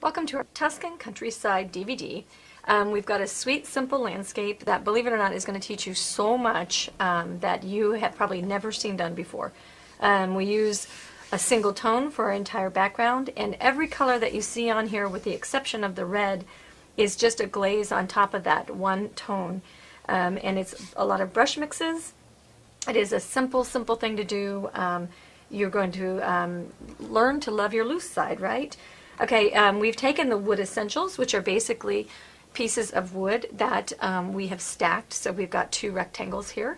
Welcome to our Tuscan Countryside DVD. We've got a sweet, simple landscape that, believe it or not, is going to teach you so much that you have probably never seen done before. We use a single tone for our entire background, and every color that you see on here, with the exception of the red, is just a glaze on top of that one tone. And it's a lot of brush mixes. It is a simple thing to do. You're going to learn to love your loose side, right? Okay, we've taken the wood essentials, which are basically pieces of wood that we have stacked. So we've got two rectangles here,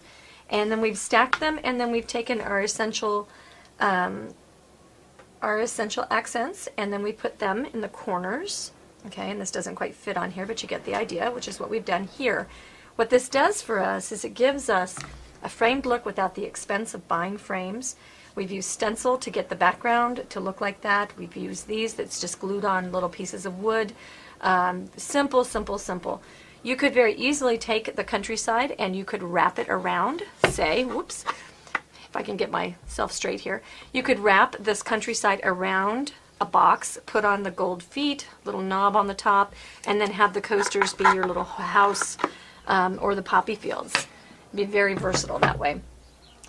and then we've stacked them, and then we've taken our essential accents, and then we put them in the corners. Okay, and this doesn't quite fit on here, but you get the idea, which is what we've done here. What this does for us is it gives us a framed look without the expense of buying frames. We've used Stencil to get the background to look like that. We've used these that's just glued on little pieces of wood. Simple. You could very easily take the countryside and you could wrap it around, say, whoops, if I can get myself straight here. You could wrap this countryside around a box, put on the gold feet, little knob on the top, and then have the coasters be your little house or the poppy fields. Be very versatile that way.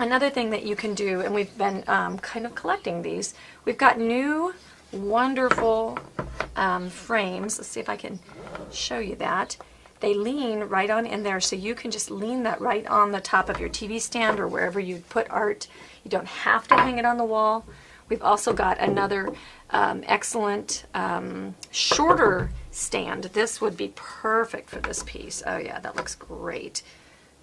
Another thing that you can do, and we've been kind of collecting these, we've got new wonderful frames. Let's see if I can show you that. They lean right on in there, so you can just lean that right on the top of your TV stand or wherever you put art. You don't have to hang it on the wall. We've also got another excellent shorter stand. This would be perfect for this piece. Oh yeah, that looks great.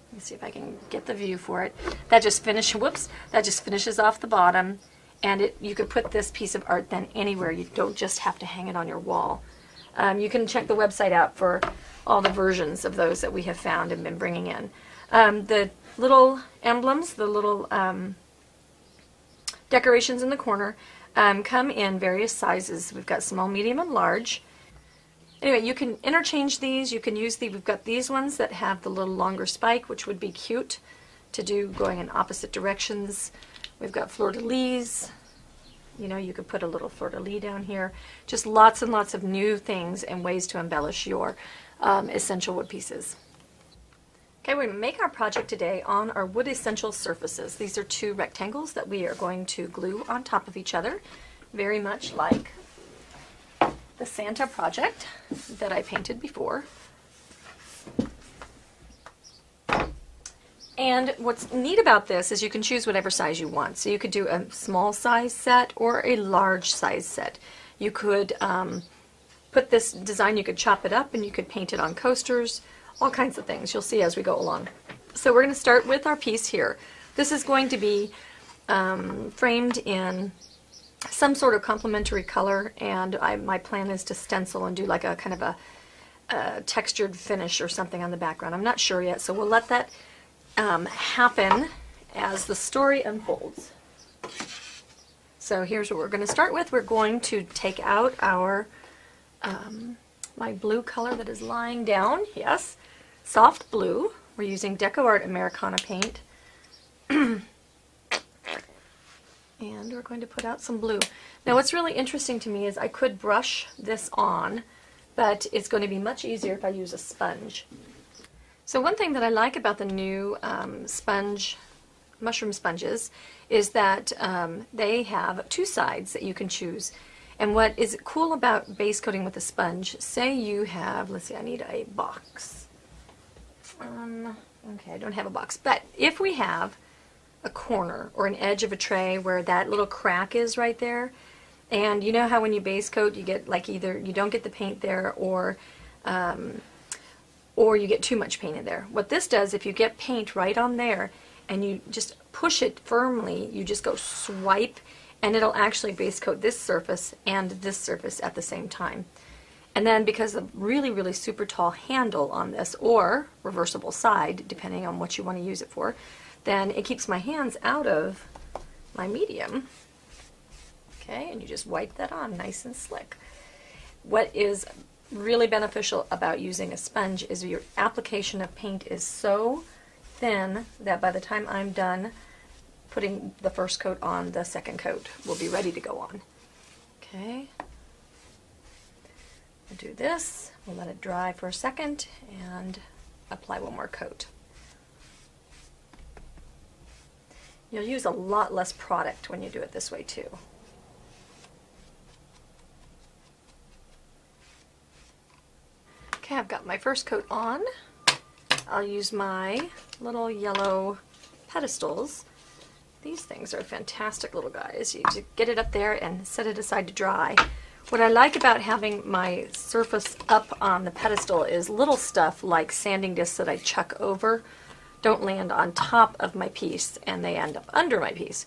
Let me see if I can get the view for it. That just finishes off the bottom, and you could put this piece of art then anywhere. You don't just have to hang it on your wall. You can check the website out for all the versions of those that we have found and been bringing in. The little emblems, the little decorations in the corner come in various sizes. We've got small, medium, and large. Anyway, you can interchange these. You can use we've got these ones that have the little longer spike, which would be cute to do going in opposite directions. We've got fleur-de-lis. You know, you could put a little fleur-de-lis down here. Just lots and lots of new things and ways to embellish your essential wood pieces. Okay, we're going to make our project today on our wood essential surfaces. These are two rectangles that we are going to glue on top of each other, very much like the Santa project that I painted before. And what's neat about this is you can choose whatever size you want. So you could do a small size set or a large size set. You could put this design, you could chop it up and you could paint it on coasters, all kinds of things. You'll see as we go along. So we're going to start with our piece here. This is going to be framed in some sort of complementary color, and my plan is to stencil and do like a kind of a textured finish or something on the background. I'm not sure yet, so we'll let that happen as the story unfolds. So here's what we're going to start with. We're going to take out our my blue color that is lying down. Yes, soft blue. We're using DecoArt Americana paint. And we're going to put out some blue. Now what's really interesting to me is I could brush this on, but it's going to be much easier if I use a sponge. So one thing that I like about the new mushroom sponges is that they have two sides that you can choose. And what is cool about base coating with a sponge, say you have, let's see, I need a box. Okay, I don't have a box, but if we have a corner or an edge of a tray where that little crack is right there, and you know how when you base coat you get like either you don't get the paint there or you get too much paint in there. What this does, if you get paint right on there and you just push it firmly, you just go swipe, and it'll actually base coat this surface and this surface at the same time. And then because of really super tall handle on this, or reversible side depending on what you want to use it for, then it keeps my hands out of my medium. Okay, and you just wipe that on nice and slick. What is really beneficial about using a sponge is your application of paint is so thin that by the time I'm done putting the first coat on, the second coat will be ready to go on. Okay. do this, we'll let it dry for a second and apply one more coat. You'll use a lot less product when you do it this way too. Okay, I've got my first coat on. I'll use my little yellow pedestals. These things are fantastic little guys. You just get it up there and set it aside to dry. What I like about having my surface up on the pedestal is little stuff like sanding discs that I chuck over don't land on top of my piece and they end up under my piece.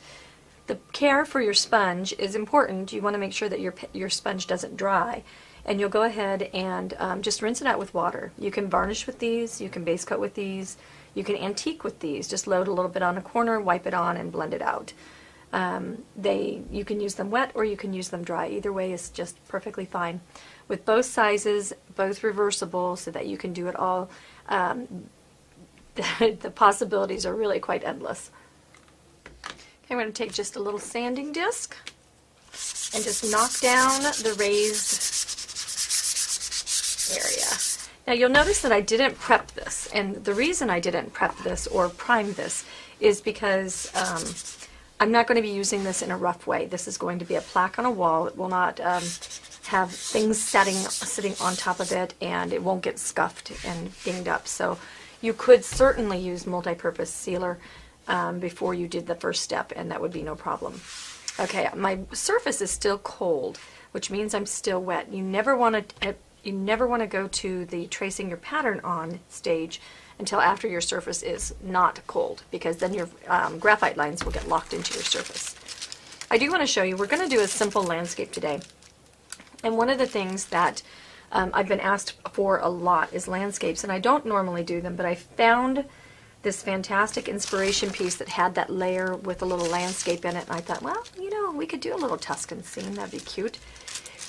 The care for your sponge is important. You want to make sure that your sponge doesn't dry. And you'll go ahead and just rinse it out with water. You can varnish with these, you can base coat with these, you can antique with these. Just load a little bit on a corner, wipe it on, and blend it out. You can use them wet or you can use them dry. Either way is just perfectly fine. With both sizes, both reversible, so that you can do it all, the possibilities are really quite endless. Okay, I'm going to take just a little sanding disc and just knock down the raised area. Now you'll notice that I didn't prep this, and the reason I didn't prep this or prime this is because I'm not going to be using this in a rough way. This is going to be a plaque on a wall. It will not have things sitting on top of it, and it won't get scuffed and dinged up. So you could certainly use multi-purpose sealer before you did the first step, and that would be no problem. Okay, my surface is still cold, which means I'm still wet. You never want to go to the tracing your pattern on stage until after your surface is not cold, because then your graphite lines will get locked into your surface. I do want to show you, we're going to do a simple landscape today. And one of the things that I've been asked for a lot is landscapes, and I don't normally do them, but I found this fantastic inspiration piece that had that layer with a little landscape in it, and I thought, well, you know, we could do a little Tuscan scene. That'd be cute.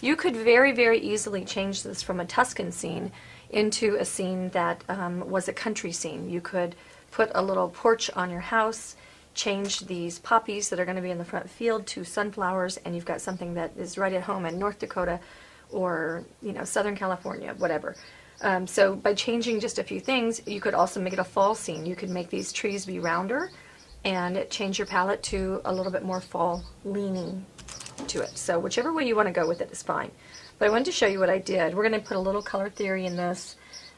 You could very, very easily change this from a Tuscan scene into a scene that was a country scene. You could put a little porch on your house, change these poppies that are going to be in the front field to sunflowers, and you've got something that is right at home in North Dakota or, you know, Southern California, whatever. So by changing just a few things, you could also make it a fall scene. You could make these trees be rounder and change your palette to a little bit more fall leaning to it. So whichever way you want to go with it is fine. But I wanted to show you what I did. We're going to put a little color theory in this,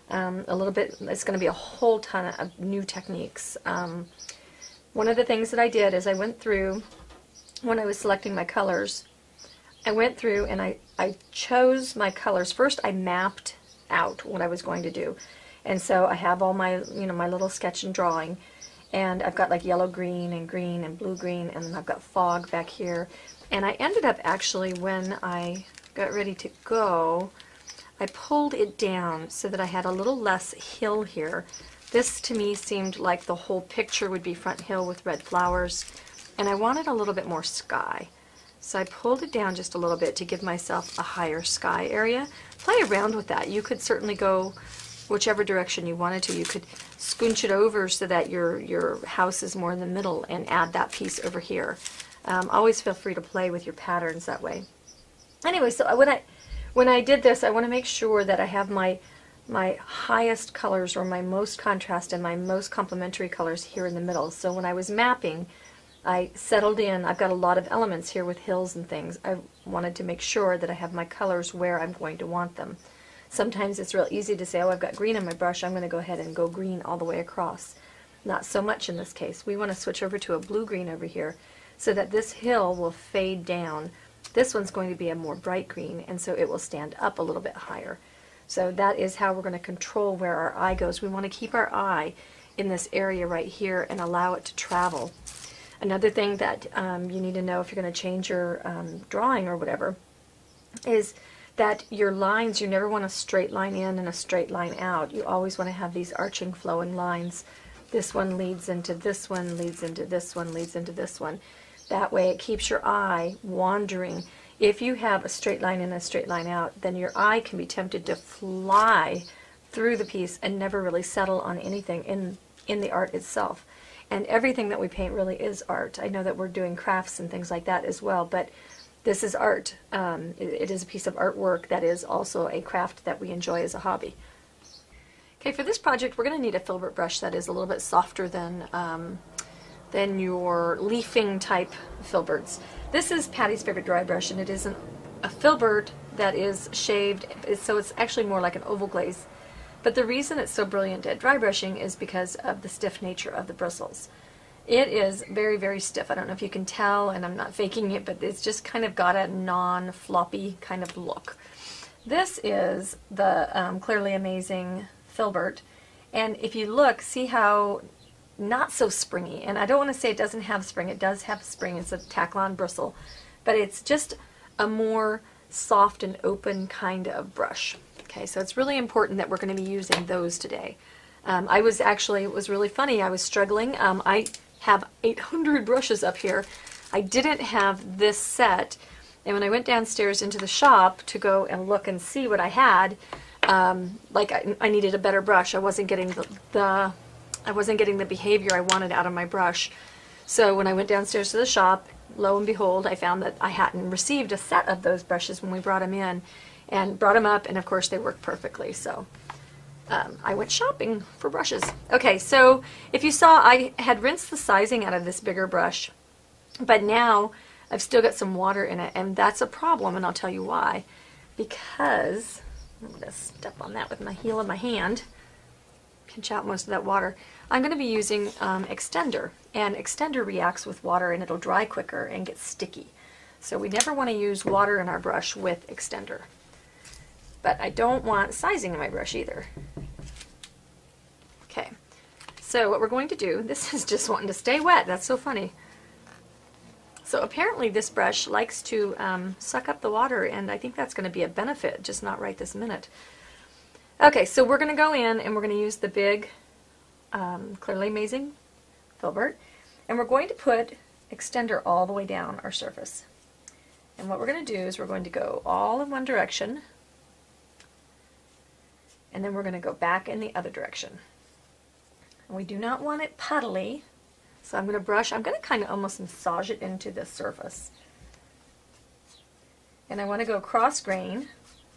a little bit. It's going to be a whole ton of new techniques. One of the things that I did is I went through, when I was selecting my colors, I went through and I chose my colors. First I mapped out what I was going to do. And so I have all my, you know, my little sketch and drawing. And I've got like yellow green and blue green, and then I've got fog back here. And I ended up actually, when I got ready to go, I pulled it down so that I had a little less hill here. This to me seemed like the whole picture would be front hill with red flowers, and I wanted a little bit more sky. So I pulled it down just a little bit to give myself a higher sky area. Play around with that. You could certainly go whichever direction you wanted to. You could scooch it over so that your house is more in the middle and add that piece over here. Always feel free to play with your patterns that way. Anyway, so when I did this, I want to make sure that I have my highest colors, or my most contrast and my most complementary colors, here in the middle. So when I was mapping, I settled in. I've got a lot of elements here with hills and things. I wanted to make sure that I have my colors where I'm going to want them. Sometimes it's real easy to say, oh, I've got green on my brush, I'm going to go ahead and go green all the way across. Not so much in this case. We want to switch over to a blue-green over here so that this hill will fade down. This one's going to be a more bright green, and so it will stand up a little bit higher. So that is how we're going to control where our eye goes. We want to keep our eye in this area right here and allow it to travel. Another thing that you need to know if you're going to change your drawing or whatever is that your lines, you never want a straight line in and a straight line out. You always want to have these arching, flowing lines. This one leads into this one, leads into this one, leads into this one. That way it keeps your eye wandering. If you have a straight line in and a straight line out, then your eye can be tempted to fly through the piece and never really settle on anything in the art itself. And everything that we paint really is art. I know that we're doing crafts and things like that as well, but This is art. It is a piece of artwork that is also a craft that we enjoy as a hobby. Okay, for this project we're going to need a filbert brush that is a little bit softer than your leafing type filberts. This is Patty's favorite dry brush, and it is a filbert that is shaved, so it's actually more like an oval glaze. But the reason it's so brilliant at dry brushing is because of the stiff nature of the bristles. It is very, very stiff. I don't know if you can tell, and I'm not faking it, but it's just kind of got a non-floppy kind of look. This is the Clearly Amazing filbert, and if you look, see how not so springy, and I don't want to say it doesn't have spring, it does have spring, it's a tack-on bristle, but it's just a more soft and open kind of brush. Okay, so it's really important that we're going to be using those today. It was really funny, I was struggling. I have 800 brushes up here. I didn't have this set, and when I went downstairs into the shop to go and look and see what I had, I needed a better brush. I wasn't getting the behavior I wanted out of my brush. So when I went downstairs to the shop, lo and behold, I found that I hadn't received a set of those brushes when we brought them in, and brought them up, and of course they work perfectly. So I went shopping for brushes. Okay, so if you saw, I had rinsed the sizing out of this bigger brush, but now I've still got some water in it, and that's a problem, and I'll tell you why. Because, I'm going to step on that with my heel of my hand, pinch out most of that water. I'm going to be using extender, and extender reacts with water and it'll dry quicker and get sticky. So we never want to use water in our brush with extender. But I don't want sizing in my brush either. Okay, so what we're going to do, this is just wanting to stay wet, that's so funny. So apparently this brush likes to suck up the water, and I think that's going to be a benefit, just not right this minute. Okay, so we're going to go in and we're going to use the big Clearly Amazing filbert, and we're going to put extender all the way down our surface. And what we're going to do is we're going to go all in one direction, and then we're going to go back in the other direction. And we do not want it puddly, so I'm going to brush, I'm going to kind of almost massage it into the surface. And I want to go cross grain,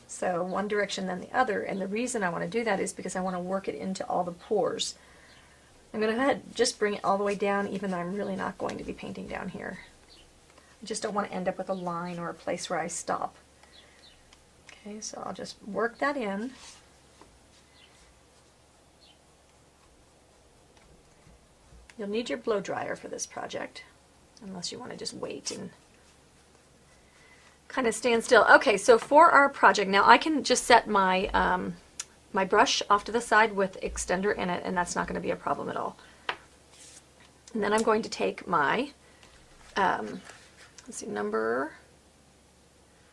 so one direction then the other, and the reason I want to do that is because I want to work it into all the pores. I'm going to go ahead and just bring it all the way down, even though I'm really not going to be painting down here. I just don't want to end up with a line or a place where I stop. Okay, so I'll just work that in. You'll need your blow dryer for this project, unless you want to just wait and kind of stand still. Okay, so for our project, now I can just set my my brush off to the side with extender in it, and that's not going to be a problem at all. And then I'm going to take my let's see, number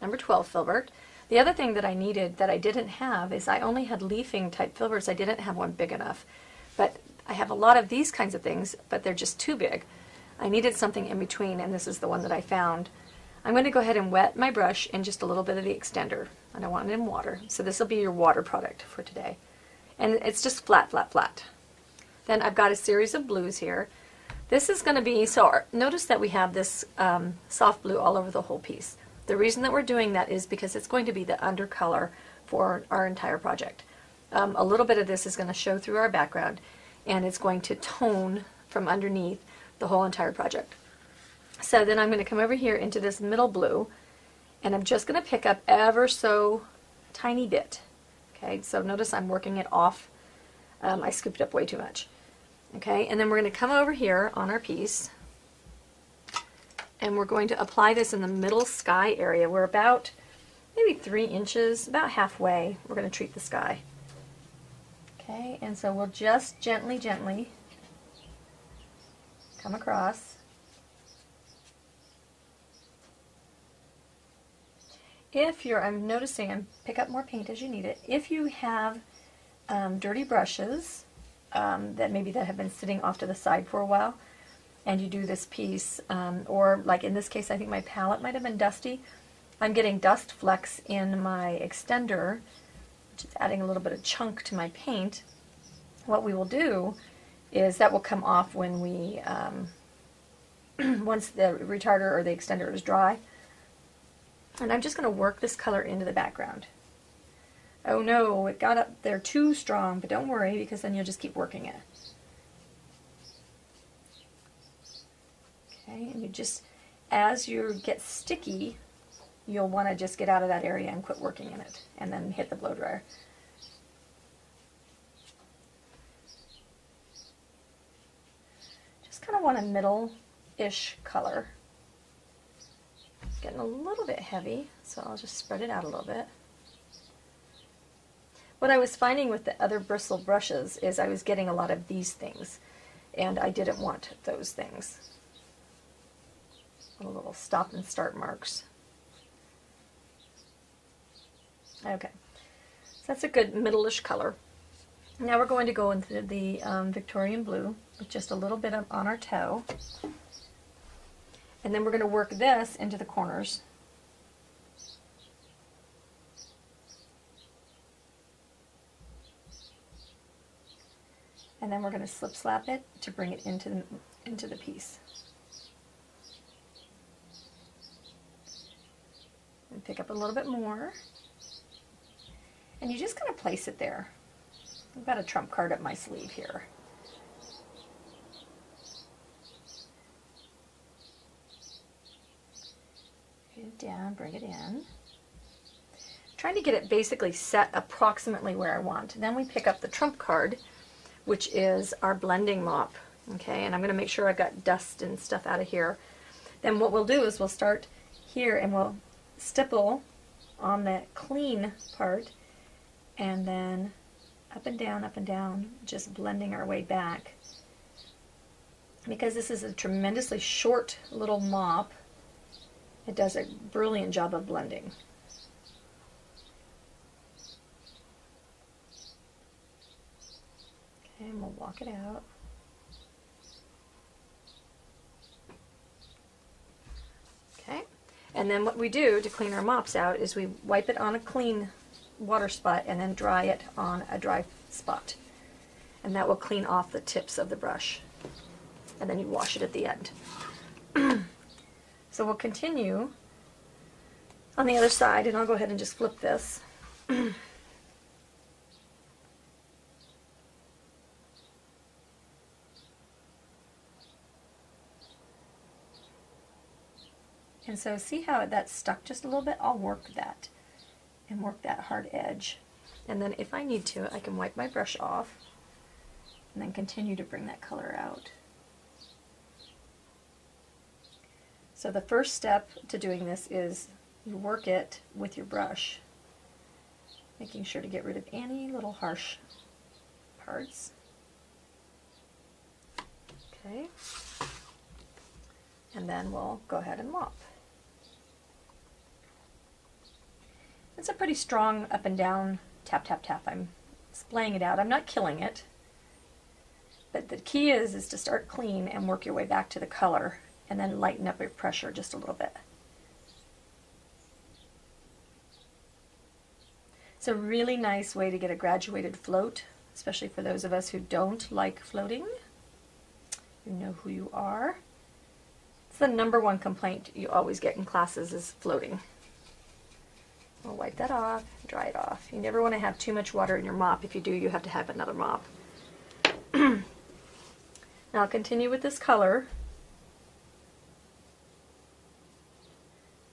12 filbert. The other thing that I needed that I didn't have is I only had leafing type filberts. I didn't have one big enough, but I have a lot of these kinds of things, but they're just too big. I needed something in between, and this is the one that I found. I'm going to go ahead and wet my brush in just a little bit of the extender. I don't want it in water, so this will be your water product for today. And it's just flat, flat, flat. Then I've got a series of blues here. This is going to be, so notice that we have this soft blue all over the whole piece. The reason that we're doing that is because it's going to be the undercolor for our entire project. A little bit of this is going to show through our background, and it's going to tone from underneath the whole entire project. So then I'm going to come over here into this middle blue, and I'm just going to pick up ever so tiny bit. Okay, so notice I'm working it off. I scooped up way too much. Okay, and then we're going to come over here on our piece, and we're going to apply this in the middle sky area. We're about maybe 3 inches, about halfway. We're going to treat the sky. Okay, and so we'll just gently, gently come across. If you're, I'm noticing, and pick up more paint as you need it. If you have dirty brushes that have been sitting off to the side for a while, and you do this piece, or like in this case, I think my palette might have been dusty. I'm getting dust flecks in my extender, which is adding a little bit of chunk to my paint. What we will do is that will come off when we, once the retarder or the extender is dry. And I'm just going to work this color into the background. Oh no, it got up there too strong, but don't worry, because then you'll just keep working it. Okay, and you just, as you get sticky, you'll want to just get out of that area and quit working in it, and then hit the blow dryer. Just kind of want a middle-ish color. It's getting a little bit heavy, so I'll just spread it out a little bit. What I was finding with the other bristle brushes is I was getting a lot of these things, and I didn't want those things. Little stop and start marks. Okay, so that's a good middle-ish color. Now we're going to go into the Victorian blue with just a little bit on our toe, and then we're going to work this into the corners. And then we're going to slip slap it to bring it into the piece. And pick up a little bit more. And you just kind of place it there. I've got a trump card up my sleeve here. Get it down, bring it in. Trying to get it basically set approximately where I want. And then we pick up the trump card, which is our blending mop. Okay, and I'm going to make sure I've got dust and stuff out of here. Then what we'll do is we'll start here and we'll stipple on that clean part, and then up and down, just blending our way back. Because this is a tremendously short little mop, it does a brilliant job of blending. Okay, and we'll walk it out. Okay, and then what we do to clean our mops out is we wipe it on a clean water spot and then dry it on a dry spot. And that will clean off the tips of the brush. And then you wash it at the end. So we'll continue on the other side, and I'll go ahead and just flip this. And so see how that's stuck just a little bit? I'll work that and work that hard edge. And then if I need to, I can wipe my brush off and then continue to bring that color out. So the first step to doing this is you work it with your brush, making sure to get rid of any little harsh parts. Okay. And then we'll go ahead and mop. It's a pretty strong up and down tap, tap, tap. I'm splaying it out. I'm not killing it. But the key is to start clean and work your way back to the color, and then lighten up your pressure just a little bit. It's a really nice way to get a graduated float, especially for those of us who don't like floating. You know who you are. It's the #1 complaint you always get in classes is floating. We'll wipe that off, dry it off. You never want to have too much water in your mop. If you do, you have to have another mop. Now I'll continue with this color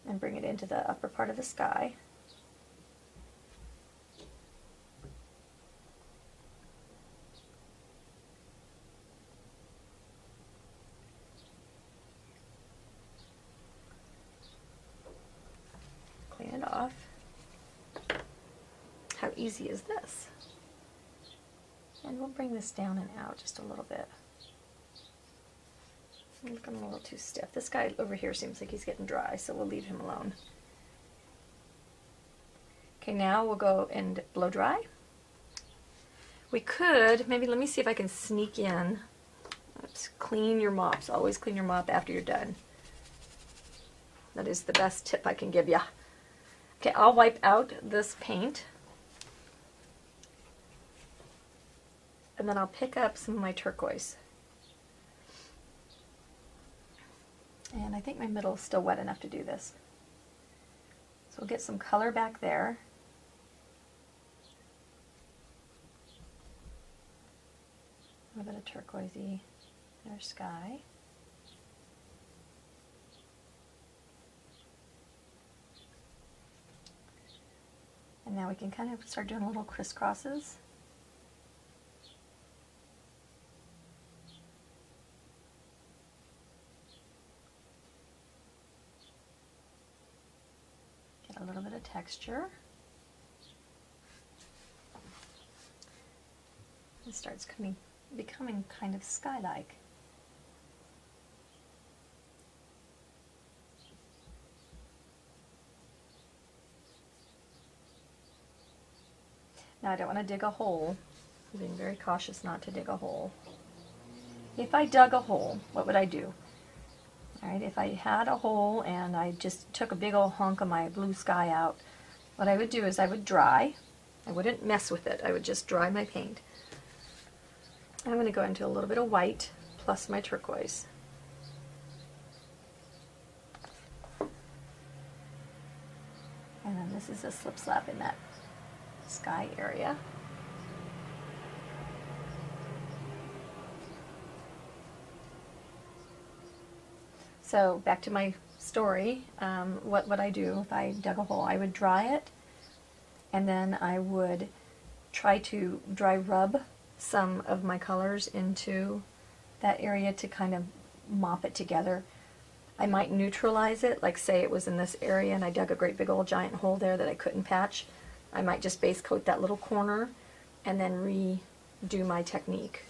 and bring it into the upper part of the sky. Clean it off. How easy is this? And we'll bring this down and out just a little bit. I'm looking a little too stiff. This guy over here seems like he's getting dry, so we'll leave him alone. Okay, now we'll go and blow dry. We could, maybe let me see if I can sneak in. Let's clean your mops. Always clean your mop after you're done. That is the best tip I can give you. Okay, I'll wipe out this paint. And then I'll pick up some of my turquoise. And I think my middle is still wet enough to do this. we'll get some color back there. A little bit of turquoisey in our sky. And now we can kind of start doing little crisscrosses. Get a little bit of texture. It starts becoming kind of sky-like. Now I don't want to dig a hole. I'm being very cautious not to dig a hole. If I dug a hole, what would I do? Alright, if I had a hole and I just took a big old hunk of my blue sky out, what I would do is I would dry. I wouldn't mess with it. I would just dry my paint. I'm going to go into a little bit of white plus my turquoise. And then this is a slip slap in that sky area. So back to my story, what would I do if I dug a hole? I would dry it, and then I would try to dry rub some of my colors into that area to kind of mop it together. I might neutralize it, like say it was in this area and I dug a great big old giant hole there that I couldn't patch. I might just base coat that little corner and then redo my technique.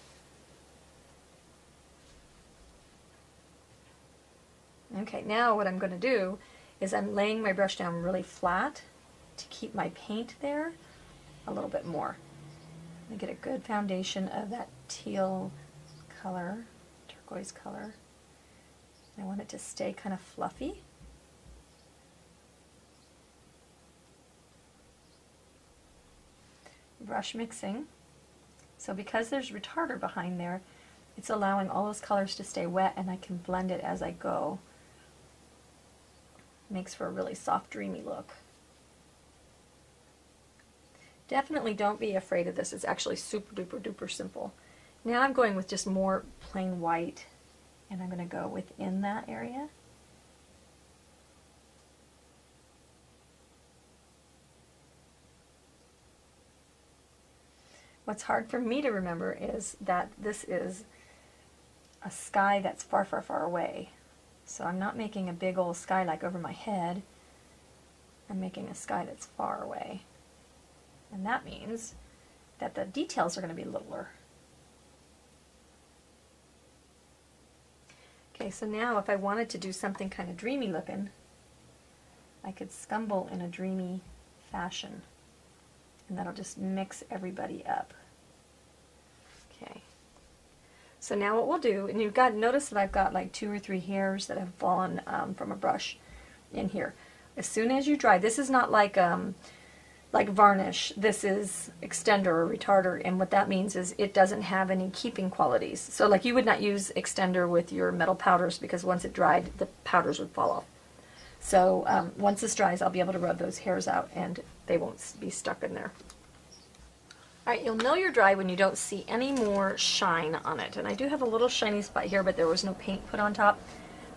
Okay, now what I'm going to do is I'm laying my brush down really flat to keep my paint there a little bit more. I get a good foundation of that teal color, turquoise color. I want it to stay kind of fluffy. Brush mixing. So because there's retarder behind there, it's allowing all those colors to stay wet and I can blend it as I go. Makes for a really soft, dreamy look. Definitely don't be afraid of this. It's actually super duper duper simple. Now I'm going with just more plain white and I'm going to go within that area. What's hard for me to remember is that this is a sky that's far, far, far away. So I'm not making a big old sky like over my head. I'm making a sky that's far away. And that means that the details are going to be littler. Okay, so now if I wanted to do something kind of dreamy looking, I could scumble in a dreamy fashion. And that'll just mix everybody up. Okay. So now what we'll do, and you've got, notice that I've got like 2 or 3 hairs that have fallen from a brush in here. As soon as you dry, this is not like varnish, this is extender or retarder, and what that means is it doesn't have any keeping qualities. So like you would not use extender with your metal powders because once it dried, the powders would fall off. So once this dries, I'll be able to rub those hairs out and they won't be stuck in there. Alright, you'll know you're dry when you don't see any more shine on it. And I do have a little shiny spot here, but there was no paint put on top.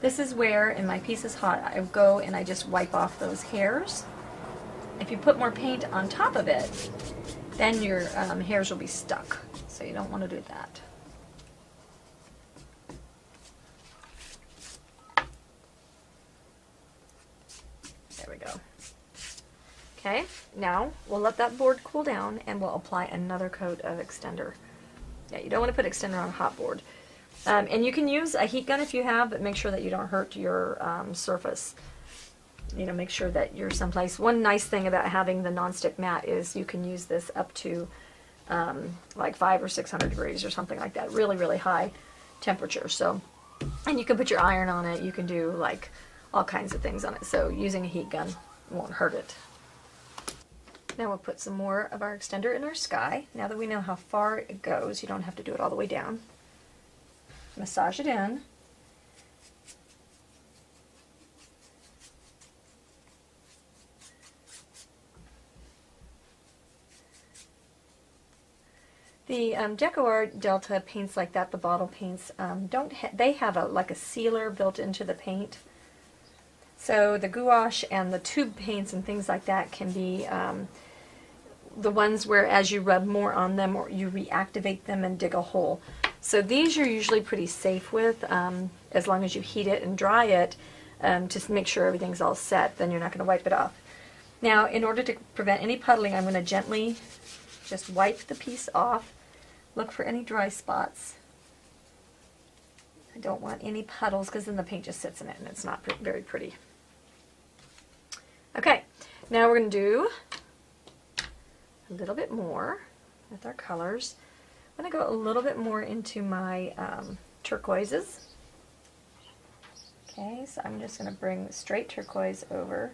This is where, and my piece is hot, I go and I just wipe off those hairs. If you put more paint on top of it, then your hairs will be stuck. So you don't want to do that. There we go. Okay, now we'll let that board cool down and we'll apply another coat of extender. Yeah, you don't want to put extender on a hot board. And you can use a heat gun if you have, but make sure that you don't hurt your surface. You know, make sure that you're someplace. One nice thing about having the nonstick mat is you can use this up to like 500 or 600 degrees or something like that. Really, really high temperature. So, and you can put your iron on it. You can do like all kinds of things on it. So using a heat gun won't hurt it. Now we'll put some more of our extender in our sky. Now that we know how far it goes, you don't have to do it all the way down. Massage it in. The Deco Delta paints like that, the bottle paints, they have like a sealer built into the paint. So the gouache and the tube paints and things like that can be the ones where as you rub more on them or you reactivate them and dig a hole. So these you're usually pretty safe with as long as you heat it and dry it to make sure everything's all set, then you're not going to wipe it off. Now in order to prevent any puddling, I'm going to gently just wipe the piece off. Look for any dry spots. I don't want any puddles because then the paint just sits in it and it's not very pretty. Okay, now we're going to do a little bit more with our colors. I'm going to go a little bit more into my turquoises. Okay, so I'm just going to bring straight turquoise over.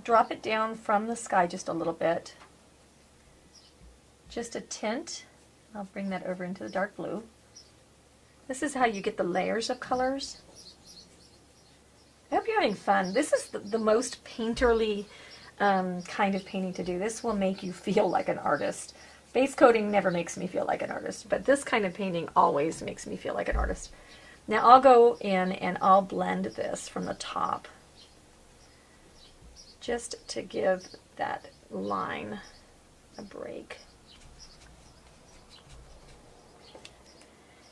Drop it down from the sky just a little bit. Just a tint. I'll bring that over into the dark blue. This is how you get the layers of colors. I hope you're having fun. This is the most painterly kind of painting to do. This will make you feel like an artist. Base coating never makes me feel like an artist, but this kind of painting always makes me feel like an artist. Now I'll go in and I'll blend this from the top just to give that line a break.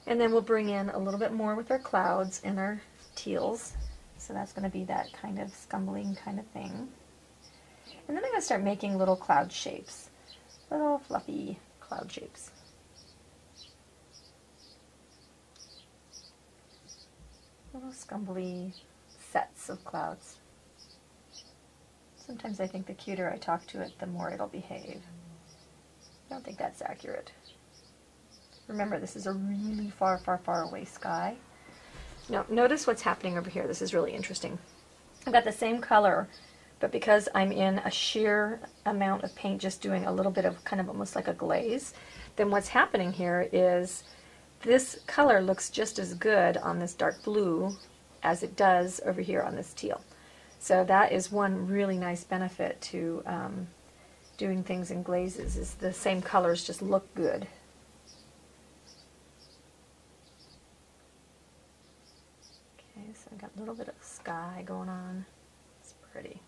And then we'll bring in a little bit more with our clouds and our teals. So that's going to be that kind of scumbling kind of thing. And then I'm going to start making little cloud shapes. Little fluffy cloud shapes. Little scumbly sets of clouds. Sometimes I think the cuter I talk to it, the more it'll behave. I don't think that's accurate. Remember, this is a really far, far, far away sky. Now, notice what's happening over here. This is really interesting. I've got the same color, but because I'm in a sheer amount of paint, just doing a little bit of kind of almost like a glaze, then what's happening here is this color looks just as good on this dark blue as it does over here on this teal. So that is one really nice benefit to doing things in glazes, is the same colors just look good. Okay, so I've got a little bit of sky going on. It's pretty.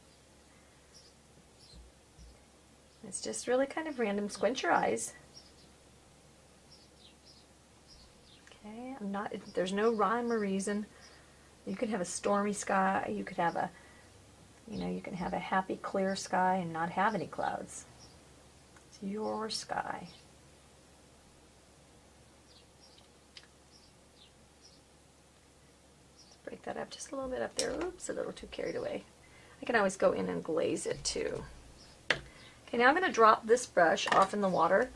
It's just really kind of random. Squint your eyes. Okay, there's no rhyme or reason. You could have a stormy sky, you could have a you can have a happy, clear sky and not have any clouds. It's your sky. Let's break that up just a little bit up there. Oops, a little too carried away. I can always go in and glaze it too. Okay, now I'm going to drop this brush off in the water.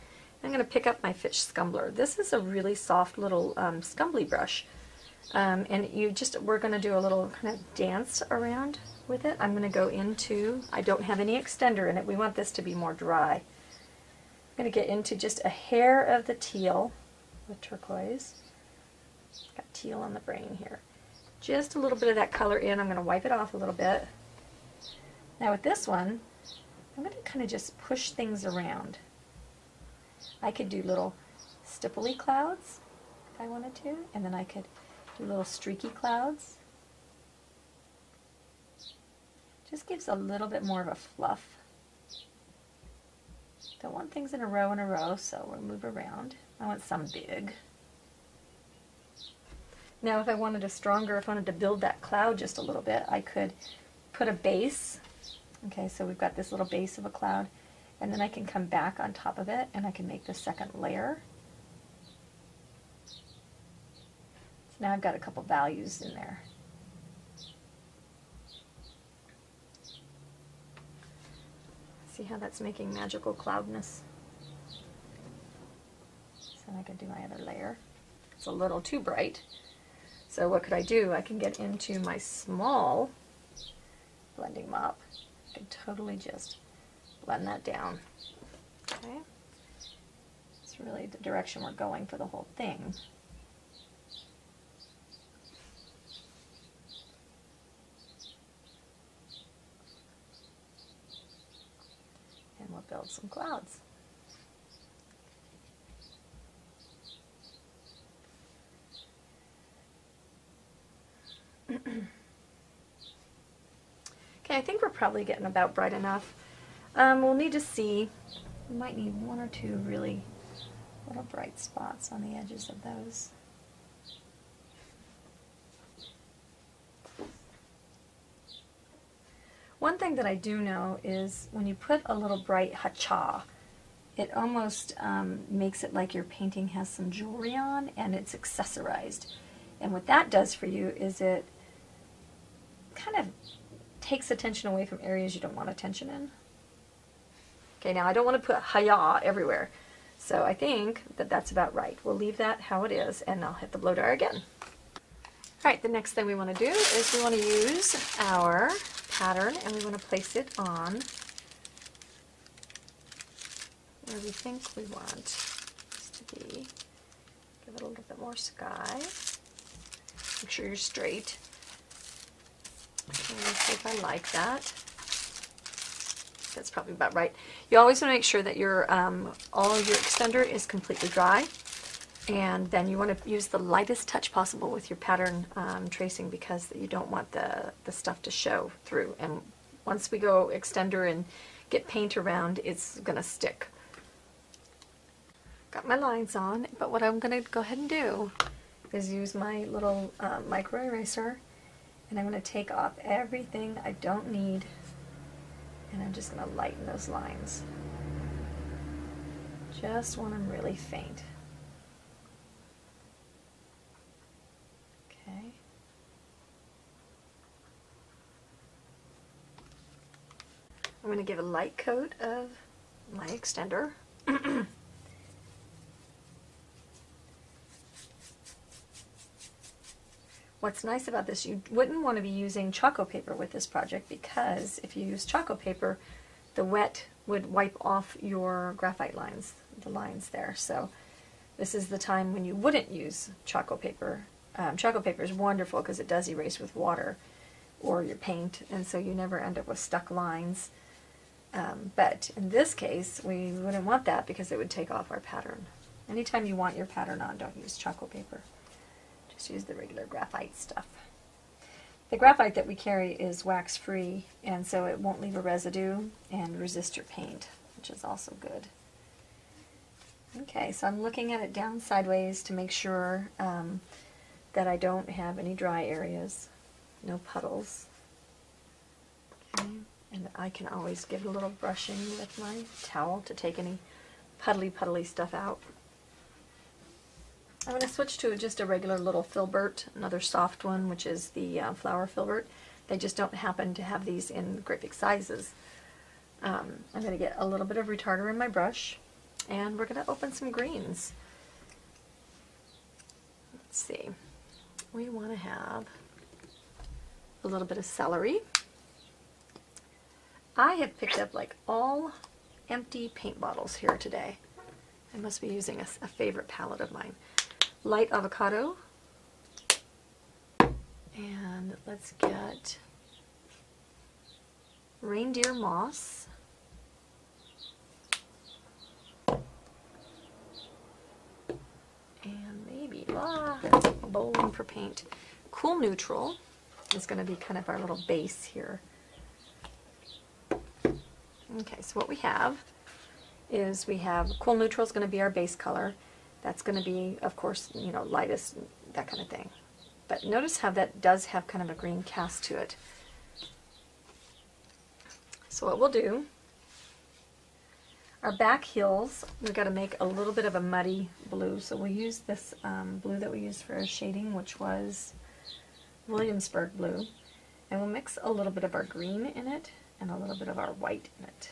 I'm going to pick up my Fitch Scrumbler. This is a really soft little scumbly brush. And we're going to do a little kind of dance around with it. I'm going to go into, I don't have any extender in it. We want this to be more dry. I'm going to get into just a hair of the teal with turquoise. Got teal on the brain here. Just a little bit of that color in. I'm going to wipe it off a little bit. Now with this one, I'm going to kind of just push things around. I could do little stipply clouds if I wanted to, and then I could do little streaky clouds. Just gives a little bit more of a fluff. Don't want things in a row, so we'll move around. I want some big. Now if I wanted to build that cloud just a little bit, I could put a base. Okay, so we've got this little base of a cloud, and then I can come back on top of it and I can make the second layer. So now I've got a couple values in there. See how that's making magical cloudness? So I could do my other layer. It's a little too bright. So what could I do? I can get into my small blending mop. I can totally just blend that down. Okay. It's really the direction we're going for the whole thing. And we'll build some clouds. probably getting about bright enough. We'll need to see. We might need one or two really little bright spots on the edges of those. One thing that I do know is when you put a little bright hacha, it almost makes it like your painting has some jewelry on and it's accessorized. And what that does for you is it kind of takes attention away from areas you don't want attention in. Okay, now I don't want to put haya everywhere, so I think that that's about right. We'll leave that how it is, and I'll hit the blow dryer again. Alright, the next thing we want to do is we want to use our pattern, and we want to place it on where we think we want this to be. Give it a little bit more sky. Make sure you're straight. Okay, let's see if I like that. That's probably about right. You always want to make sure that your all your extender is completely dry, and then you want to use the lightest touch possible with your pattern tracing, because you don't want the stuff to show through. And once we go extender and get paint around, it's going to stick. Got my lines on, but what I'm going to go ahead and do is use my little micro eraser, and I'm going to take off everything I don't need. And I'm just going to lighten those lines. Just when I'm really faint. Okay. I'm going to give a light coat of my extender. What's nice about this, you wouldn't want to be using Choco paper with this project, because if you use Choco paper, the wet would wipe off your graphite lines, the lines there. So this is the time when you wouldn't use Choco paper. Choco paper is wonderful because it does erase with water or your paint, and so you never end up with stuck lines. But in this case, we wouldn't want that because it would take off our pattern. Anytime you want your pattern on, don't use Choco paper. Use the regular graphite stuff. The graphite that we carry is wax free, and so it won't leave a residue and resist your paint, which is also good. Okay, so I'm looking at it down sideways to make sure that I don't have any dry areas, no puddles. Okay, and I can always give it a little brushing with my towel to take any puddly stuff out. I'm going to switch to just a regular little filbert, another soft one, which is the flower filbert. They just don't happen to have these in great big sizes. I'm going to get a little bit of retarder in my brush, and we're going to open some greens. Let's see. We want to have a little bit of celery. I have picked up like all empty paint bottles here today. I must be using a favorite palette of mine. Light avocado, and let's get reindeer moss, and maybe bowling for paint. Cool neutral is going to be kind of our little base here. Okay, so what we have is we have cool neutral is going to be our base color. That's going to be, of course, you know, lightest, that kind of thing. But notice how that does have kind of a green cast to it. So what we'll do, our back heels, we've got to make a little bit of a muddy blue. So we'll use this blue that we used for our shading, which was Williamsburg blue. And we'll mix a little bit of our green in it and a little bit of our white in it.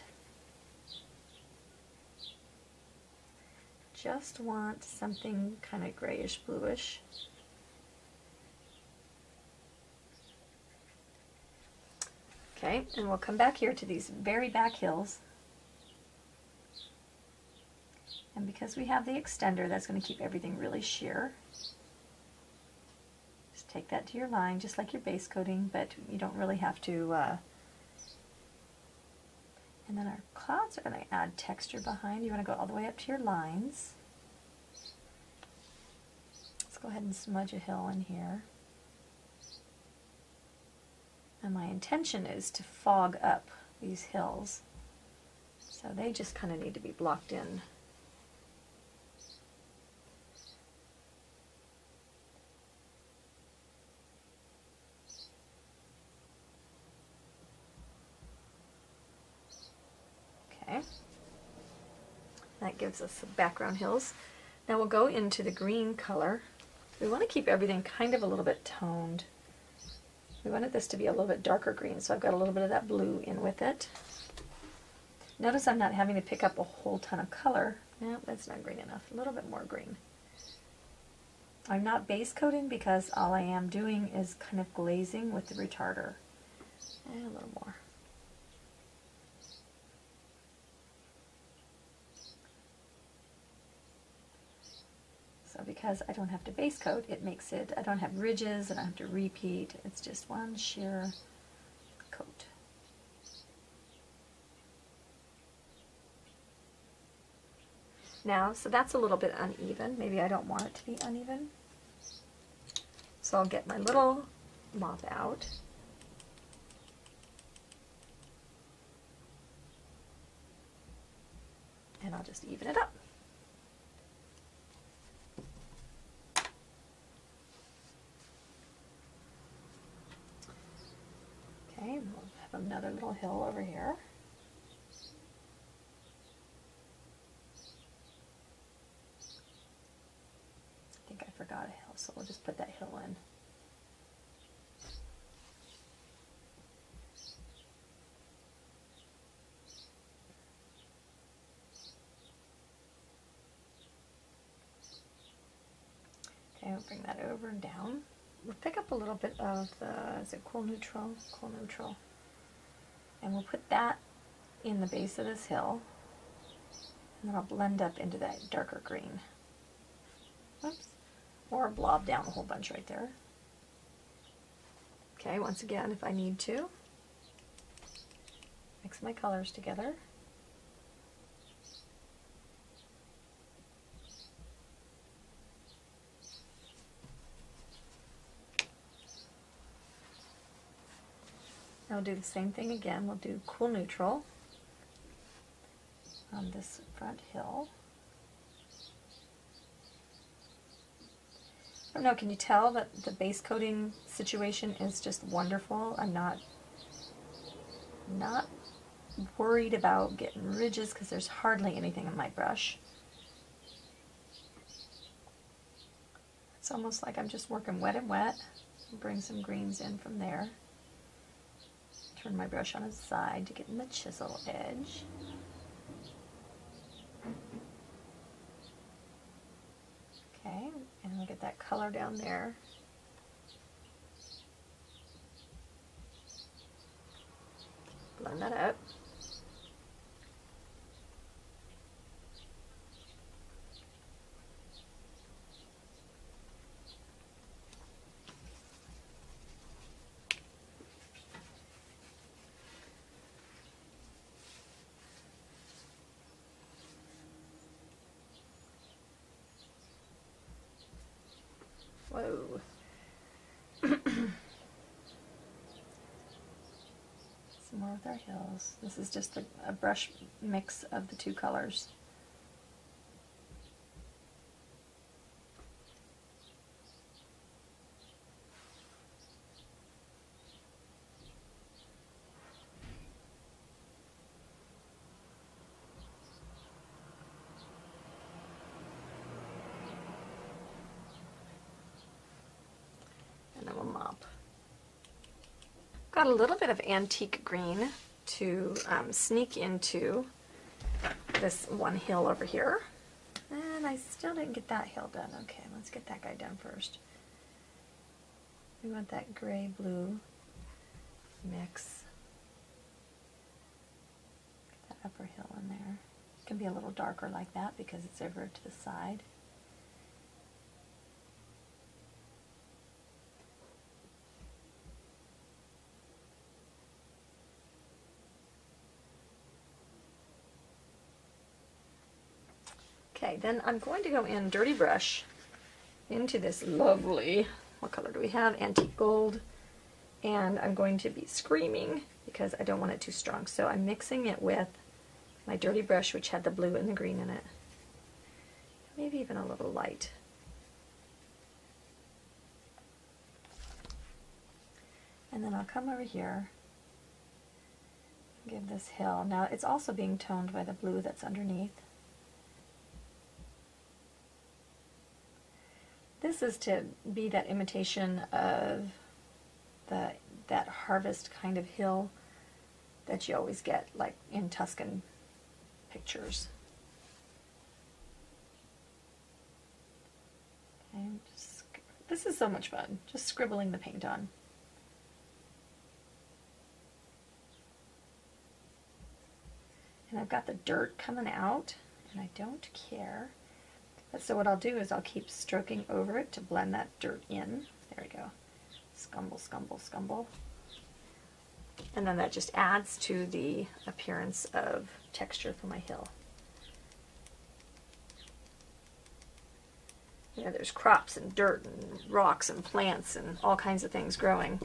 Just want something kind of grayish bluish. Okay, and we'll come back here to these very back hills. And because we have the extender, that's going to keep everything really sheer. Just take that to your line, just like your base coating, but you don't really have to. And then our clouds are going to add texture behind. You want to go all the way up to your lines. Let's go ahead and smudge a hill in here. And my intention is to fog up these hills. So they just kind of need to be blocked in. Okay. That gives us the background hills. Now we'll go into the green color. We want to keep everything kind of a little bit toned. We wanted this to be a little bit darker green, so I've got a little bit of that blue in with it. Notice I'm not having to pick up a whole ton of color. No, that's not green enough. A little bit more green. I'm not base coating because all I am doing is kind of glazing with the retarder. And a little more. So because I don't have to base coat, it makes it, I don't have ridges, I don't have to repeat. It's just one sheer coat. Now, so that's a little bit uneven. Maybe I don't want it to be uneven. So I'll get my little mop out. And I'll just even it up. Okay, we'll have another little hill over here. I think I forgot a hill, so we'll just put that hill in. Okay, we'll bring that over and down. We'll pick up a little bit of the, is it cool neutral? Cool neutral. And we'll put that in the base of this hill. And then I'll blend up into that darker green. Oops. Or blob down a whole bunch right there. Okay, once again, if I need to, mix my colors together. I'll do the same thing again. We'll do cool neutral on this front hill. I don't know, can you tell that the base coating situation is just wonderful? I'm not worried about getting ridges because there's hardly anything on my brush. It's almost like I'm just working wet and wet. Bring some greens in from there. Turn my brush on its side to get in the chisel edge. Okay, and look at that color down there. Blend that up. Whoa. Some more with our hills. This is just a brush mix of the two colors. Got a little bit of antique green to sneak into this one hill over here. And I still didn't get that hill done. Okay, let's get that guy done first. We want that gray-blue mix. Get that upper hill in there. It can be a little darker like that because it's over to the side. Okay, then I'm going to go in dirty brush into this lovely, what color do we have? Antique gold. and I'm going to be screaming because I don't want it too strong. So I'm mixing it with my dirty brush, which had the blue and the green in it. Maybe even a little light. And then I'll come over here, give this hill. Now it's also being toned by the blue that's underneath. This is to be that imitation of that harvest kind of hill that you always get, like in Tuscan pictures. Okay, this is so much fun, just scribbling the paint on. And I've got the dirt coming out, and I don't care. But so what I'll do is I'll keep stroking over it to blend that dirt in. There we go. Scumble, scumble, scumble. And then that just adds to the appearance of texture for my hill. You know, there's crops and dirt and rocks and plants and all kinds of things growing.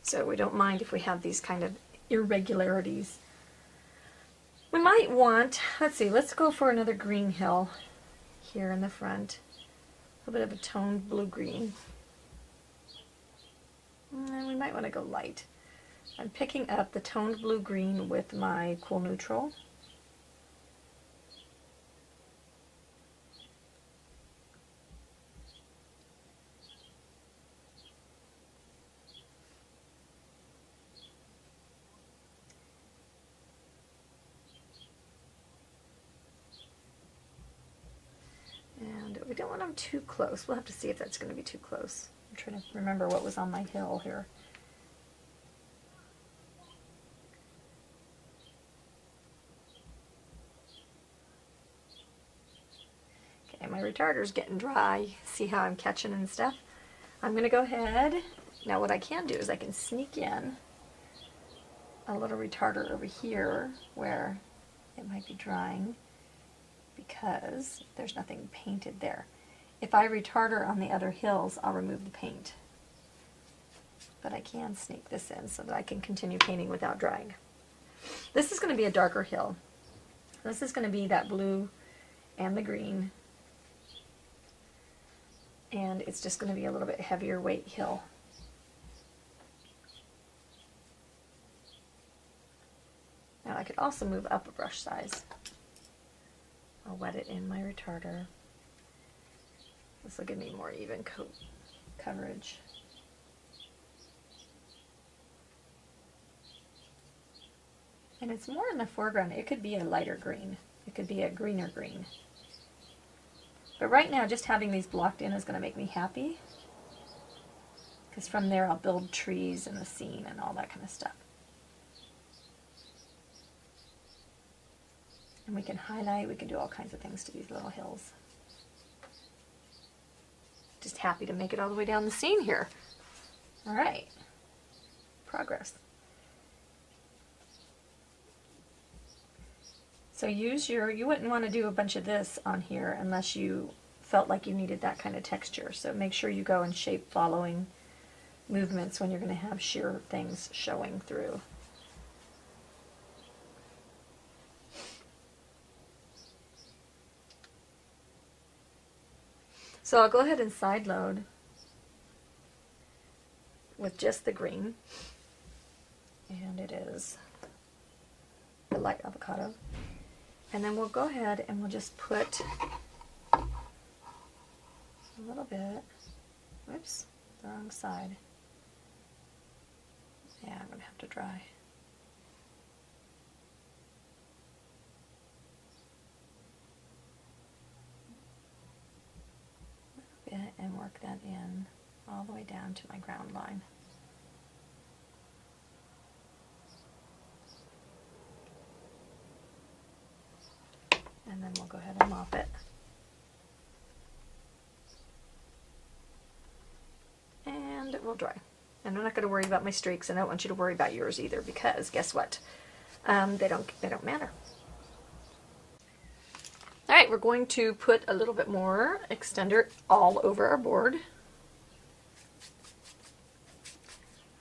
So we don't mind if we have these kind of irregularities. We might want, let's see, let's go for another green hill here in the front. A little bit of a toned blue-green. And we might want to go light. I'm picking up the toned blue-green with my cool neutral. We don't want them too close. We'll have to see if that's going to be too close. I'm trying to remember what was on my hill here. Okay, my retarder's getting dry. See how I'm catching and stuff? I'm going to go ahead. Now what I can do is I can sneak in a little retarder over here where it might be drying, because there's nothing painted there. If I retarder on the other hills, I'll remove the paint. But I can sneak this in so that I can continue painting without drying. This is going to be a darker hill. This is going to be that blue and the green. And it's just going to be a little bit heavier weight hill. Now I could also move up a brush size. I'll wet it in my retarder. This will give me more even coat coverage. And it's more in the foreground. It could be a lighter green. It could be a greener green. But right now, just having these blocked in is going to make me happy, because from there I'll build trees and the scene and all that kind of stuff. And we can highlight, we can do all kinds of things to these little hills. Just happy to make it all the way down the scene here. All right, progress. So use your, you wouldn't want to do a bunch of this on here unless you felt like you needed that kind of texture. So make sure you go in shape following movements when you're going to have sheer things showing through. So I'll go ahead and side load with just the green, and it is the light avocado. And then we'll go ahead and we'll just put a little bit, whoops, the wrong side. Yeah, I'm going to have to dry. And work that in all the way down to my ground line. And then we'll go ahead and mop it. And it will dry. And I'm not going to worry about my streaks, and I don't want you to worry about yours either, because guess what? They don't matter. All right, we're going to put a little bit more extender all over our board.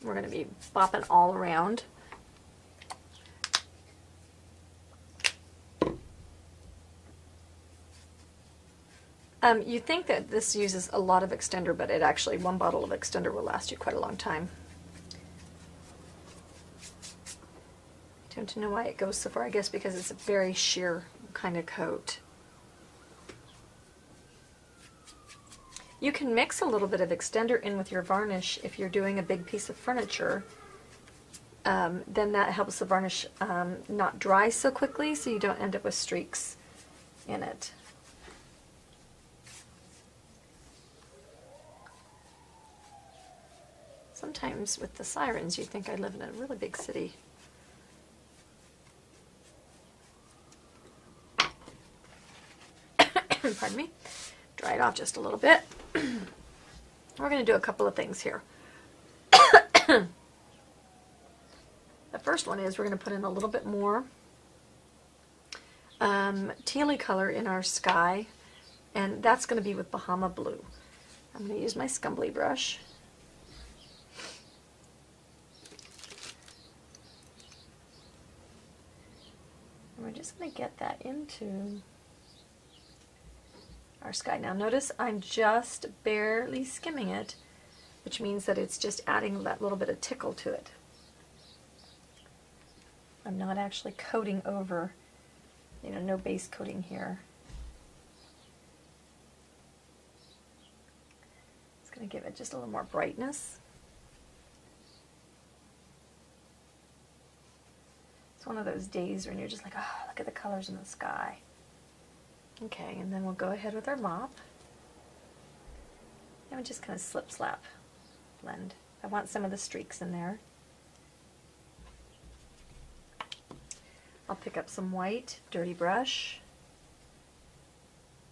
We're going to be bopping all around. You think that this uses a lot of extender, but it actually, one bottle of extender will last you quite a long time. I don't know why it goes so far, I guess because it's a very sheer kind of coat. You can mix a little bit of extender in with your varnish if you're doing a big piece of furniture. Then that helps the varnish not dry so quickly, so you don't end up with streaks in it. Sometimes with the sirens you think I live in a really big city. Pardon me. Dry it off just a little bit. We're going to do a couple of things here. The first one is we're going to put in a little bit more tealy color in our sky, and that's going to be with Bahama Blue. I'm going to use my Scrumbler brush. And we're just going to get that into our sky. Now notice I'm just barely skimming it, which means that it's just adding that little bit of tickle to it. I'm not actually coating over, you know, no base coating here. It's going to give it just a little more brightness. It's one of those days when you're just like, oh, look at the colors in the sky. Okay, and then we'll go ahead with our mop. And we just kind of slip slap blend. I want some of the streaks in there. I'll pick up some white dirty brush.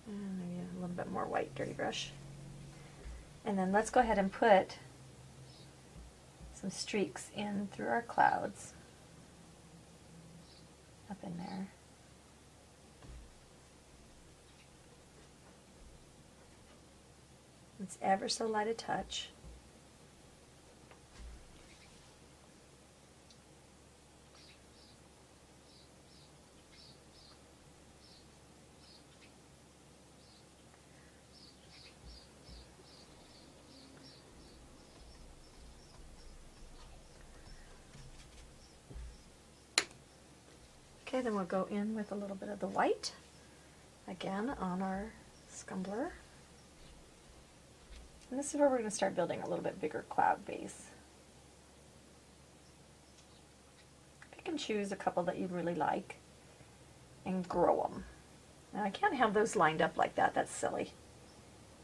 And maybe a little bit more white dirty brush. And then let's go ahead and put some streaks in through our clouds. Up in there. It's ever so light a touch. Okay, then we'll go in with a little bit of the white, again on our Scrumbler. And this is where we're going to start building a little bit bigger cloud base. Pick and choose a couple that you really like and grow them. Now I can't have those lined up like that, that's silly.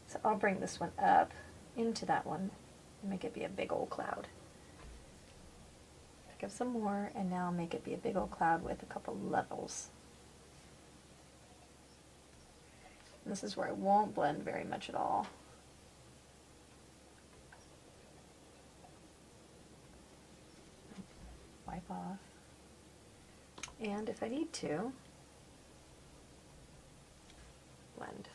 So I'll bring this one up into that one and make it be a big old cloud. Pick up some more and now make it be a big old cloud with a couple levels. And this is where it won't blend very much at all. Wipe off, and if I need to, blend.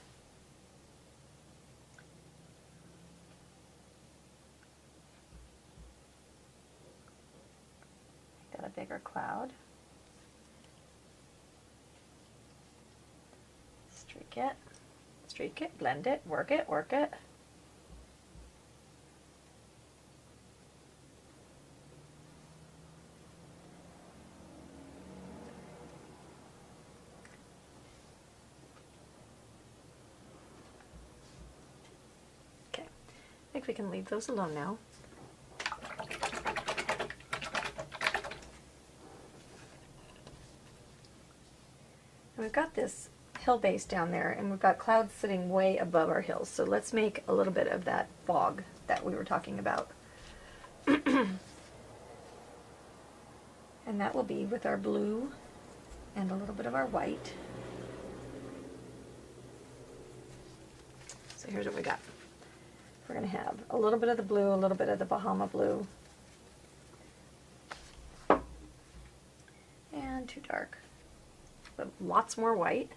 Got a bigger cloud. Streak it, blend it, work it, work it. I think we can leave those alone now. And we've got this hill base down there, and we've got clouds sitting way above our hills. So let's make a little bit of that fog that we were talking about. And that will be with our blue and a little bit of our white. So here's what we got. We're going to have a little bit of the blue, a little bit of the Bahama Blue, and too dark, but lots more white,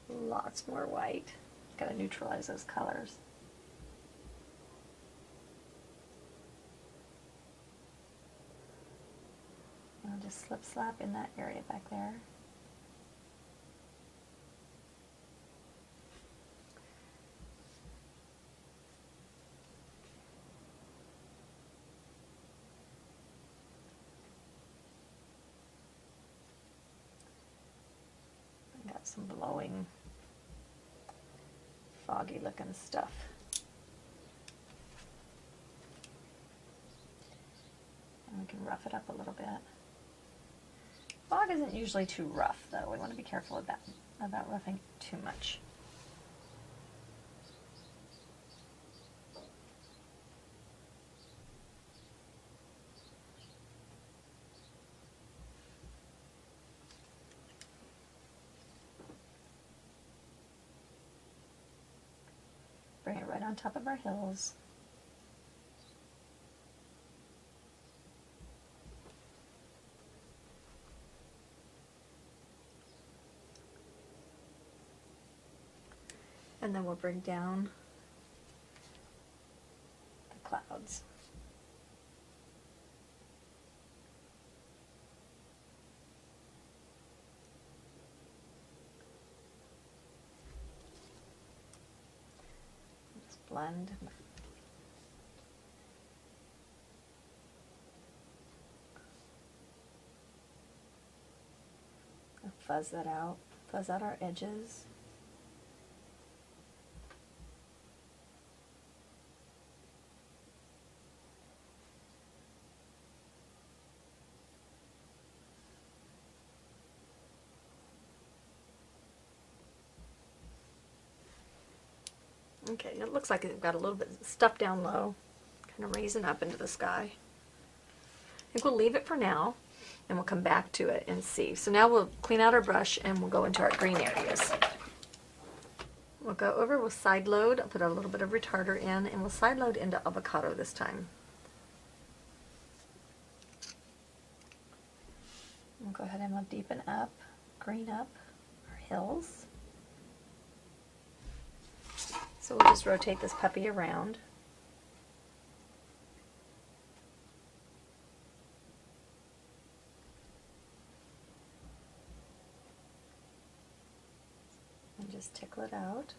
lots more white. Got to neutralize those colors. just slip slap in that area back there. I got some blowing, foggy looking stuff. And we can rough it up a little bit. Fog isn't usually too rough, though. We want to be careful about roughing it too much. Bring it right on top of our hills. And then we'll bring down the clouds. Just blend. Fuzz that out. Fuzz out our edges. Okay, it looks like it's got a little bit of stuff down low, kind of raising up into the sky. I think we'll leave it for now, and we'll come back to it and see. So now we'll clean out our brush, and we'll go into our green areas. We'll go over, we'll side load, I'll put a little bit of retarder in, and we'll side load into avocado this time. We'll go ahead and we'll deepen up, green up our hills. So we'll just rotate this puppy around. And just tickle it out.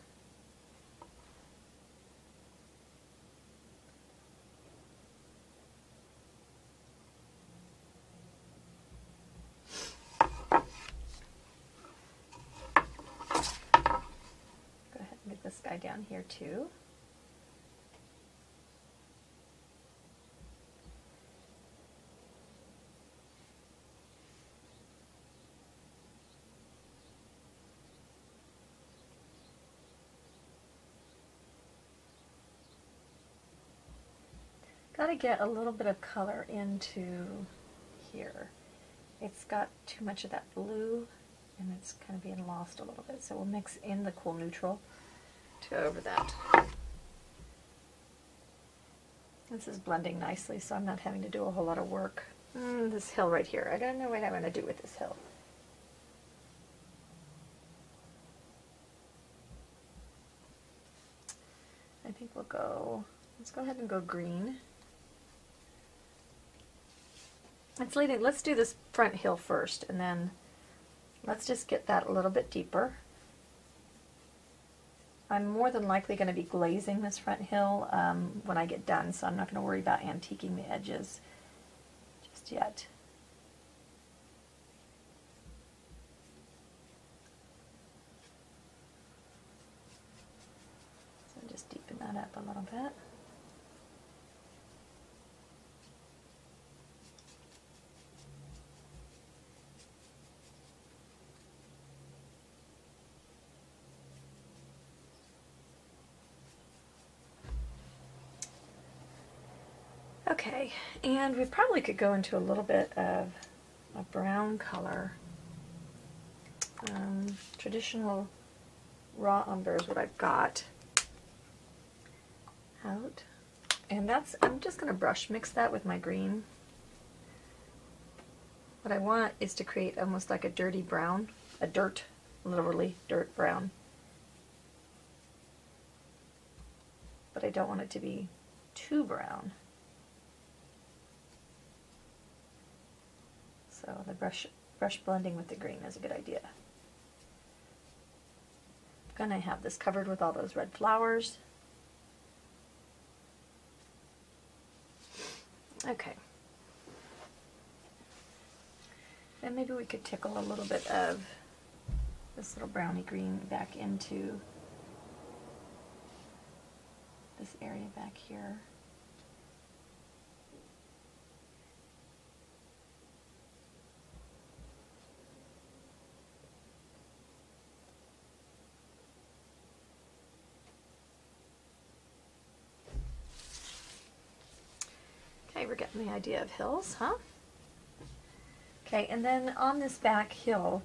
This guy down here too. Got to get a little bit of color into here. It's got too much of that blue and it's kind of being lost a little bit, so we'll mix in the cool neutral to go over that. This is blending nicely, so I'm not having to do a whole lot of work. This hill right here, I don't know what I'm going to do with this hill. I think we'll go, let's go ahead and go green. Let's do this front hill first, and then let's just get that a little bit deeper. I'm more than likely going to be glazing this front hill when I get done, so I'm not going to worry about antiquing the edges just yet. So just deepen that up a little bit. Okay, and we probably could go into a little bit of a brown color. Traditional raw umber is what I've got out. And that's, I'm just going to brush mix that with my green. What I want is to create almost like a dirty brown, literally dirt brown. But I don't want it to be too brown. So So the brush blending with the green is a good idea. I'm going to have this covered with all those red flowers. Okay. Then maybe we could tickle a little bit of this little brownie green back into this area back here. Okay, we're getting the idea of hills, huh? Okay, and then on this back hill,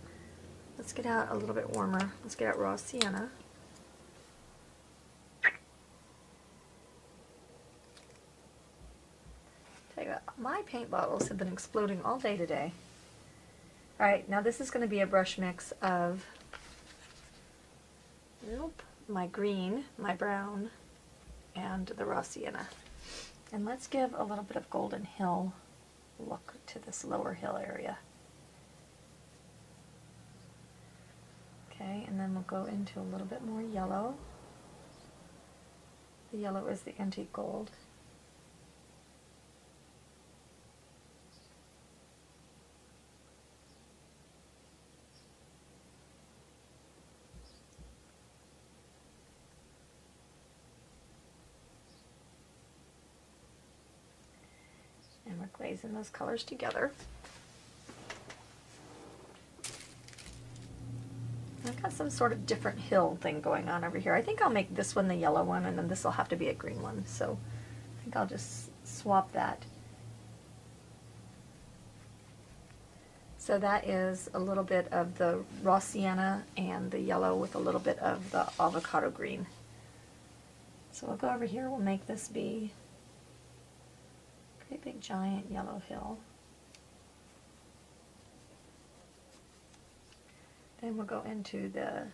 let's get out a little bit warmer. Let's get out raw sienna. Tell you what, my paint bottles have been exploding all day today. Alright, now this is going to be a brush mix of my green, my brown, and the raw sienna. And let's give a little bit of Golden Hill look to this lower hill area. Okay, and then we'll go into a little bit more yellow. The yellow is the antique gold. And we're glazing those colors together. I've got some sort of different hill thing going on over here. I think I'll make this one the yellow one, and then this will have to be a green one. So I think I'll just swap that. So that is a little bit of the raw sienna and the yellow with a little bit of the avocado green. So we'll go over here, we'll make this be a great big giant yellow hill. Then we'll go into the,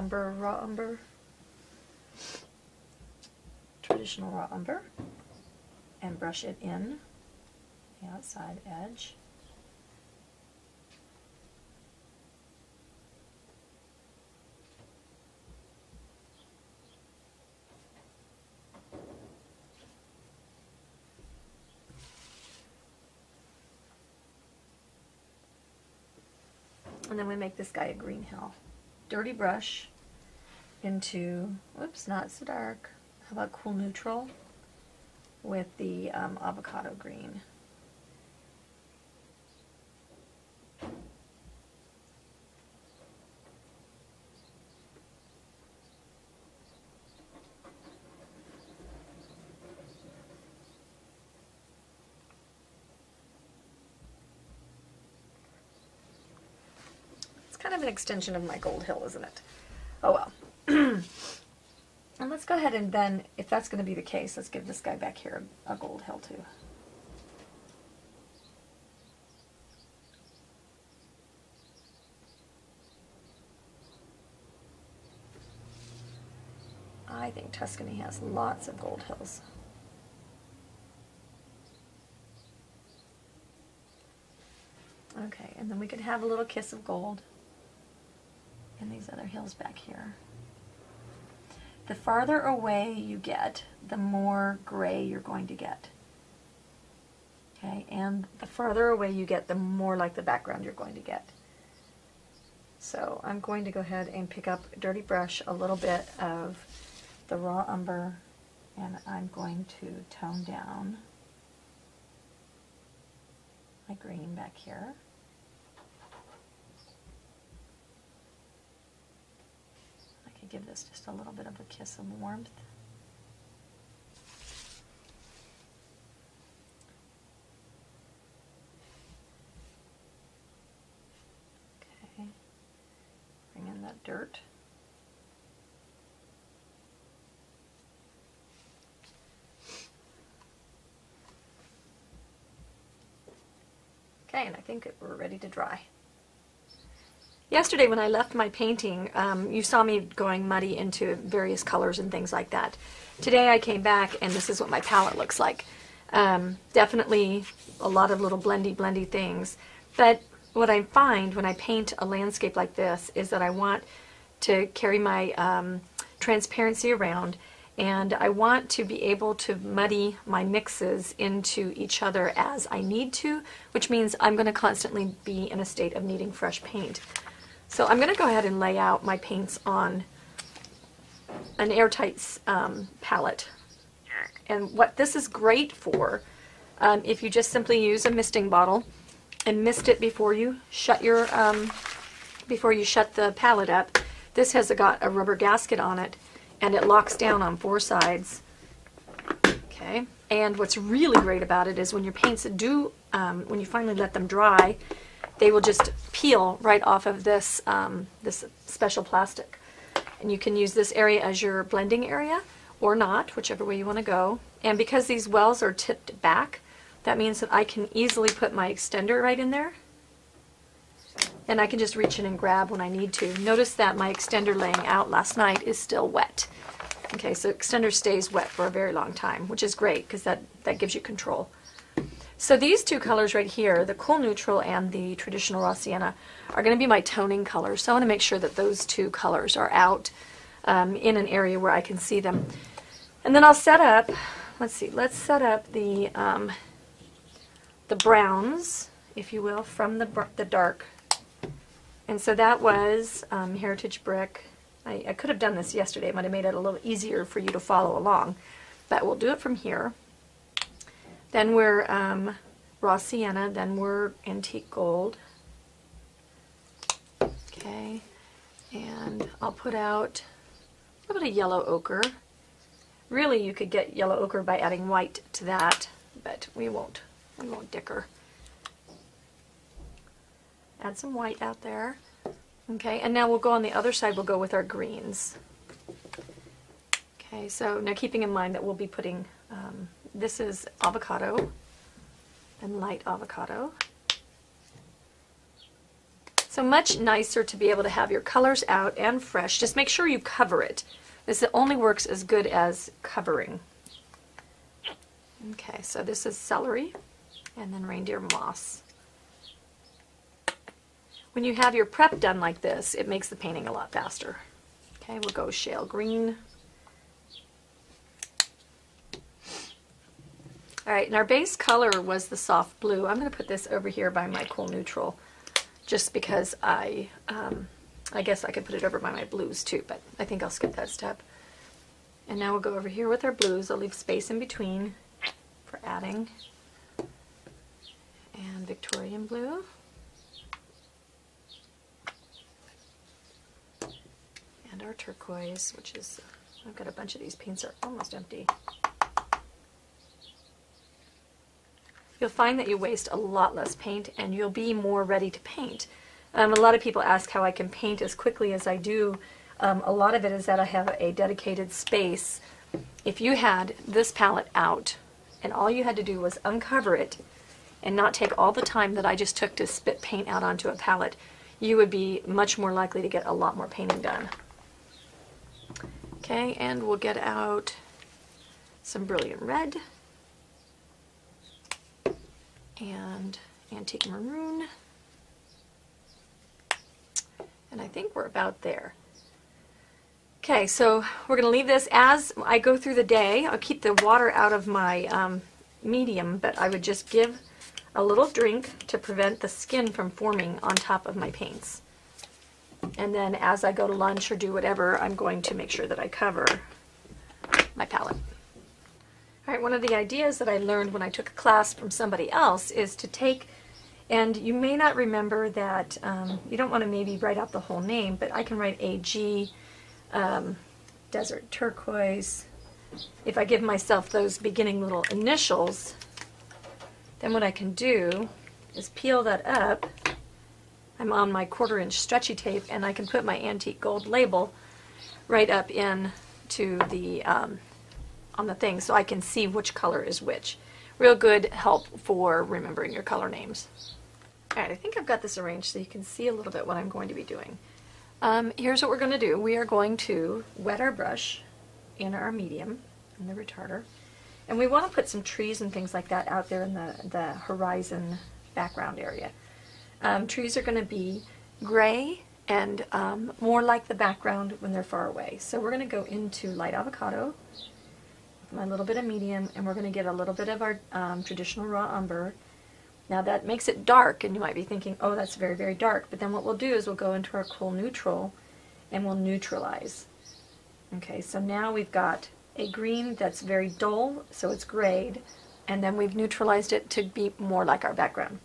raw umber, traditional raw umber, and brush it in the outside edge. And then we make this guy a green hill. Dirty brush into, whoops, not so dark. How about cool neutral with the avocado green. Kind of an extension of my gold hill, isn't it? Oh well. And let's go ahead and then, if that's going to be the case, let's give this guy back here a gold hill too. I think Tuscany has lots of gold hills. Okay, and then we could have a little kiss of gold and these other hills back here. The farther away you get, the more gray you're going to get. Okay, and the farther away you get, the more like the background you're going to get. So I'm going to go ahead and pick up a dirty brush, a little bit of the raw umber, and I'm going to tone down my green back here. Give this just a little bit of a kiss of warmth. Okay, bring in that dirt. Okay, and I think we're ready to dry. Yesterday when I left my painting, you saw me going muddy into various colors and things like that. Today I came back and this is what my palette looks like. Definitely a lot of little blendy things. But what I find when I paint a landscape like this is that I want to carry my transparency around, and I want to be able to muddy my mixes into each other as I need to, which means I'm going to constantly be in a state of needing fresh paint. So I'm going to go ahead and lay out my paints on an Airtight palette. And what this is great for, if you just simply use a misting bottle and mist it before you shut your the palette up. This has got a rubber gasket on it, and it locks down on 4 sides. Okay, and what's really great about it is when your paints do, when you finally let them dry, they will just peel right off of this this special plastic. And you can use this area as your blending area, or not, whichever way you want to go. And because these wells are tipped back, that means that I can easily put my extender right in there. And I can just reach in and grab when I need to. Notice that my extender laying out last night is still wet. Okay, so extender stays wet for a very long time, which is great because that gives you control. So these two colors right here, the cool neutral and the traditional raw sienna, are going to be my toning colors. So I want to make sure that those two colors are out in an area where I can see them. And then I'll set up, let's set up the browns, if you will, from the dark. And so that was Heritage Brick. I could have done this yesterday. It might have made it a little easier for you to follow along. But we'll do it from here. Then we're raw sienna, then we're antique gold. Okay, and I'll put out a little bit of yellow ochre. Really, you could get yellow ochre by adding white to that, but we won't dicker. Add some white out there. Okay, and now we'll go on the other side, we'll go with our greens. Okay, so now keeping in mind that we'll be putting, this is avocado and light avocado. So much nicer to be able to have your colors out and fresh. Just make sure you cover it. This only works as good as covering. Okay, so this is celery and then reindeer moss. When you have your prep done like this, it makes the painting a lot faster. Okay, we'll go shale green. Alright, and our base color was the soft blue. I'm going to put this over here by my cool neutral, just because I guess I could put it over by my blues too, but I think I'll skip that step. And now we'll go over here with our blues. I'll leave space in between for adding. And Victorian blue. And our turquoise, which is, I've got a bunch of these paints are almost empty. You'll find that you waste a lot less paint and you'll be more ready to paint. A lot of people ask how I can paint as quickly as I do. A lot of it is that I have a dedicated space. If you had this palette out and all you had to do was uncover it and not take all the time that I just took to spit paint out onto a palette, you would be much more likely to get a lot more painting done. Okay, and we'll get out some brilliant red and antique maroon. And I think we're about there. Okay, so we're going to leave this as I go through the day. I'll keep the water out of my medium, but I would just give a little drink to prevent the skin from forming on top of my paints. And then as I go to lunch or do whatever, I'm going to make sure that I cover my palette. All right, one of the ideas that I learned when I took a class from somebody else is to take, and you may not remember that, you don't want to maybe write out the whole name, but I can write AG, Desert Turquoise. If I give myself those beginning little initials, then what I can do is peel that up. I'm on my 1/4-inch stretchy tape, and I can put my antique gold label right up in to the on the thing, so I can see which color is which. Real good help for remembering your color names. All right, I think I've got this arranged so you can see a little bit what I'm going to be doing. Here's what we're going to do. We are going to wet our brush in our medium, in the retarder, And we want to put some trees and things like that out there in the horizon background area. Trees are going to be gray and more like the background when they're far away. So we're going to go into light avocado, my little bit of medium, and we're going to get a little bit of our traditional raw umber. Now that makes it dark, and you might be thinking, oh, that's very, very dark. But then what we'll do is we'll go into our cool neutral, and we'll neutralize. Okay, so now we've got a green that's very dull, so it's grayed, and then we've neutralized it to be more like our background.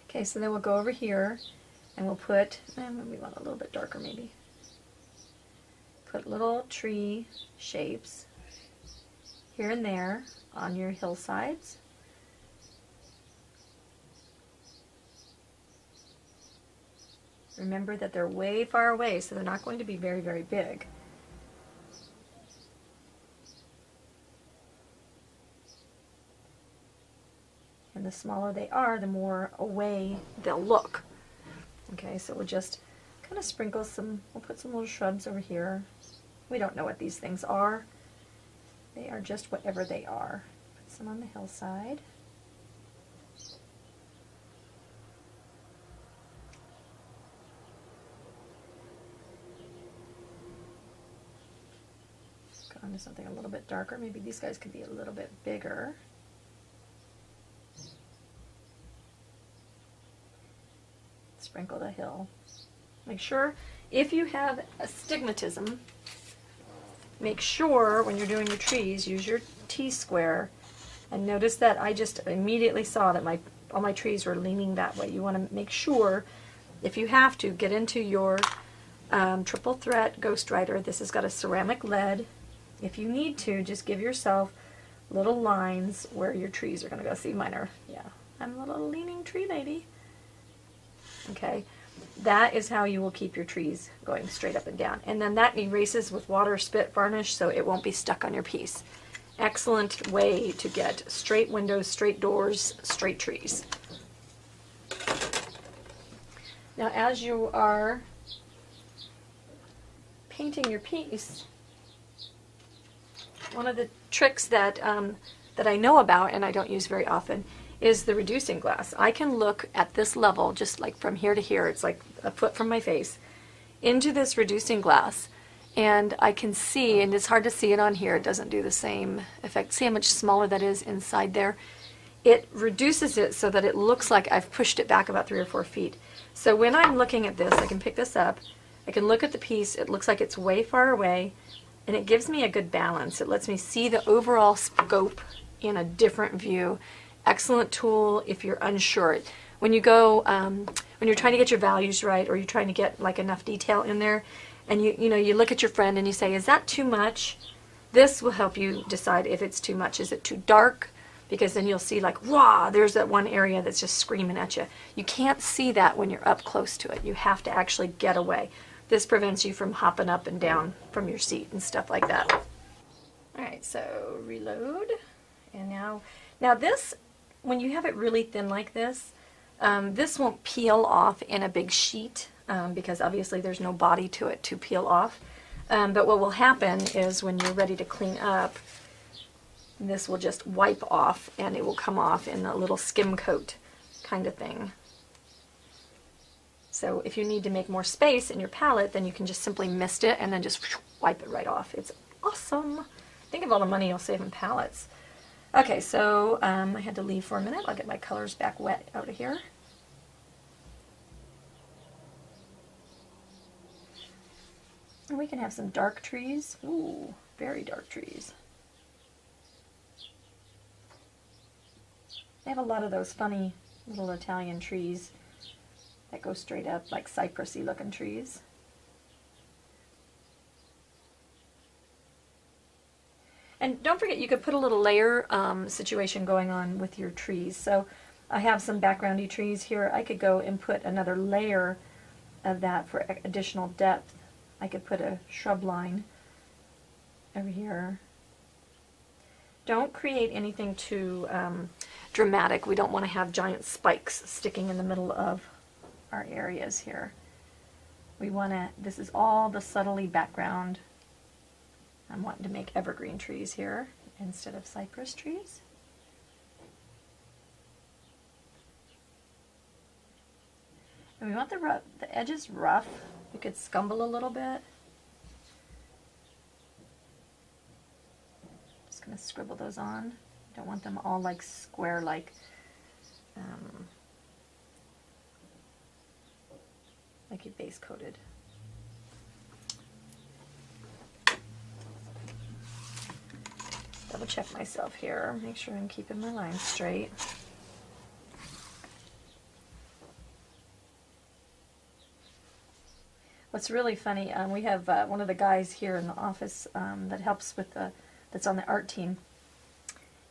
Okay, so then we'll go over here, and we'll put, we want a little bit darker maybe. Put little tree shapes here and there on your hillsides. Remember that they're way far away, so they're not going to be very, very big. And the smaller they are, the more away they'll look. Okay, so we'll just kind of sprinkle some, we'll put some little shrubs over here. We don't know what these things are. They are just whatever they are. Put some on the hillside. Go on to something a little bit darker. Maybe these guys could be a little bit bigger. Sprinkle the hill. Make sure, if you have astigmatism, make sure when you're doing your trees, use your T-square. And notice that I just immediately saw that all my trees were leaning that way. You want to make sure, if you have to, get into your triple threat Ghost Writer. This has got a ceramic lead. If you need to, just give yourself little lines where your trees are going to go. See, mine are, yeah, I'm a little leaning tree lady. Okay, that is how you will keep your trees going straight up and down. And then that erases with water spit varnish, so it won't be stuck on your piece. Excellent way to get straight windows, straight doors, straight trees. Now as you are painting your piece, one of the tricks that, that I know about and I don't use very often is the reducing glass. I can look at this level, just like from here to here, it's like a foot from my face, into this reducing glass, and I can see, and it's hard to see it on here, it doesn't do the same effect. See how much smaller that is inside there? It reduces it so that it looks like I've pushed it back about 3 or 4 feet. So when I'm looking at this, I can pick this up, I can look at the piece, it looks like it's way far away, and it gives me a good balance. It lets me see the overall scope in a different view. Excellent tool if you're unsure. When you go, when you're trying to get your values right, or you're trying to get like enough detail in there, and you look at your friend and you say, is that too much? This will help you decide if it's too much. Is it too dark? Because then you'll see like, wow, there's that one area that's just screaming at you. You can't see that when you're up close to it. You have to actually get away. This prevents you from hopping up and down from your seat and stuff like that. All right, so reload. And now this, when you have it really thin like this, this won't peel off in a big sheet because obviously there's no body to it to peel off. But what will happen is when you're ready to clean up, this will just wipe off and it will come off in a little skim coat kind of thing. So if you need to make more space in your palette, then you can just simply mist it and then just wipe it right off. It's awesome. Think of all the money you'll save in palettes. Okay, so I had to leave for a minute. I'll get my colors back wet out of here. And we can have some dark trees. Ooh, very dark trees. They have a lot of those funny little Italian trees that go straight up, like cypressy looking trees. And don't forget, you could put a little layer situation going on with your trees. So I have some backgroundy trees here. I could go and put another layer of that for additional depth. I could put a shrub line over here. Don't create anything too dramatic. We don't want to have giant spikes sticking in the middle of our areas here. We want to, this is all the subtly background. I'm wanting to make evergreen trees here. instead of cypress trees. And we want the edges rough. You could scumble a little bit. Just going to scribble those on. Don't want them all like square, like you base coated. Double check myself here, make sure I'm keeping my lines straight. What's really funny, we have one of the guys here in the office that helps with that's on the art team.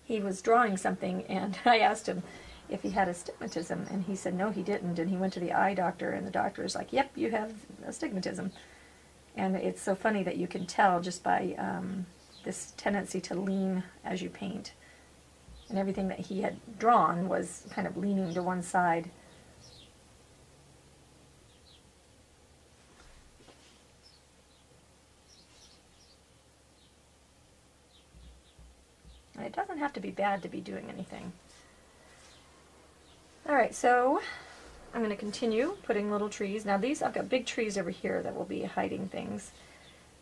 He was drawing something, and I asked him if he had astigmatism, and he said no, he didn't, and he went to the eye doctor, and the doctor is like, yep, you have astigmatism. And it's so funny that you can tell just by this tendency to lean as you paint. And everything that he had drawn was kind of leaning to one side. And it doesn't have to be bad to be doing anything. Alright, so I'm going to continue putting little trees. Now these, I've got big trees over here that will be hiding things.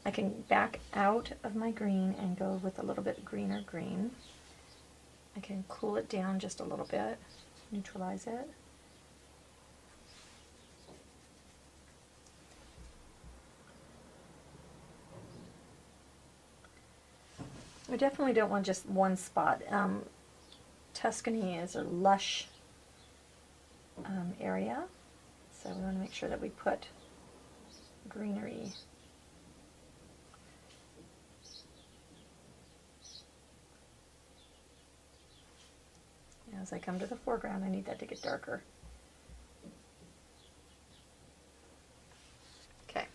I can back out of my green and go with a little bit greener green. I can cool it down just a little bit, neutralize it. We definitely don't want just one spot. Tuscany is a lush area, so we want to make sure that we put greenery. As I come to the foreground, I need that to get darker. Okay.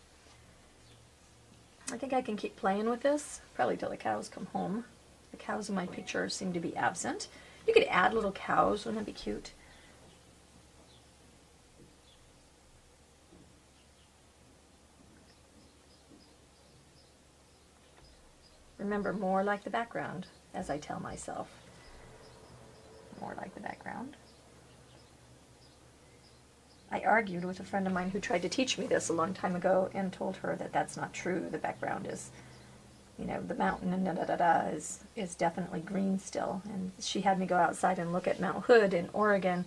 I think I can keep playing with this, probably till the cows come home. The cows in my picture seem to be absent. You could add little cows, wouldn't that be cute? Remember, more like the background, as I tell myself. More like the background. I argued with a friend of mine who tried to teach me this a long time ago and told her that that's not true. The background is, you know, the mountain and da-da-da-da is definitely green still. And she had me go outside and look at Mount Hood in Oregon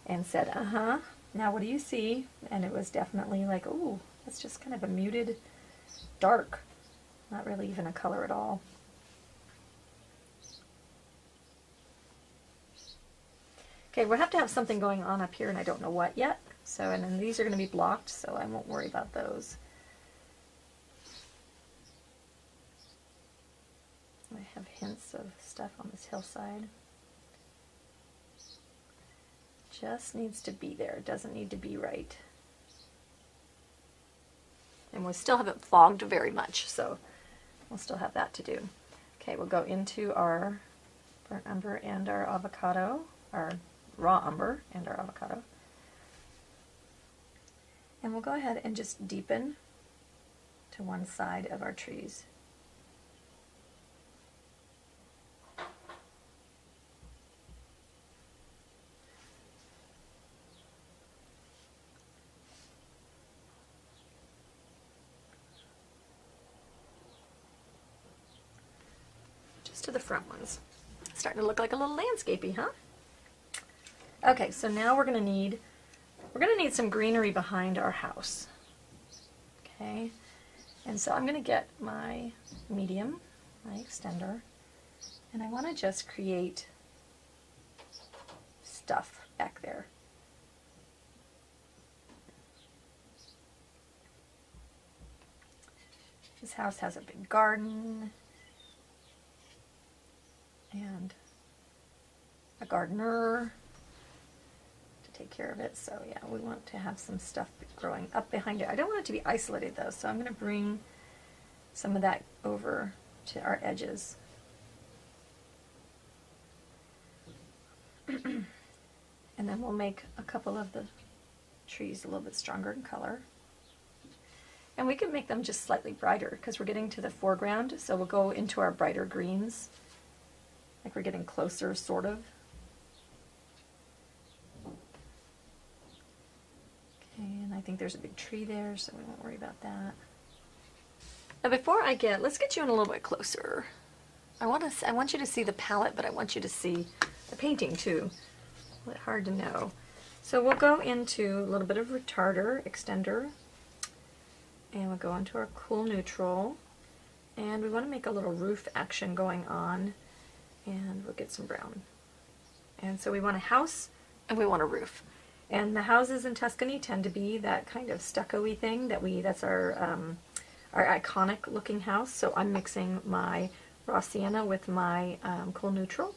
and said, uh-huh, now what do you see? And it was definitely like, ooh, that's just kind of a muted dark. Not really even a color at all. Okay, we'll have to have something going on up here, and I don't know what yet. So, and then these are going to be blocked, so I won't worry about those. I have hints of stuff on this hillside. Just needs to be there. It doesn't need to be right. And we still haven't fogged very much, so we'll still have that to do. Okay, we'll go into our burnt umber and our avocado, our raw umber and our avocado. And we'll go ahead and just deepen to one side of our trees. Just to the front ones. Starting to look like a little landscapey, huh? Okay, so now we're gonna need some greenery behind our house. Okay, and so I'm gonna get my medium, my extender, and I want to just create stuff back there. This house has a big garden and a gardener take care of it. So yeah, we want to have some stuff growing up behind it. I don't want it to be isolated though, so I'm going to bring some of that over to our edges. And then we'll make a couple of the trees a little bit stronger in color. And we can make them just slightly brighter because we're getting to the foreground, so we'll go into our brighter greens Like we're getting closer, sort of. Okay, and I think there's a big tree there, so we won't worry about that. Now before let's get you in a little bit closer. I want you to see the palette, but I want you to see the painting too. A bit hard to know. So we'll go into a little bit of retarder, extender, and we'll go into our cool neutral, and we want to make a little roof action going on, and we'll get some brown. And so we want a house and we want a roof. And the houses in Tuscany tend to be that kind of stucco-y thing that's our iconic looking house. So I'm mixing my raw sienna with my cool neutral.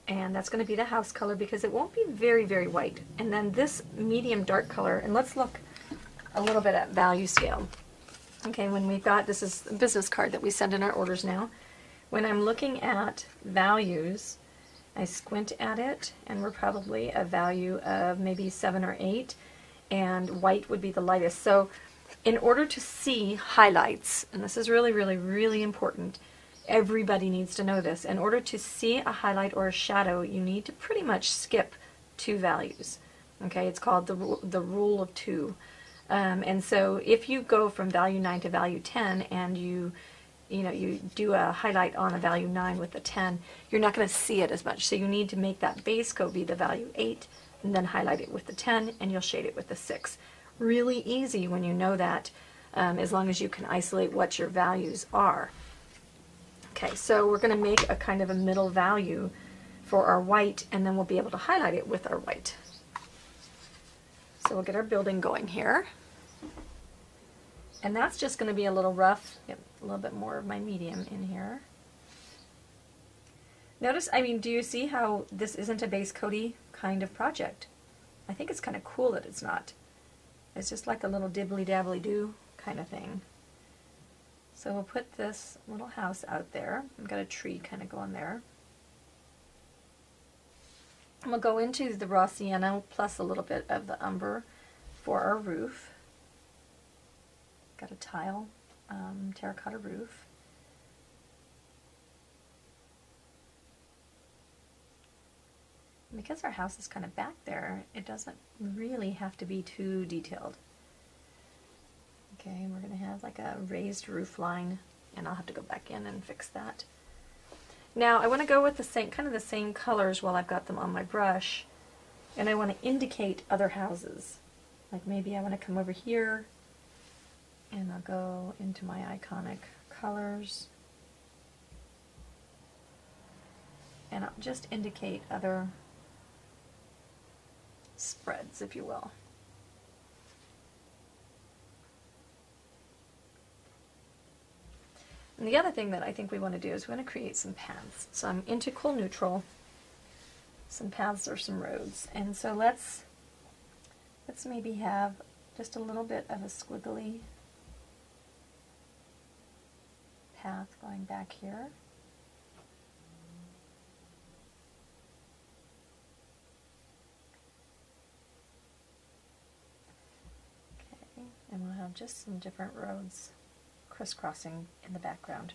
And that's going to be the house color because it won't be very, very white. And then this medium dark color, and let's look a little bit at value scale. Okay, when we've got, this is a business card that we send in our orders now. When I'm looking at values, I squint at it, and we're probably a value of maybe 7 or 8, and white would be the lightest. So in order to see highlights, and this is really, really, really important, everybody needs to know this. In order to see a highlight or a shadow, you need to pretty much skip 2 values. Okay, it's called the rule of 2. And so if you go from value 9 to value 10 and you do a highlight on a value 9 with a 10, you're not going to see it as much. So you need to make that base coat be the value 8 and then highlight it with the 10 and you'll shade it with the 6. Really easy when you know that, as long as you can isolate what your values are. Okay, so we're going to make a kind of a middle value for our white, and then we'll be able to highlight it with our white. So we'll get our building going here. And that's just going to be a little rough, get a little bit more of my medium in here. Notice, I mean, do you see how this isn't a base coaty kind of project? I think it's kind of cool that it's not. It's just like a little dibbly-dabbly-doo kind of thing. So we'll put this little house out there. I've got a tree kind of going there. And we'll go into the raw sienna plus a little bit of the umber for our roof. Got a tile terracotta roof. And because our house is kind of back there, it doesn't really have to be too detailed. Okay, we're going to have like a raised roof line, and I'll have to go back in and fix that. Now I want to go with the same, kind of the same colors while I've got them on my brush, and I want to indicate other houses. Like maybe I want to come over here, and I'll go into my iconic colors, and I'll just indicate other spreads, if you will. And the other thing that I think we want to do is we want to create some paths. So I'm into cool neutral, some paths or some roads. And so let's maybe have just a little bit of a squiggly path going back here. Okay, and we'll have just some different roads crisscrossing in the background.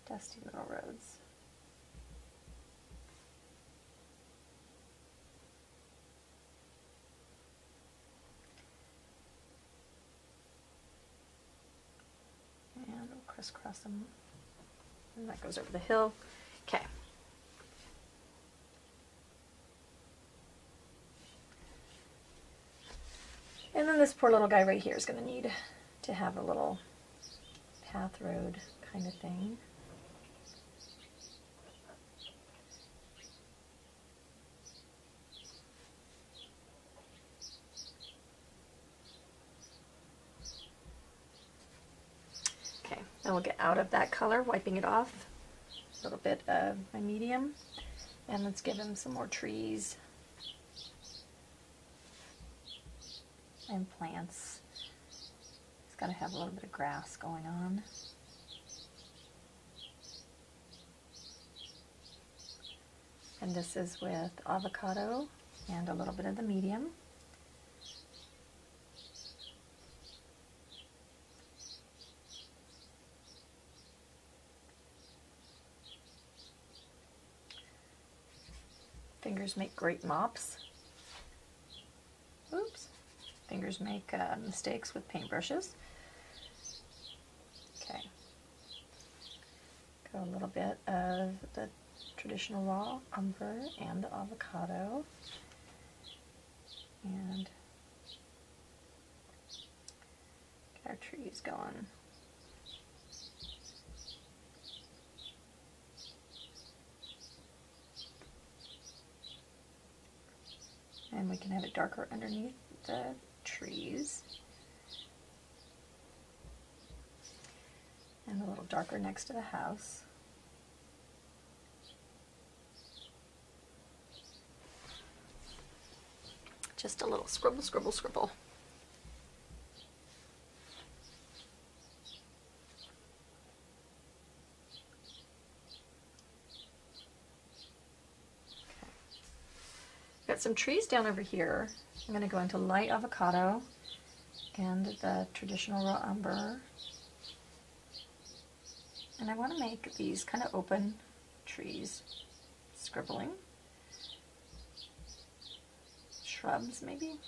Dusty little roads. And we'll crisscross them. And that goes over the hill. Okay. And then this poor little guy right here is going to need to have a little path road kind of thing. Okay, then we'll get out of that color, wiping it off. A little bit of my medium. And let's give him some more trees and plants. It's got to have a little bit of grass going on. And this is with avocado and a little bit of the medium. Fingers make great mops. Oops. Fingers make mistakes with paintbrushes. Okay. Got a little bit of the traditional raw umber and the avocado. And get our trees going. And we can have it darker underneath the trees. And a little darker next to the house. Just a little scribble, scribble, scribble. Got some trees down over here. I'm going to go into light avocado and the traditional raw umber. And I want to make these kind of open trees, scribbling. Shrubs maybe.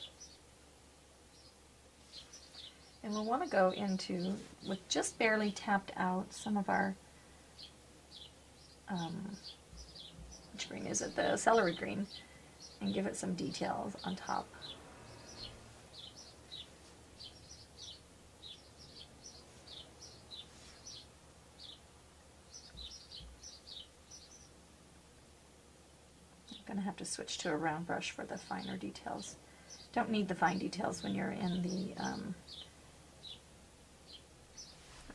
And we'll want to go into, with just barely tapped out, some of our, which green is it? The celery green. And give it some details on top. I'm going to have to switch to a round brush for the finer details. Don't need the fine details when you're in the,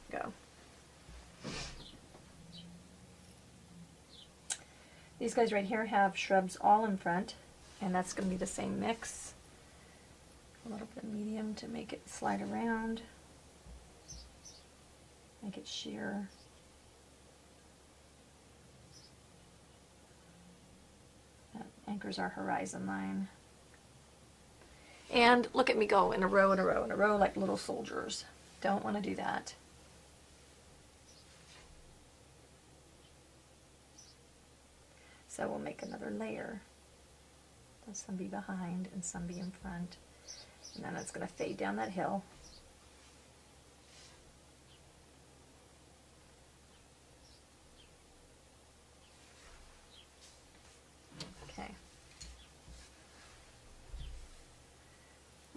go. These guys right here have shrubs all in front. And that's going to be the same mix. A little bit of medium to make it slide around. Make it sheer. That anchors our horizon line. And look at me go in a row, in a row, in a row like little soldiers. Don't want to do that. So we'll make another layer. Some be behind and some be in front. And then it's going to fade down that hill. Okay.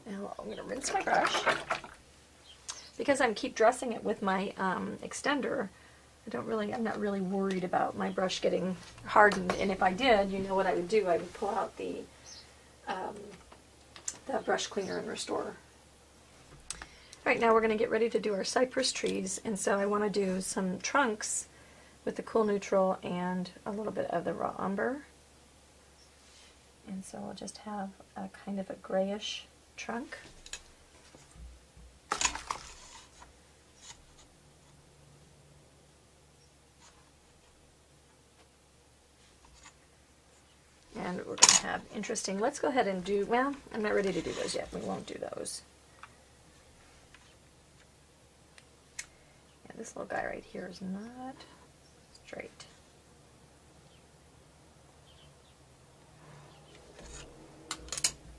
Now I'm going to rinse my brush. Because I keep dressing it with my extender, I'm not really worried about my brush getting hardened. And if I did, you know what I would do? I would pull out the brush cleaner and restore. All right, now we're going to get ready to do our cypress trees, and so I want to do some trunks with the cool neutral and a little bit of the raw umber. And so we'll just have a kind of a grayish trunk. And we're going to have interesting, let's go ahead and do, well, I'm not ready to do those yet. We won't do those. Yeah, this little guy right here is not straight.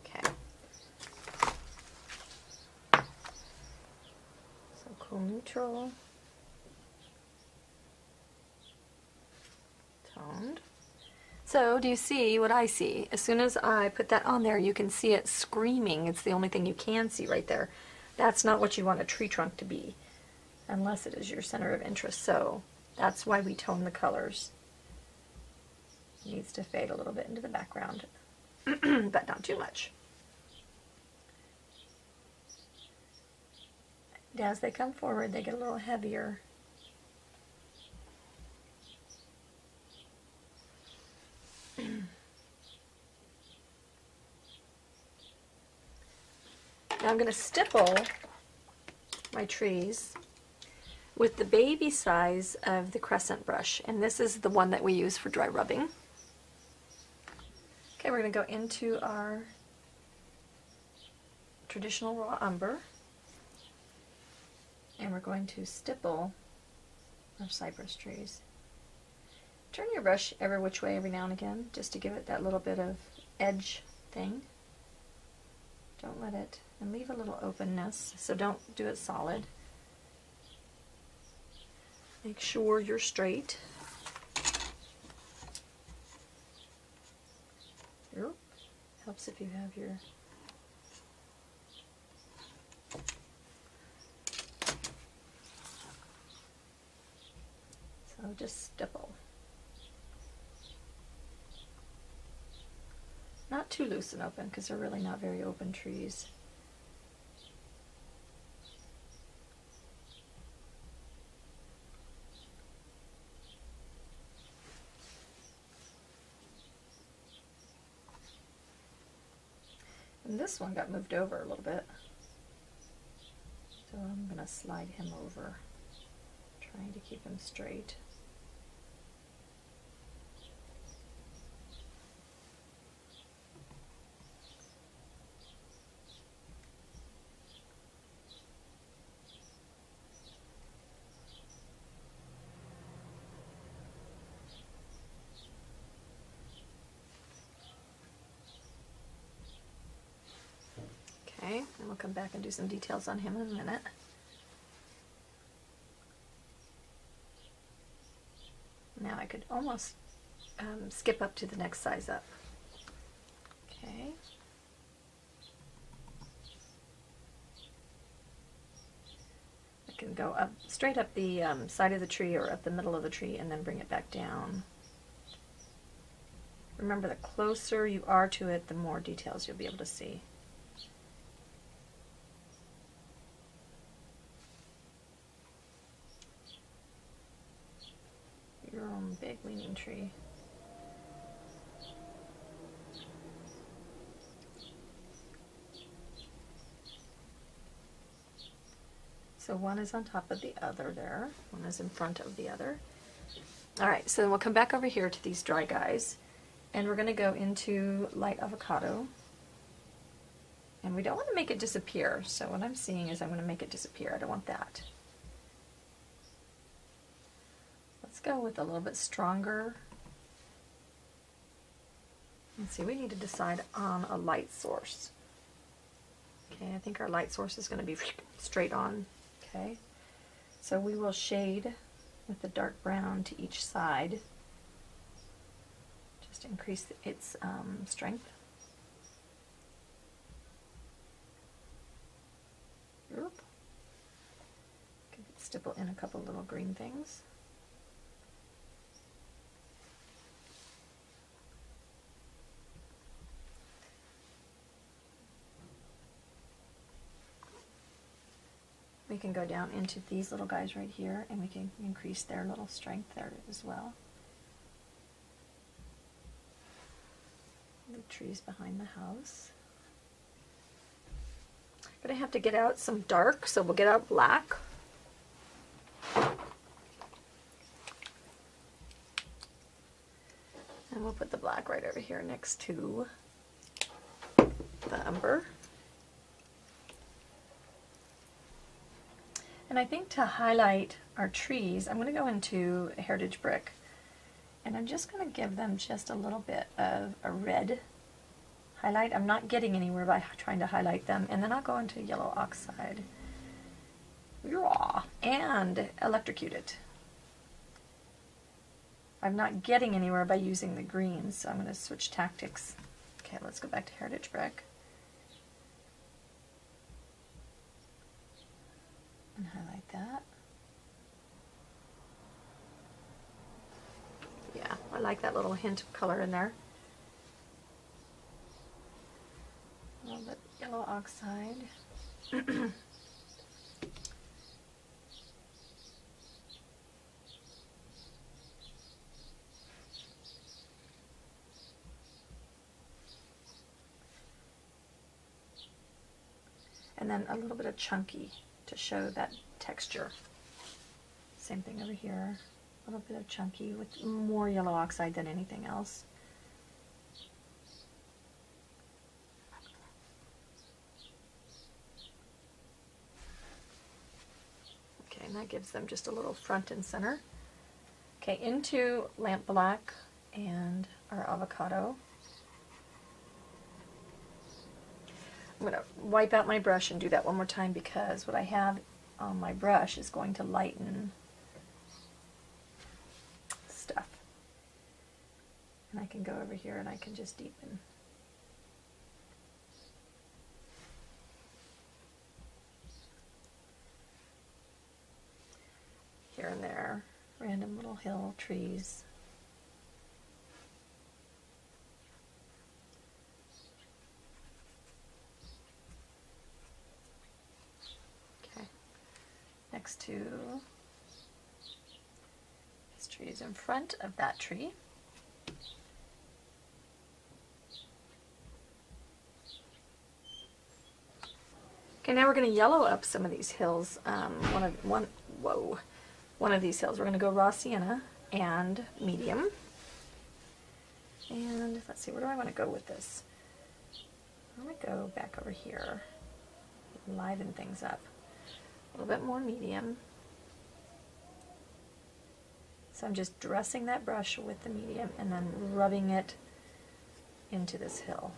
Okay. So cool neutral. Toned. So, do you see what I see? As soon as I put that on there, you can see it screaming. It's the only thing you can see right there. That's not what you want a tree trunk to be, unless it is your center of interest. So, that's why we tone the colors. It needs to fade a little bit into the background, but not too much. And as they come forward, they get a little heavier. Now I'm going to stipple my trees with the baby size of the crescent brush, and this is the one that we use for dry rubbing. Okay, we're going to go into our traditional raw umber, and we're going to stipple our cypress trees. Turn your brush every which way every now and again, just to give it that little bit of edge thing. Don't let it, and leave a little openness, so don't do it solid. Make sure you're straight. Yep. Helps if you have your just stipple. Not too loose and open, because they're really not very open trees. And this one got moved over a little bit, so I'm going to slide him over, trying to keep him straight. Okay, and we'll come back and do some details on him in a minute. Now I could almost skip up to the next size up. Okay. I can go up, straight up the side of the tree or up the middle of the tree, and then bring it back down. Remember, the closer you are to it, the more details you'll be able to see. Your own big leaning tree. So one is on top of the other there, one is in front of the other. Alright, so we'll come back over here to these dry guys, and we're going to go into light avocado. And we don't want to make it disappear, so what I'm seeing is I'm going to make it disappear. I don't want that. Let's go with a little bit stronger. Let's see, we need to decide on a light source. Okay, I think our light source is going to be straight on. Okay, so we will shade with the dark brown to each side, just to increase its strength. Could stipple in a couple little green things. We can go down into these little guys right here, and we can increase their little strength there as well. The trees behind the house. But I have to get out some dark, so we'll get out black. And we'll put the black right over here next to the umber. And I think to highlight our trees, I'm going to go into a heritage brick, and I'm just going to give them just a little bit of a red highlight. I'm not getting anywhere by trying to highlight them, and then I'll go into yellow oxide and electrocute it. I'm not getting anywhere by using the greens, so I'm going to switch tactics. Okay, let's go back to heritage brick. And highlight that. Yeah, I like that little hint of color in there. A little bit yellow oxide. And then a little bit of chunky to show that texture. Same thing over here. A little bit of chunky with more yellow oxide than anything else. Okay, and that gives them just a little front and center. Okay, into lamp black and our avocado. I'm going to wipe out my brush and do that one more time because what I have on my brush is going to lighten stuff. And I can go over here and I can just deepen. Here and there, random little hill trees. Okay, next to this tree is in front of that tree. Okay, now we're going to yellow up some of these hills. One of these hills. We're going to go raw sienna and medium. And let's see, where do I want to go with this? I want to go back over here, liven things up. A little bit more medium. So I'm just dressing that brush with the medium and then rubbing it into this hill.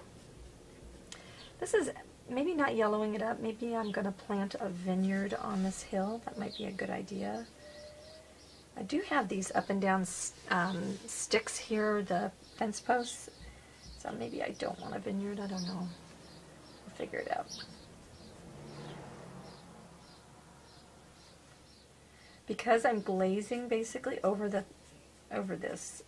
This is maybe not yellowing it up. Maybe I'm going to plant a vineyard on this hill. That might be a good idea. I do have these up and down sticks here, the fence posts, so maybe I don't want a vineyard. I don't know. We'll figure it out. Because I'm glazing basically over this,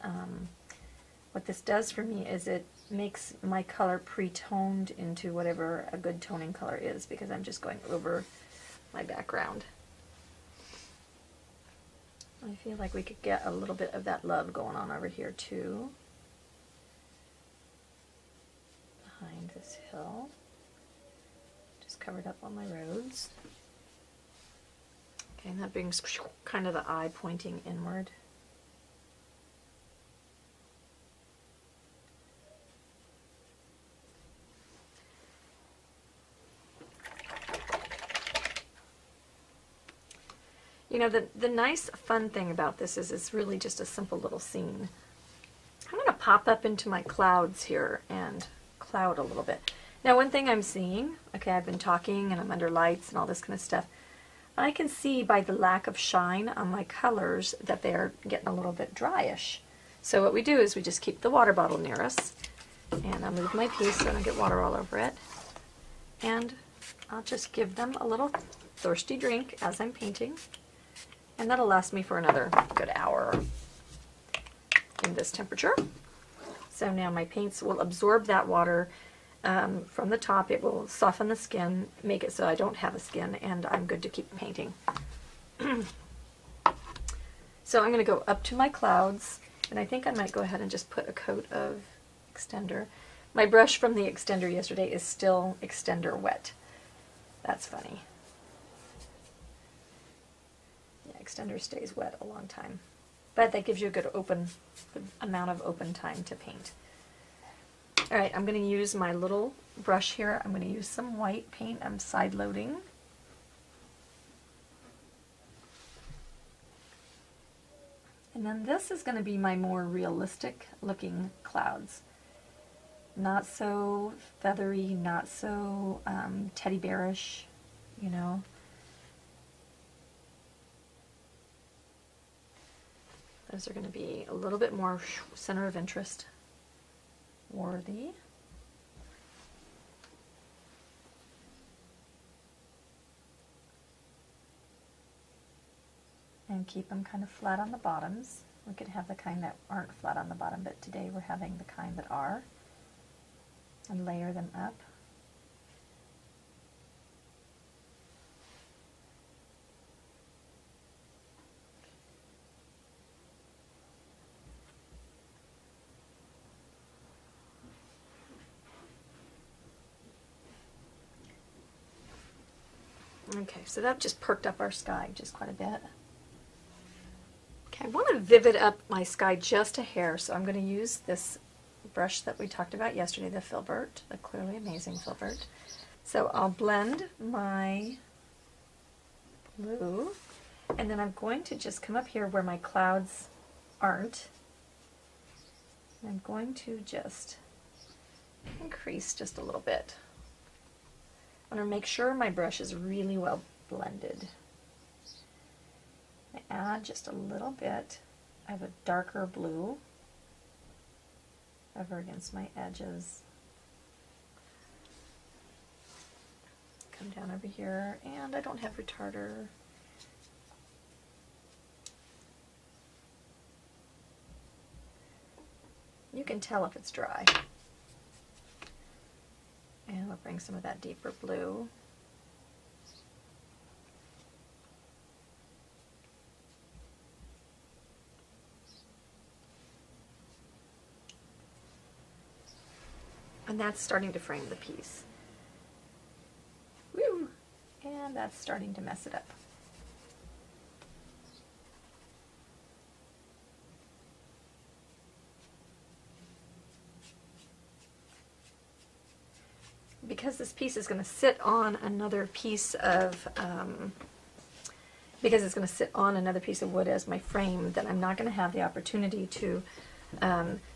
what this does for me is it makes my color pre-toned into whatever a good toning color is, because I'm just going over my background. I feel like we could get a little bit of that love going on over here too. Behind this hill. Just covered up on my roads. Okay, and that brings kind of the eye pointing inward. You know, the nice, fun thing about this is it's really just a simple little scene. I'm going to pop up into my clouds here and cloud a little bit. Now, one thing I'm seeing, okay, I've been talking and I'm under lights and all this kind of stuff. I can see by the lack of shine on my colors that they're getting a little bit dryish. So what we do is we just keep the water bottle near us, and I'll move my piece so I don't get water all over it. And I'll just give them a little thirsty drink as I'm painting. And that'll last me for another good hour in this temperature. So now my paints will absorb that water from the top. It will soften the skin, make it so I don't have a skin, and I'm good to keep painting. So I'm going to go up to my clouds, and I think I might go ahead and just put a coat of extender. My brush from the extender yesterday is still extender wet. That's funny. Extender stays wet a long time, but that gives you a good amount of open time to paint. All right, I'm going to use my little brush here. I'm going to use some white paint. I'm side loading. And then this is going to be my more realistic looking clouds. Not so feathery, not so teddy bearish, you know. Those are going to be a little bit more center of interest worthy. And keep them kind of flat on the bottoms. We could have the kind that aren't flat on the bottom, but today we're having the kind that are. And layer them up. Okay, so that just perked up our sky just quite a bit. Okay, I want to vivid up my sky just a hair, so I'm going to use this brush that we talked about yesterday, the Filbert, the Clearly Amazing Filbert. So I'll blend my blue, and then I'm going to just come up here where my clouds aren't. I'm going to just increase just a little bit. I want to make sure my brush is really well blended. I add just a little bit of a darker blue over against my edges. Come down over here, and I don't have retarder. You can tell if it's dry. And we'll bring some of that deeper blue. And that's starting to frame the piece. Woo! And that's starting to mess it up. Because this piece is going to sit on another piece of wood as my frame, then I'm not going to have the opportunity to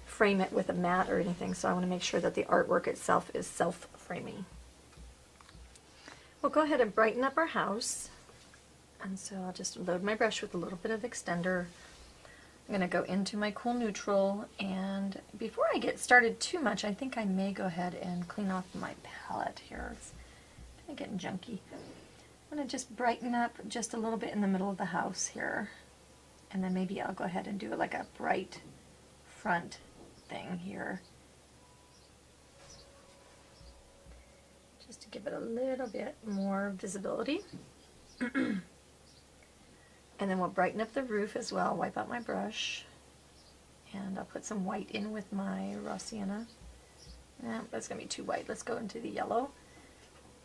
frame it with a mat or anything, so I want to make sure that the artwork itself is self-framing. We'll go ahead and brighten up our house, and so I'll just load my brush with a little bit of extender. I'm going to go into my cool neutral, and before I get started too much, I think I may go ahead and clean off my palette here. It's kind of getting junky. I'm going to just brighten up just a little bit in the middle of the house here, and then maybe I'll go ahead and do like a bright front thing here, just to give it a little bit more visibility. And then we'll brighten up the roof as well. Wipe out my brush, and I'll put some white in with my raw sienna. No, that's going to be too white. Let's go into the yellow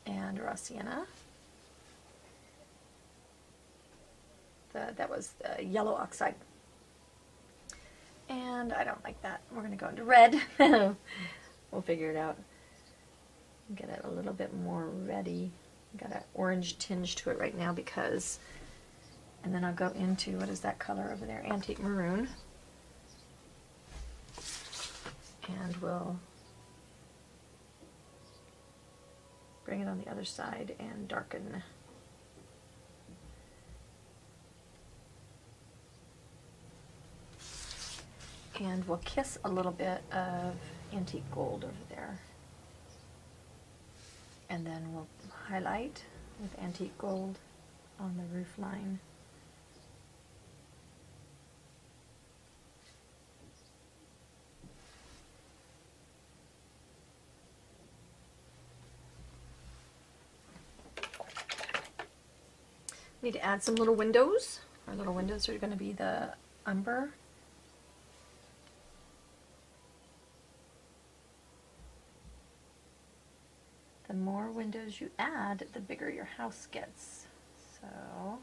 and raw sienna. That was the yellow oxide. And I don't like that. We're going to go into red. We'll figure it out. Get it a little bit more reddy. Got an orange tinge to it right now because... And then I'll go into, what is that color over there? Antique maroon. And we'll bring it on the other side and darken. And we'll kiss a little bit of antique gold over there. And then we'll highlight with antique gold on the roof line. Need to add some little windows. Our little windows are going to be the umber. The more windows you add, the bigger your house gets. So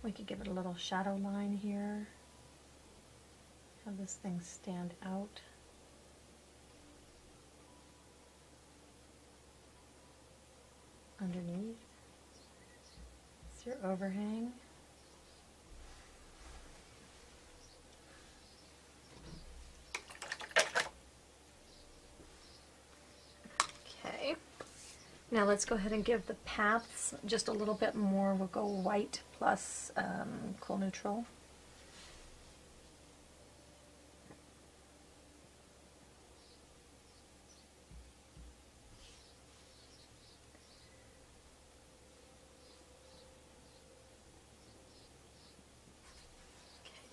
we could give it a little shadow line here. Have this thing stand out. Underneath. It's your overhang. Okay. Now let's go ahead and give the paths just a little bit more. We'll go white plus cool neutral.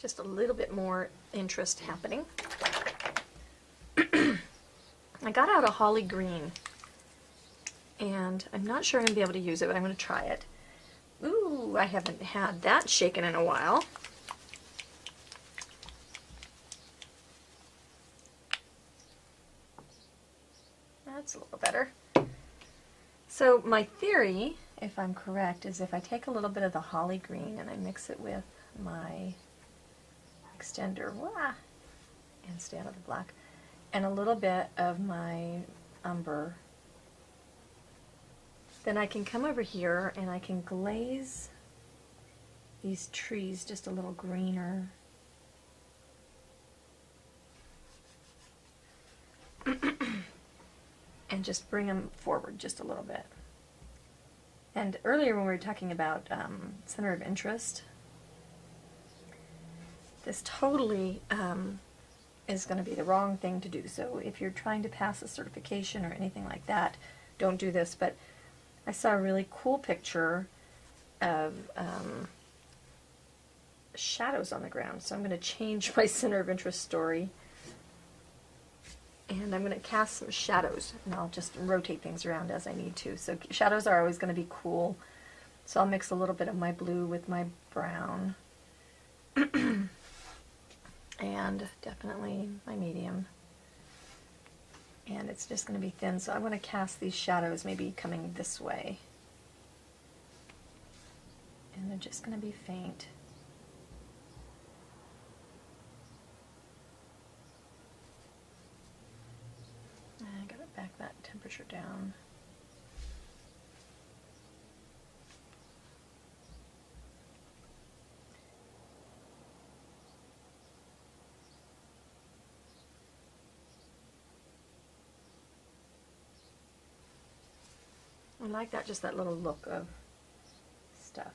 Just a little bit more interest happening. I got out a holly green, and I'm not sure I'm going to be able to use it, but I'm going to try it. Ooh, I haven't had that shaken in a while. That's a little better. So my theory, if I'm correct, is if I take a little bit of the holly green and I mix it with my extender, and stay out of the black, and a little bit of my umber, then I can come over here and I can glaze these trees just a little greener. And just bring them forward just a little bit. And earlier when we were talking about center of interest, this totally is going to be the wrong thing to do. So if you're trying to pass a certification or anything like that, don't do this. But I saw a really cool picture of shadows on the ground. So I'm going to change my center of interest story. And I'm going to cast some shadows, and I'll just rotate things around as I need to. So shadows are always going to be cool. So I'll mix a little bit of my blue with my brown. And definitely my medium. And it's just going to be thin, so I want to cast these shadows maybe coming this way. And they're just going to be faint. I gotta back that temperature down. I like that, just that little look of stuff.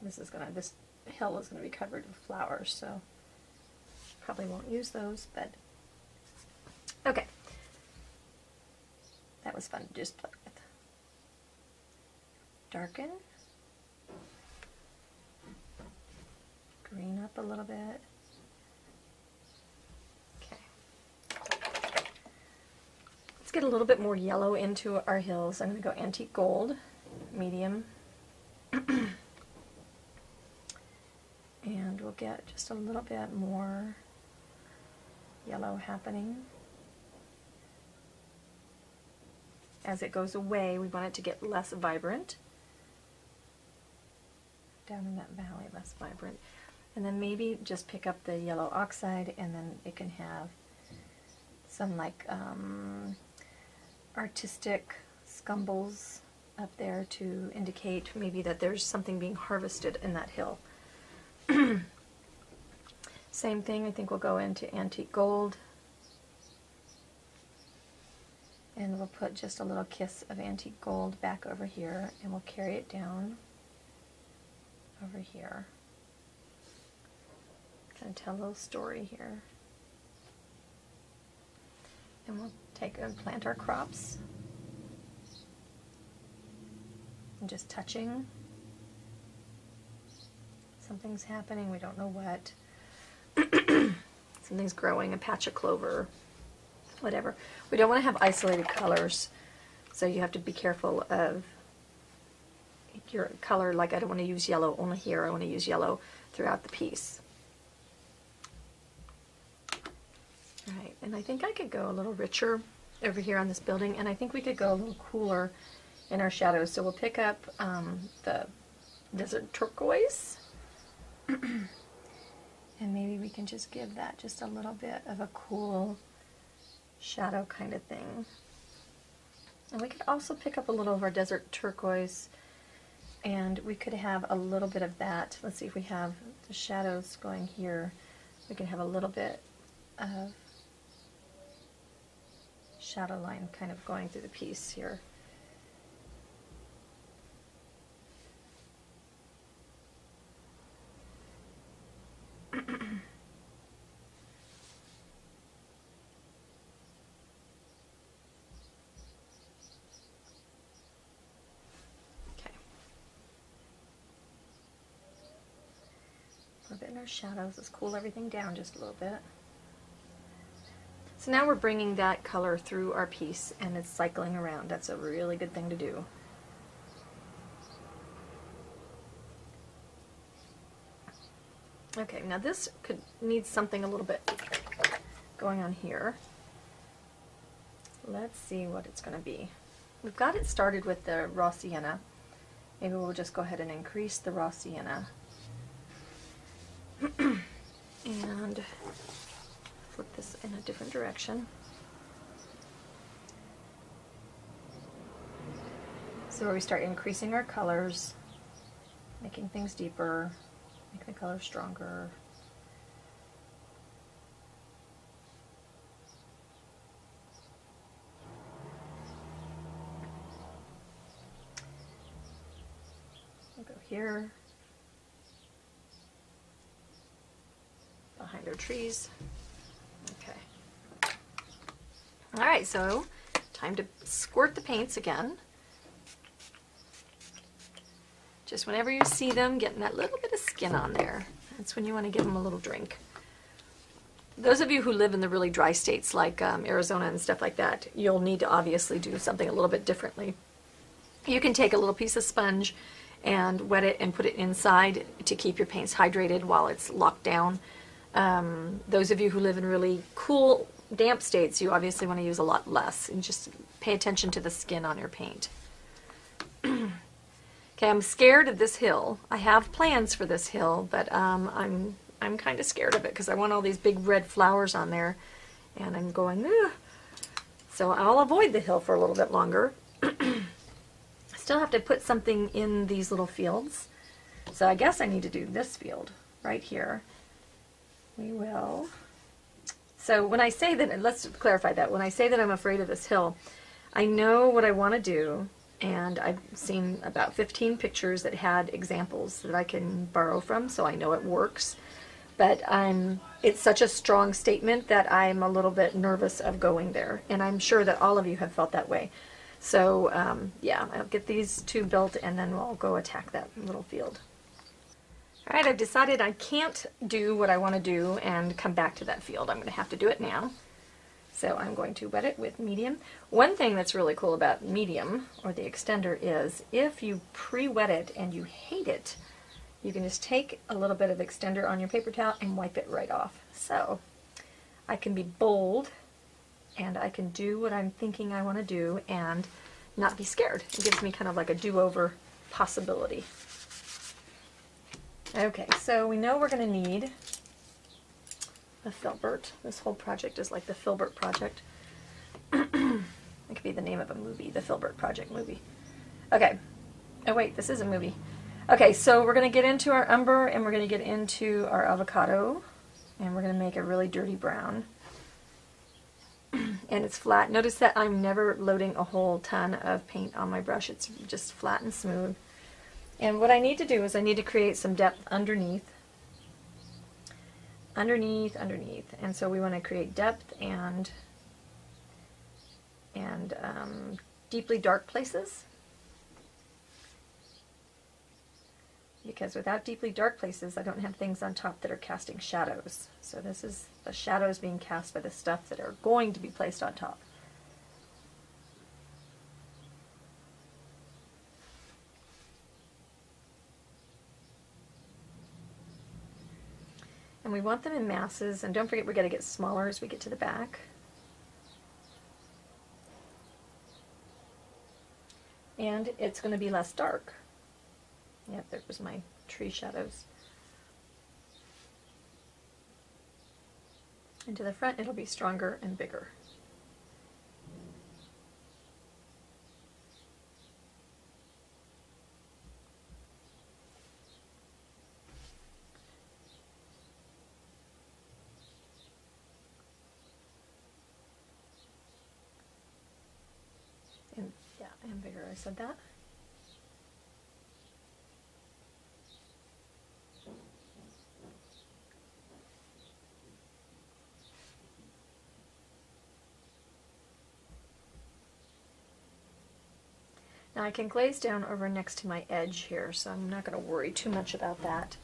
This hill is gonna be covered with flowers, so probably won't use those, but okay. That was fun to just play with. Darken. Green up a little bit. Let's get a little bit more yellow into our hills. I'm going to go antique gold, medium, and we'll get just a little bit more yellow happening. As it goes away, we want it to get less vibrant. Down in that valley, less vibrant. And then maybe just pick up the yellow oxide, and then it can have some like artistic scumbles up there to indicate maybe that there's something being harvested in that hill. Same thing, I think we'll go into antique gold, and we'll put just a little kiss of antique gold back over here, and we'll carry it down over here. Kind of tell a little story here. And we'll take and plant our crops. And just touching. Something's happening, we don't know what. Something's growing, a patch of clover, whatever. We don't want to have isolated colors, so you have to be careful of your color. Like, I don't want to use yellow only here, I want to use yellow throughout the piece. Alright, and I think I could go a little richer over here on this building, and I think we could go a little cooler in our shadows. So we'll pick up the desert turquoise, and maybe we can just give that just a little bit of a cool shadow kind of thing. And we could also pick up a little of our desert turquoise, and we could have a little bit of that. Let's see if we have the shadows going here. We can have a little bit of shadow line kind of going through the piece here. A little bit in our shadows. Let's cool everything down just a little bit. So now we're bringing that color through our piece, and it's cycling around. That's a really good thing to do. Okay, now this could need something a little bit going on here. Let's see what it's going to be. We've got it started with the raw sienna. Maybe we'll just go ahead and increase the raw sienna. And flip this in a different direction. is where we start increasing our colors, making things deeper, make the color stronger. We'll go here, behind our trees. Okay. All right, so time to squirt the paints again. Just whenever you see them getting that little bit of skin on there, that's when you want to give them a little drink. Those of you who live in the really dry states like Arizona and stuff like that, you'll need to obviously do something a little bit differently. You can take a little piece of sponge and wet it and put it inside to keep your paints hydrated while it's locked down. Those of you who live in really cool, damp states, you obviously want to use a lot less, and just pay attention to the skin on your paint. Okay, I'm scared of this hill. I have plans for this hill, but I'm kind of scared of it because I want all these big red flowers on there, and I'm going, ugh. So I'll avoid the hill for a little bit longer. I still have to put something in these little fields, so I guess I need to do this field right here. We will. So when I say that, let's clarify that, when I say that I'm afraid of this hill, I know what I want to do. And I've seen about 15 pictures that had examples that I can borrow from, so I know it works. But it's such a strong statement that I'm a little bit nervous of going there. And I'm sure that all of you have felt that way. So yeah, I'll get these two built and then we'll go attack that little field. All right, I've decided I can't do what I want to do and come back to that field. I'm going to have to do it now. So I'm going to wet it with medium. One thing that's really cool about medium, or the extender, is if you pre-wet it and you hate it, you can just take a little bit of extender on your paper towel and wipe it right off. So I can be bold and I can do what I'm thinking I want to do and not be scared. It gives me kind of like a do-over possibility. Okay, so we know we're going to need the filbert. This whole project is like the filbert project. It could be the name of a movie, the Filbert Project movie. Okay. Oh wait, this is a movie. Okay, so we're going to get into our umber and we're going to get into our avocado, and we're going to make a really dirty brown. And it's flat. Notice that I'm never loading a whole ton of paint on my brush. It's just flat and smooth. And what I need to do is I need to create some depth underneath. Underneath. And so we want to create depth and deeply dark places. Because without deeply dark places, I don't have things on top that are casting shadows. So this is the shadows being cast by the stuff that are going to be placed on top. And we want them in masses, and don't forget we're going to get smaller as we get to the back. And it's going to be less dark. Yep, there was my tree shadows. And to the front it'll be stronger and bigger. And bigger, I said that. Now I can glaze down over next to my edge here, so I'm not going to worry too much about that.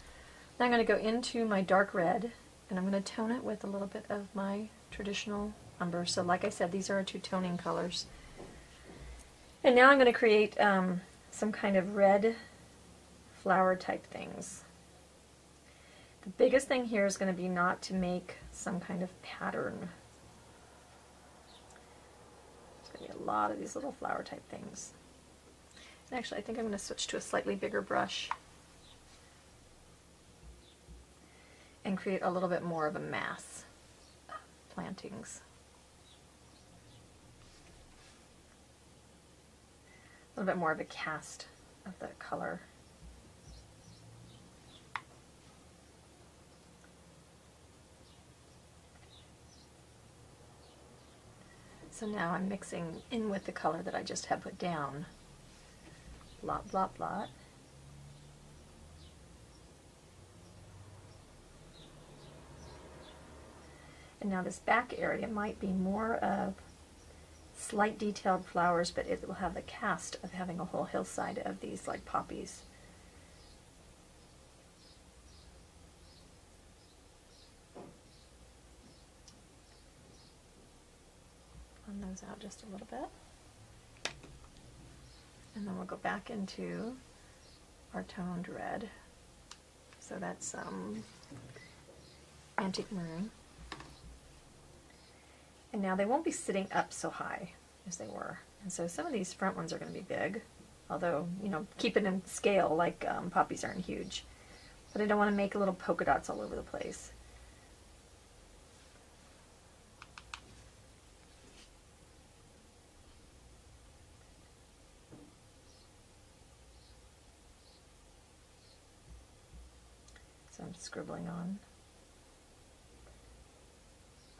Now I'm going to go into my dark red, and I'm going to tone it with a little bit of my traditional umber. So like I said, these are our two toning colors. And now I'm going to create some kind of red flower type things. The biggest thing here is going to be not to make some kind of pattern. There's going to be a lot of these little flower type things. And actually, I think I'm going to switch to a slightly bigger brush and create a little bit more of a mass of plantings. A little bit more of a cast of the color. So now I'm mixing in with the color that I just had put down. Blot, blot, blot. And now this back area might be more of slight detailed flowers, but it will have the cast of having a whole hillside of these like poppies. Blend those out just a little bit. And then we'll go back into our toned red. So that's antique maroon. And now they won't be sitting up so high as they were. And so some of these front ones are going to be big, although, you know, keep it in scale, like poppies aren't huge. But I don't want to make little polka dots all over the place. So I'm scribbling on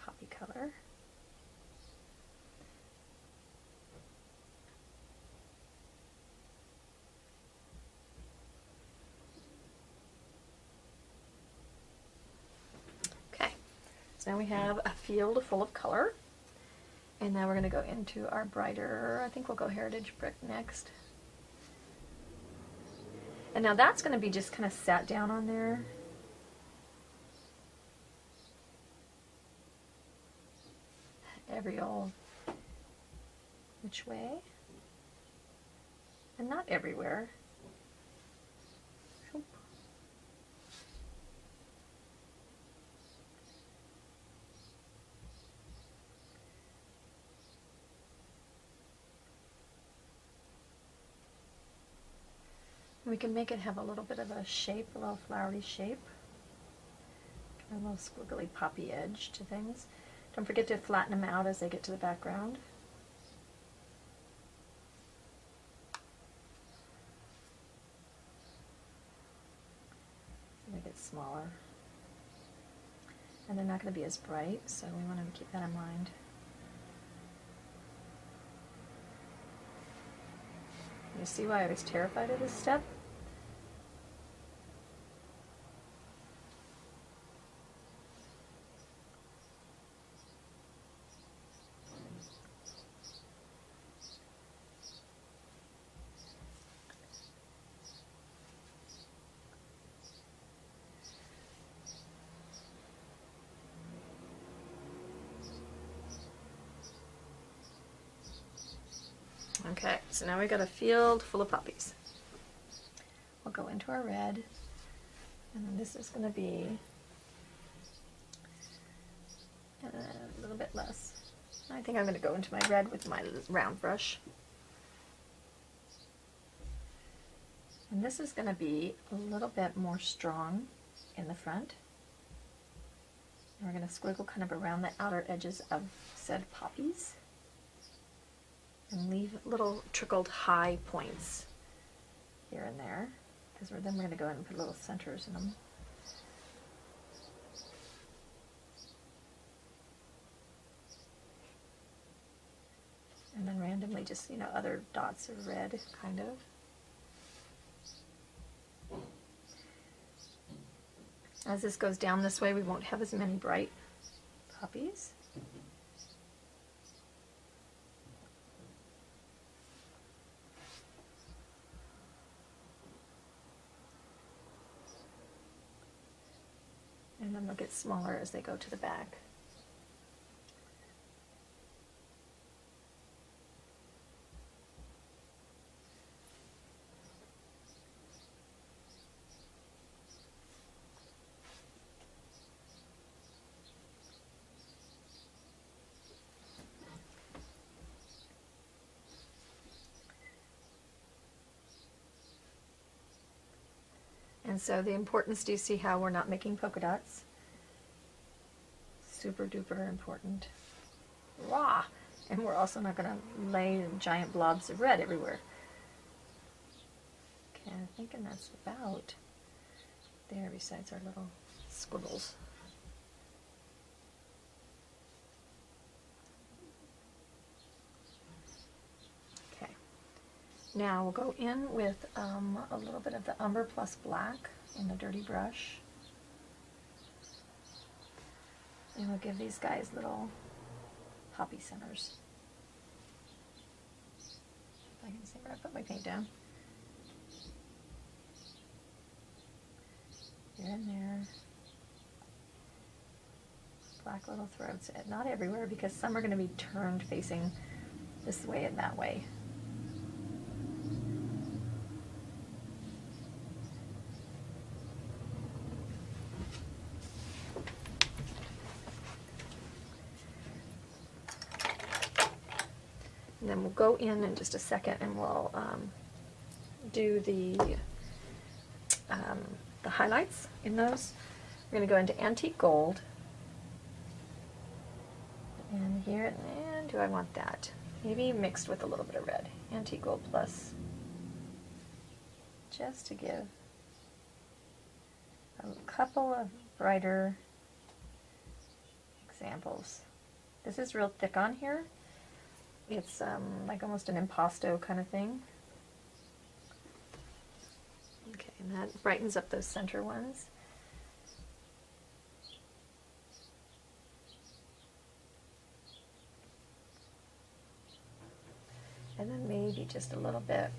poppy color. Okay, so now we have a field full of color, and now we're going to go into our brighter, I think we'll go Heritage Brick next. And now that's going to be just kind of sat down on there. Every old which way, and not everywhere. Oop. We can make it have a little bit of a shape, a little flowery shape, a little squiggly poppy edge to things. Don't forget to flatten them out as they get to the background. They get smaller. And they're not going to be as bright, so we want to keep that in mind. You see why I was terrified of this step? Okay, so now we've got a field full of poppies. We'll go into our red, and then this is going to be a little bit less. I think I'm going to go into my red with my round brush. And this is going to be a little bit more strong in the front. And we're going to squiggle kind of around the outer edges of said poppies. And leave little trickled high points here and there, because then we're going to go in and put little centers in them. And then randomly just, you know, other dots of red, kind of. As this goes down this way, we won't have as many bright poppies. And then they'll get smaller as they go to the back. And so the importance, do you see how we're not making polka dots? Super duper important. Rah! And we're also not going to lay giant blobs of red everywhere. thinking that's about there besides our little squiggles. Okay, now we'll go in with a little bit of the umber plus black in the dirty brush. And we'll give these guys little poppy centers. If I can see where I put my paint down. Here and there. Black little throats. Not everywhere because some are going to be turned facing this way and that way. And then we'll go in just a second and we'll do the highlights in those. We're going to go into antique gold. And here, and do I want that? Maybe mixed with a little bit of red. Antique gold plus, just to give a couple of brighter examples. This is real thick on here. It's like almost an impasto kind of thing. Okay, and that brightens up those center ones. And then maybe just a little bit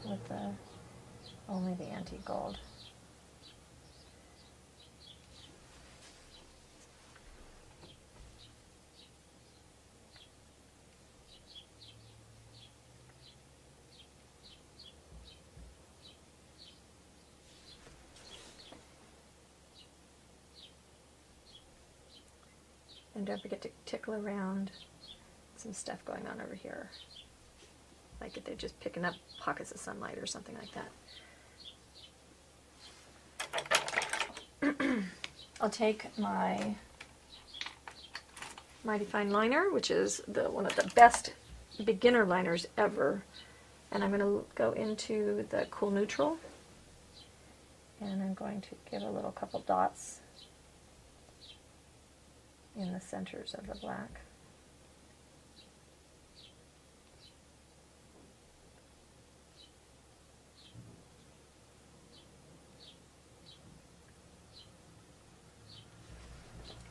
with only the antique gold. And don't forget to tickle around some stuff going on over here. Like if they're just picking up pockets of sunlight or something like that. I'll take my Mighty Fine liner, which is one of the best beginner liners ever. And I'm going to go into the Cool Neutral. And I'm going to give a little couple dots in the centers of the black.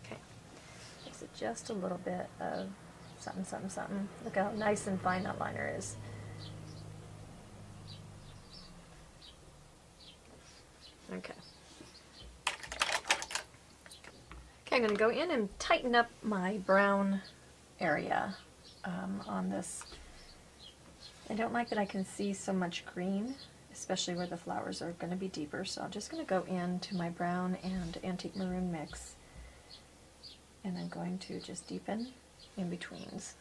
Okay, gives it just a little bit of something, something, something. Look how nice and fine that liner is. Okay. Okay, I'm going to go in and tighten up my brown area on this. I don't like that I can see so much green, especially where the flowers are going to be deeper, so I'm just going to go into my brown and antique maroon mix, and I'm going to just deepen in betweens.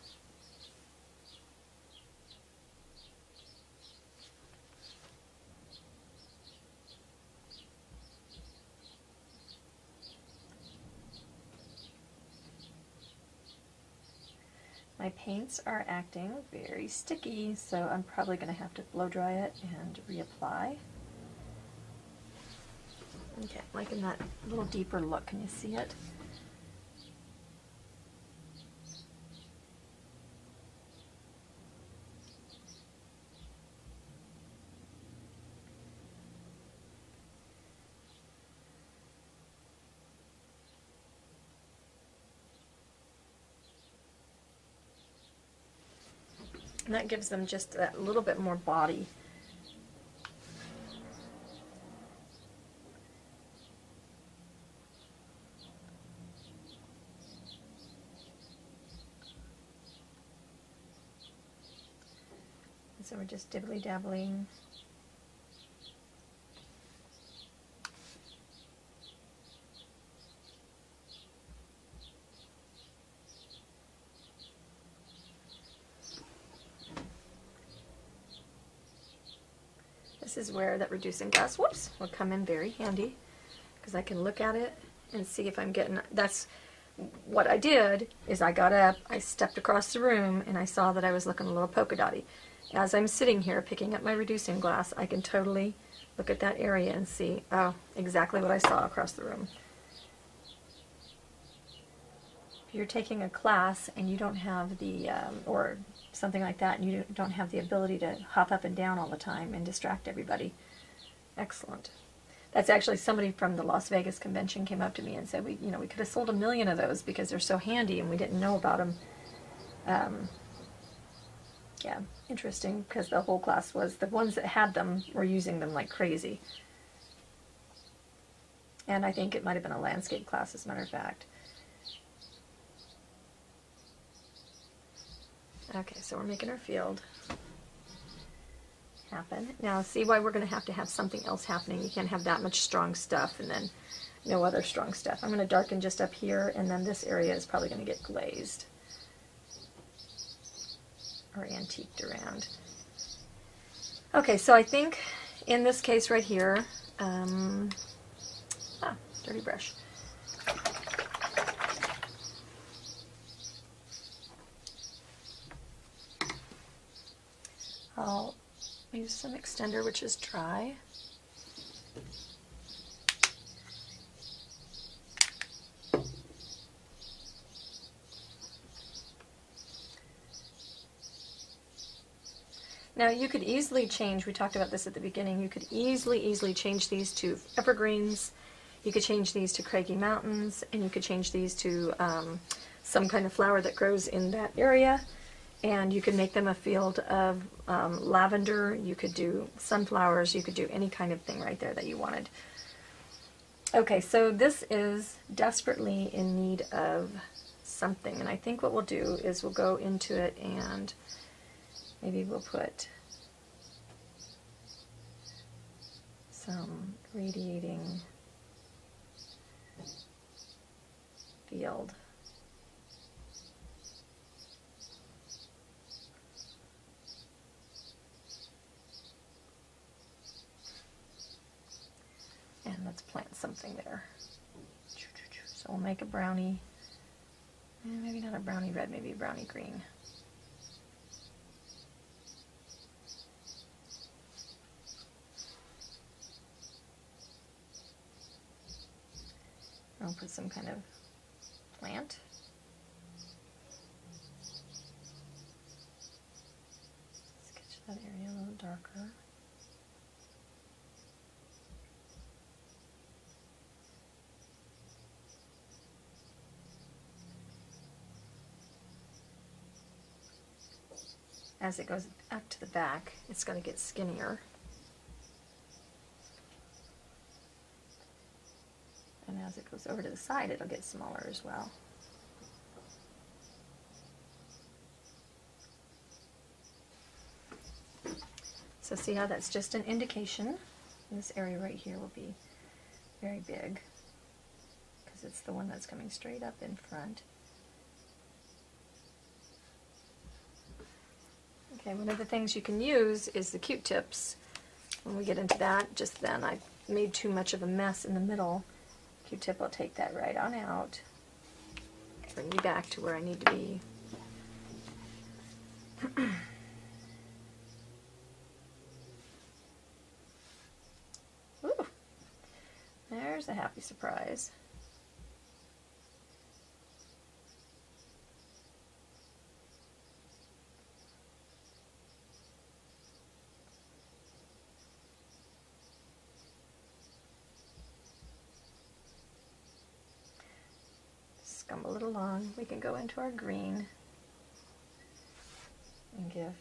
My paints are acting very sticky, so I'm probably going to have to blow dry it and reapply. Okay, liking that little deeper look. Can you see it? And that gives them just that little bit more body. And so we're just dibbly-dabbling. This is where that reducing glass, whoops, will come in very handy, because I can look at it and see if I'm getting, that's what I did, is I got up, I stepped across the room, and I saw that I was looking a little polka dotty. as I'm sitting here picking up my reducing glass, I can totally look at that area and see, oh, exactly what I saw across the room. If you're taking a class and you don't have the, or something like that, and you don't have the ability to hop up and down all the time and distract everybody, excellent. That's actually somebody from the Las Vegas convention came up to me and said, we could have sold 1 million of those because they're so handy and we didn't know about them. Yeah, interesting, because the whole class was, the ones that had them were using them like crazy. And I think it might have been a landscape class, as a matter of fact. Okay, so we're making our field happen. Now see why we're going to have something else happening. You can't have that much strong stuff and then no other strong stuff. I'm going to darken just up here, and then this area is probably going to get glazed or antiqued around. Okay, so I think in this case right here, dirty brush. I'll use some extender, which is dry. Now you could easily change, we talked about this at the beginning, you could easily change these to evergreens, you could change these to craggy mountains, and you could change these to some kind of flower that grows in that area. And you could make them a field of lavender, you could do sunflowers, you could do any kind of thing right there that you wanted. Okay, so this is desperately in need of something, and I think what we'll do is we'll go into it and maybe we'll put some radiating field. And let's plant something there. So we'll make a brownie, maybe not a brownie red, maybe a brownie green. I'll put some kind of plant. Sketch that area a little darker. As it goes up to the back, it's going to get skinnier. And as it goes over to the side, it'll get smaller as well. So see how that's just an indication. This area right here will be very big because it's the one that's coming straight up in front. Okay, one of the things you can use is the Q-tips. When we get into that, just then I made too much of a mess in the middle. Q-tip will take that right on out, bring me back to where I need to be. Ooh, there's a happy surprise. Scumble it along. We can go into our green and give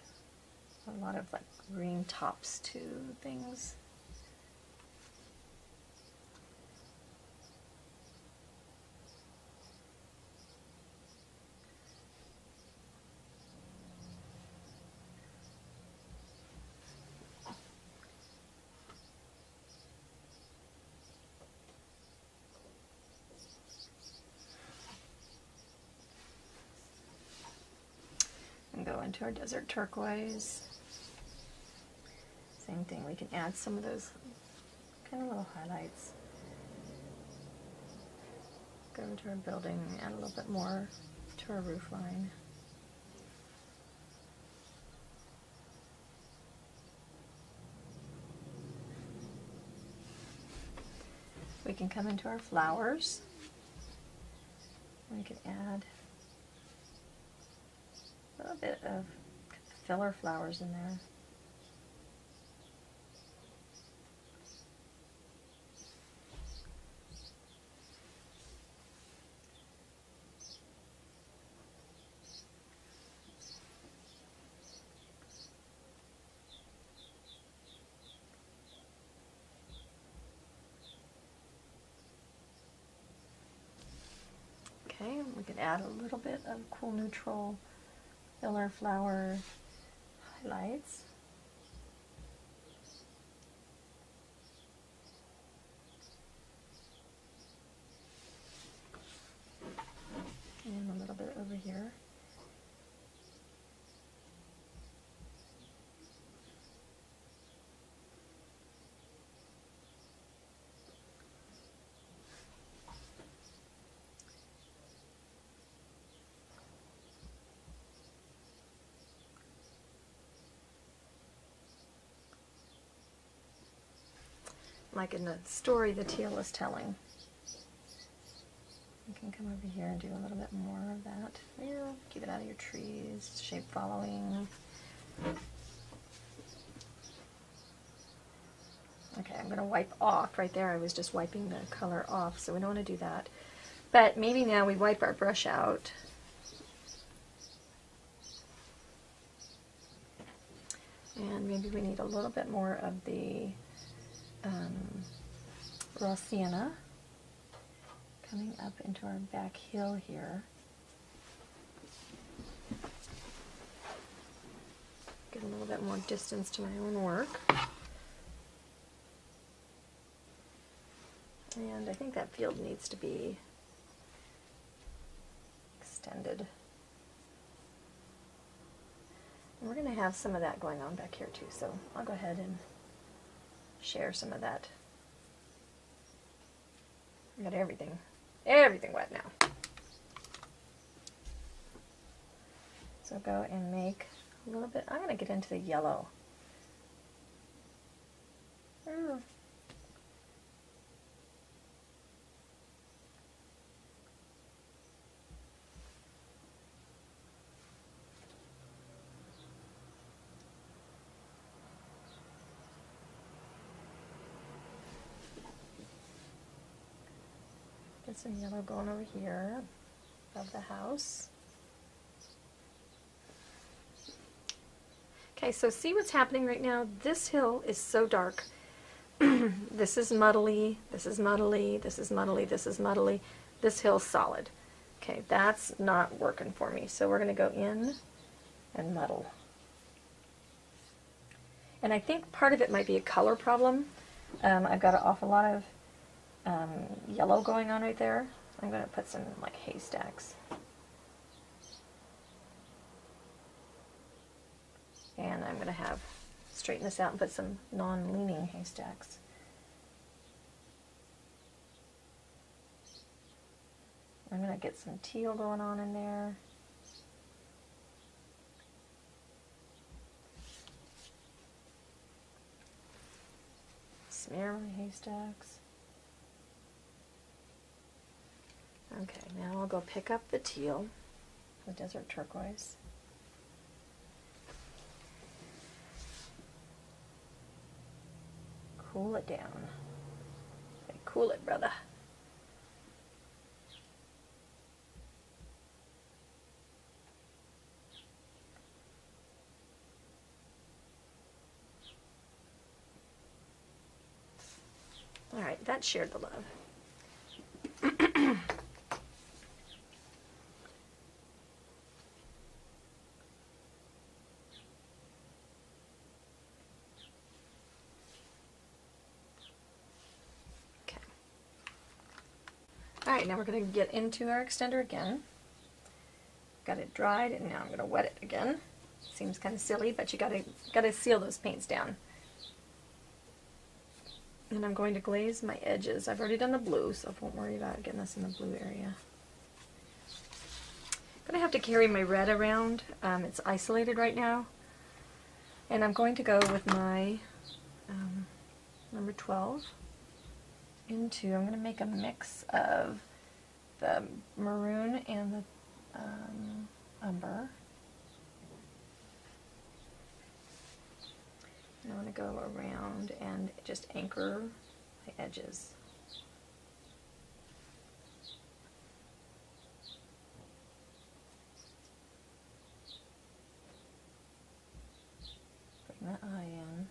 a lot of like green tops to things. Go into our desert turquoise. Same thing, we can add some of those kind of little highlights. Go to our building, add a little bit more to our roof line. We can come into our flowers. We can add a little bit of filler flowers in there. Okay, we could add a little bit of cool neutral filler flower highlights. And a little bit over here. Like in the story the teal is telling. You can come over here and do a little bit more of that. Yeah, keep it out of your trees, shape following. Okay, I'm going to wipe off right there. I was just wiping the color off, so we don't want to do that. But maybe now we wipe our brush out. And maybe we need a little bit more of the raw sienna coming up into our back heel here. Get a little bit more distance to my own work. And I think that field needs to be extended. And we're going to have some of that going on back here too, so I'll go ahead and share some of that. I got everything wet now. So go and make a little bit, I'm going to get into the yellow. Get some yellow going over here above the house. Okay, so see what's happening right now? This hill is so dark. This is muddly, this is muddly, this is muddly, this is muddly. This hill's solid. Okay, that's not working for me. So we're going to go in and muddle. And I think part of it might be a color problem. I've got an awful lot of yellow going on right there. I'm going to put some like haystacks. And I'm going to straighten this out and put some non-leaning haystacks. I'm going to get some teal going on in there. Smear my haystacks. Okay, now I'll go pick up the teal, the desert turquoise. Cool it down. Okay, cool it, brother. All right, that shared the love. Alright, now we're going to get into our extender again. Got it dried, and now I'm going to wet it again. Seems kind of silly, but you gotta seal those paints down. And I'm going to glaze my edges. I've already done the blue, so I won't worry about getting this in the blue area. I'm going to have to carry my red around. It's isolated right now. And I'm going to go with my number 12. into, I'm going to make a mix of the maroon and the umber. And I want to go around and just anchor my edges. Bring that eye in.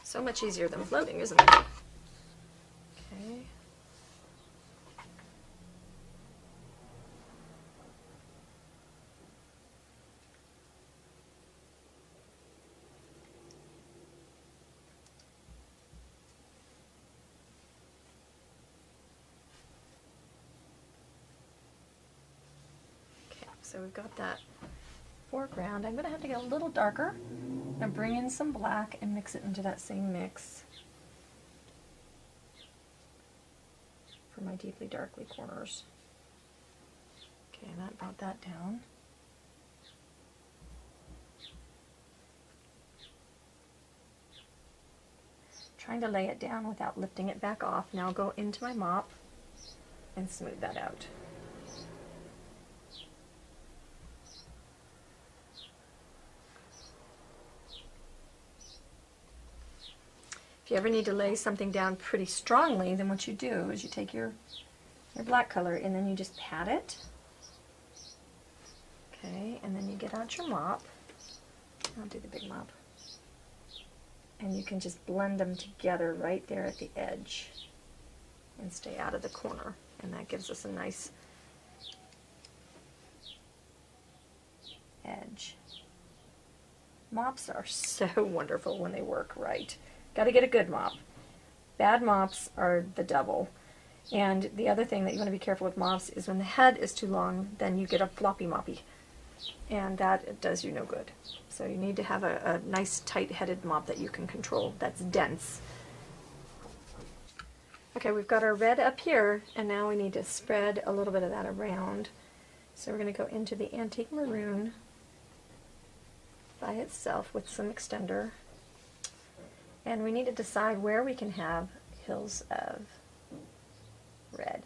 So much easier than floating, isn't it? Okay. So we've got that foreground. I'm going to have to get a little darker and bring in some black and mix it into that same mix for my deeply darkly corners. Okay, and that brought that down. Trying to lay it down without lifting it back off. Now I'll go into my mop and smooth that out. If you ever need to lay something down pretty strongly, then what you do is you take your black color and then you just pat it. Okay, and then you get out your mop. I'll do the big mop. And you can just blend them together right there at the edge and stay out of the corner. And that gives us a nice edge. Mops are so wonderful when they work right. Got to get a good mop. Bad mops are the devil. And the other thing that you want to be careful with mops is when the head is too long, then you get a floppy moppy. And that does you no good. So you need to have a nice tight-headed mop that you can control, that's dense. Okay, we've got our red up here, and now we need to spread a little bit of that around. So we're going to go into the antique maroon by itself with some extender. And we need to decide where we can have hills of red.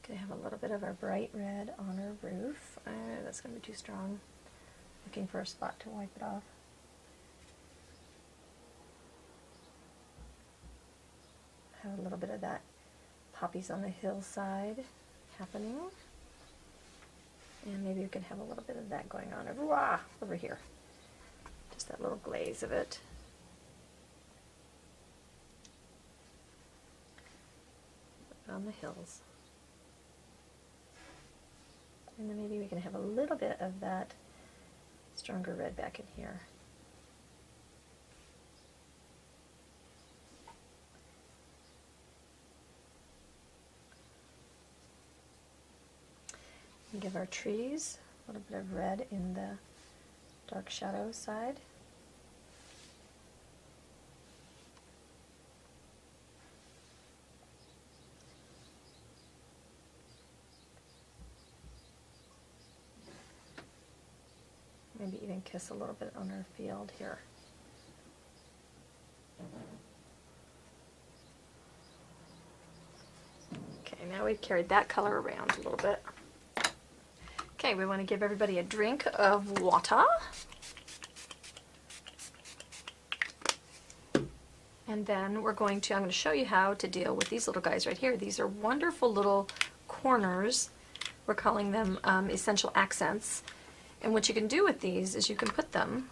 Gonna have a little bit of our bright red on our roof. That's gonna be too strong. Looking for a spot to wipe it off. Have a little bit of that poppies on the hillside happening. And maybe we can have a little bit of that going on over here. Just that little glaze of it. On the hills. And then maybe we can have a little bit of that stronger red back in here. And give our trees a little bit of red in the dark shadow side. Maybe even kiss a little bit on our field here. Okay, now we've carried that color around a little bit. Okay, we want to give everybody a drink of water. And then we're going to, I'm going to show you how to deal with these little guys right here. These are wonderful little corners. We're calling them essential accents. And what you can do with these is you can put them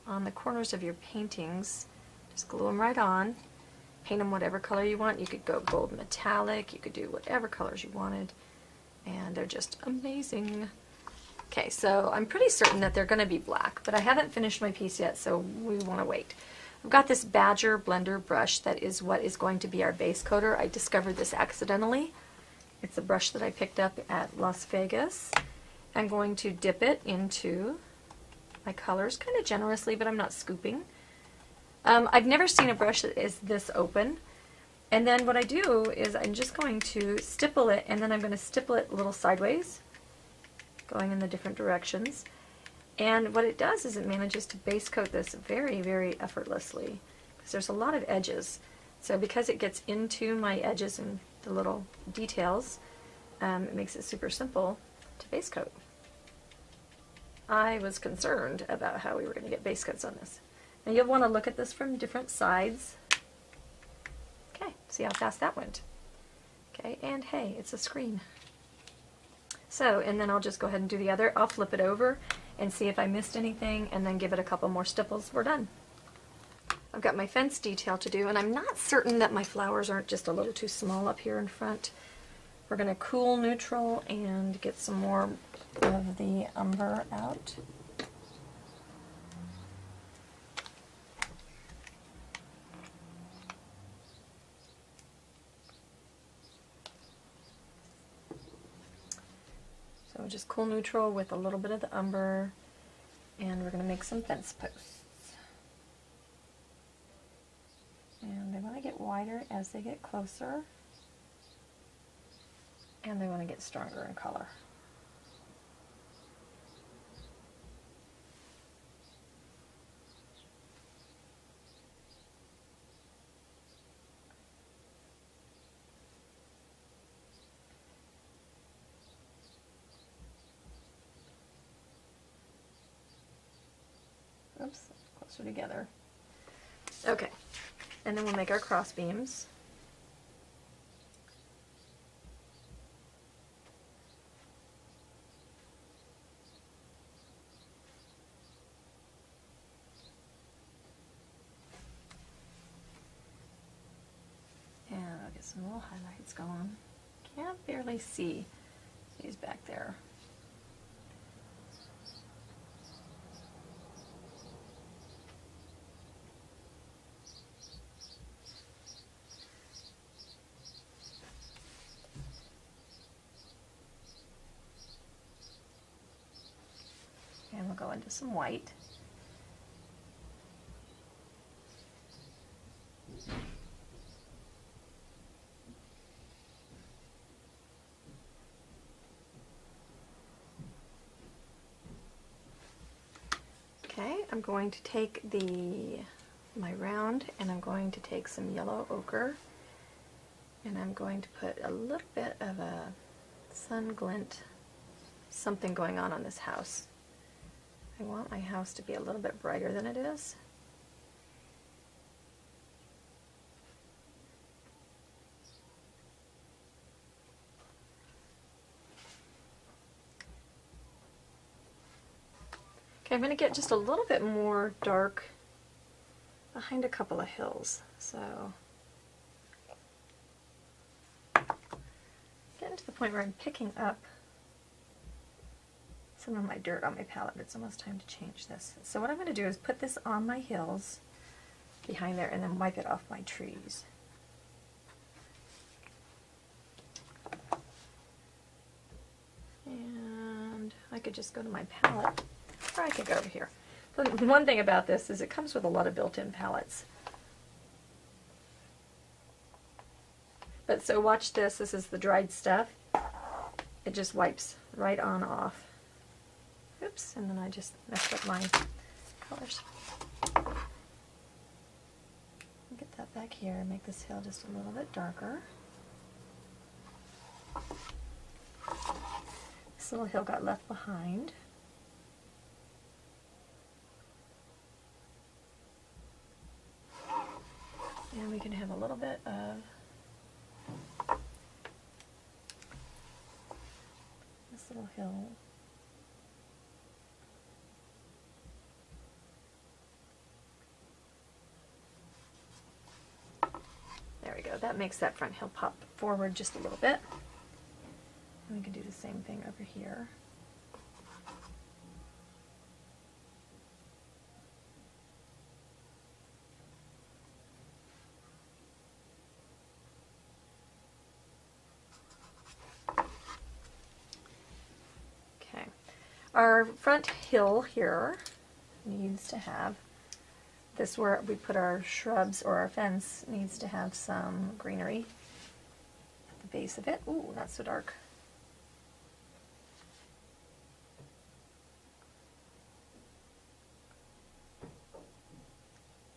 on the corners of your paintings. Just glue them right on. Paint them whatever color you want. You could go gold metallic. You could do whatever colors you wanted. And they're just amazing. Okay, so I'm pretty certain that they're going to be black, but I haven't finished my piece yet, so we want to wait. I've got this Badger blender brush that is what is going to be our base coater. I discovered this accidentally. It's a brush that I picked up at Las Vegas. I'm going to dip it into my colors kind of generously, but I'm not scooping. I've never seen a brush that is this open. And then what I do is I'm just going to stipple it, and then I'm going to stipple it a little sideways, going in the different directions. And what it does is it manages to base coat this very, very effortlessly, because there's a lot of edges. So because it gets into my edges and the little details, it makes it super simple to base coat. I was concerned about how we were going to get base coats on this. Now you'll want to look at this from different sides. Okay, see how fast that went. Okay, and hey, it's a screen. So, and then I'll just go ahead and do the other. I'll flip it over and see if I missed anything, and then give it a couple more stipples. We're done. I've got my fence detail to do, and I'm not certain that my flowers aren't just a little too small up here in front. We're going to cool neutral and get some more of the umber out. So just cool neutral with a little bit of the umber, and we're going to make some fence posts. And they want to get wider as they get closer, and they want to get stronger in color. Oops, closer together. Okay, and then we'll make our cross beams. And I'll get some little highlights going. Can't barely see these back there. And we'll go into some white. Okay, I'm going to take my round, and I'm going to take some yellow ochre, and I'm going to put a little bit of a sun glint, something going on this house. I want my house to be a little bit brighter than it is. Okay, I'm going to get just a little bit more dark behind a couple of hills. So, getting to the point where I'm picking up some of my dirt on my palette, but it's almost time to change this. So what I'm going to do is put this on my hills behind there, and then wipe it off my trees. And I could just go to my palette, or I could go over here. The one thing about this is it comes with a lot of built-in palettes. But so watch this. This is the dried stuff. It just wipes right on off. Oops, and then I just messed up my colors. Get that back here and make this hill just a little bit darker. This little hill got left behind. And we can have a little bit of this little hill. There we go. That makes that front hill pop forward just a little bit. And we can do the same thing over here. Okay. Our front hill here needs to have This where we put our shrubs or our fence needs to have some greenery at the base of it. Ooh, not so dark.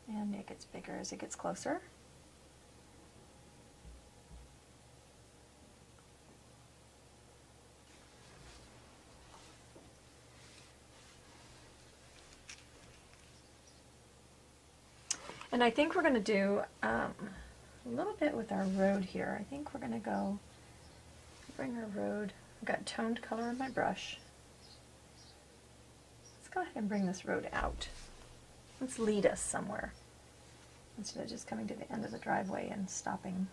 And it gets bigger as it gets closer. And I think we're going to do a little bit with our road here. I think we're going to go bring our road. I've got toned color in my brush. Let's go ahead and bring this road out. Let's lead us somewhere instead of just coming to the end of the driveway and stopping.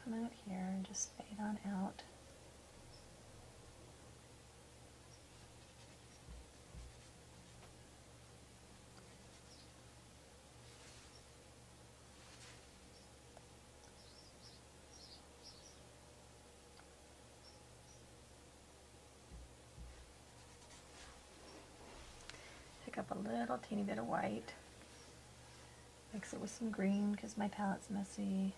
Come out here and just fade on out. Pick up a little teeny bit of white. Mix it with some green because my palette's messy.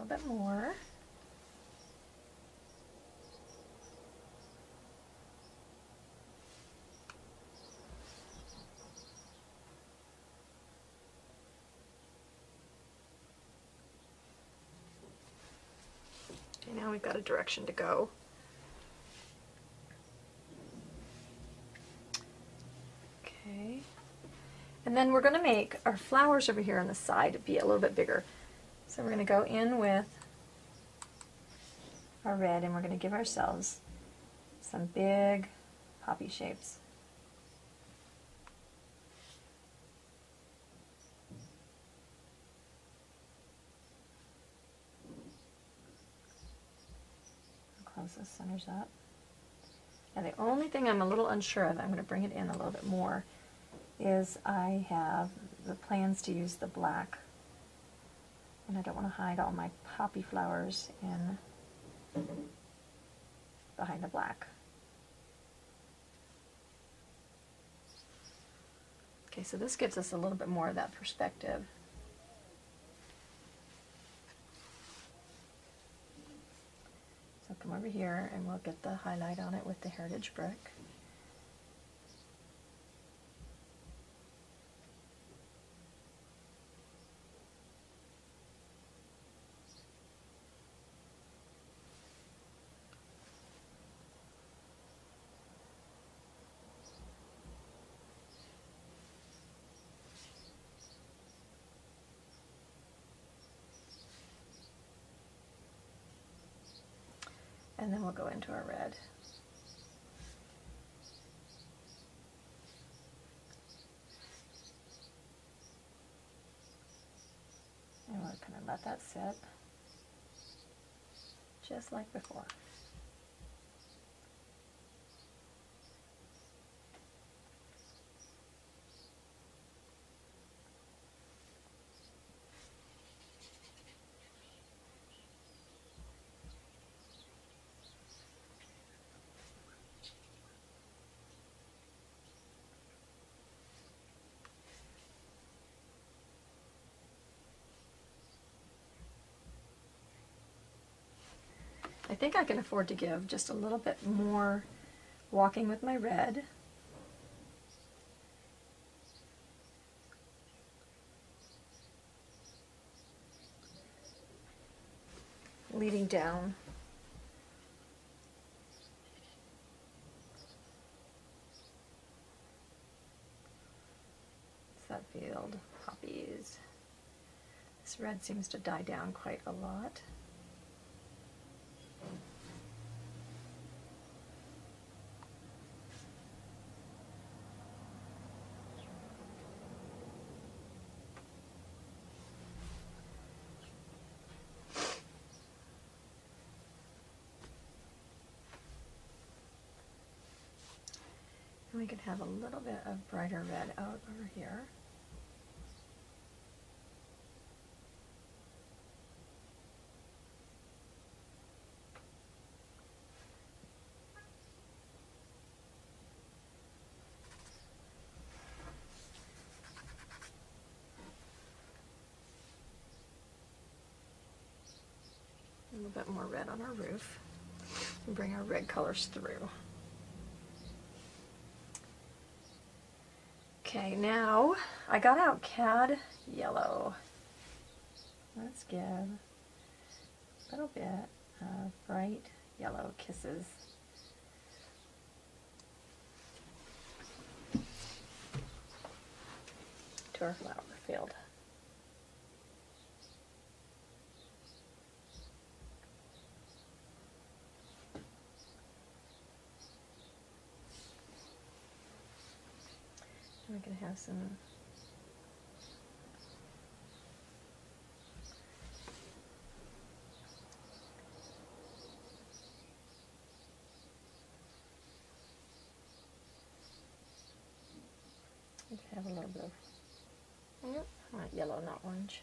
Bit more. Okay, now we've got a direction to go. Okay. And then we're going to make our flowers over here on the side be a little bit bigger. So we're going to go in with our red and we're going to give ourselves some big poppy shapes. Close the centers up. Now the only thing I'm a little unsure of, I'm going to bring it in a little bit more, is I have the plans to use the black. And I don't want to hide all my poppy flowers in behind the black. Okay, so this gives us a little bit more of that perspective. So come over here and we'll get the highlight on it with the heritage brick. And then we'll go into our red. And we're going to let that sit just like before. I think I can afford to give just a little bit more walking with my red. Leading down. That field, poppies. This red seems to die down quite a lot. And we could have a little bit of brighter red out over here. A little bit more red on our roof and bring our red colors through. Okay, now I got out cad yellow. Let's give a little bit of bright yellow kisses. To our flower field. We can have some we can have a little bit of I want yellow, not orange.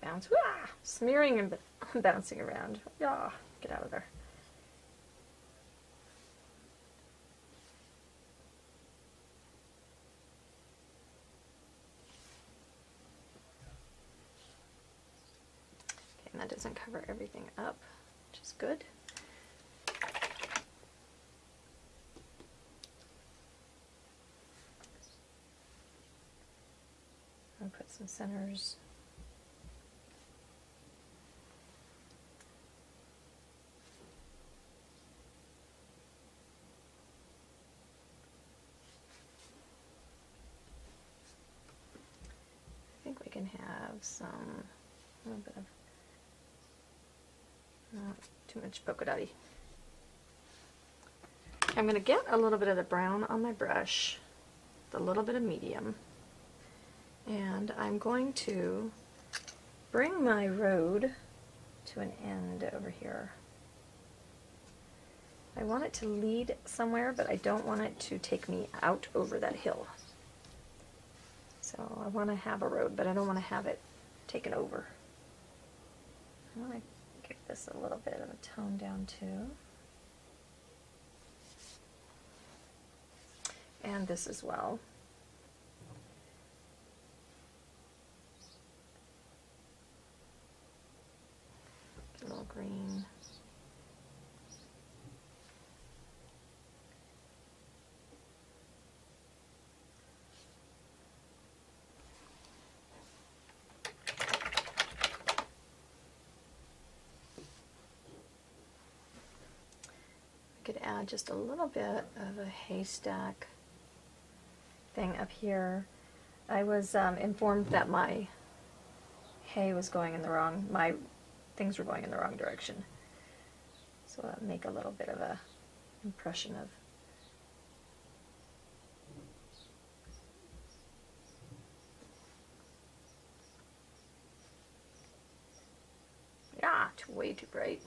Bounce, wah, smearing and bouncing around. Yeah, get out of there. Okay, and that doesn't cover everything up, which is good. I'll put some centers. We can have some, a little bit of, not too much polka dotty. I'm going to get a little bit of the brown on my brush, with a little bit of medium, and I'm going to bring my road to an end over here. I want it to lead somewhere, but I don't want it to take me out over that hill. So I want to have a road, but I don't want to have it taken over. I want to give this a little bit of a tone down too. And this as well. Get a little green. Could add just a little bit of a haystack thing up here. I was informed that my hay was going in the wrong, my things were going in the wrong direction. So I'll make a little bit of a impression of way too bright.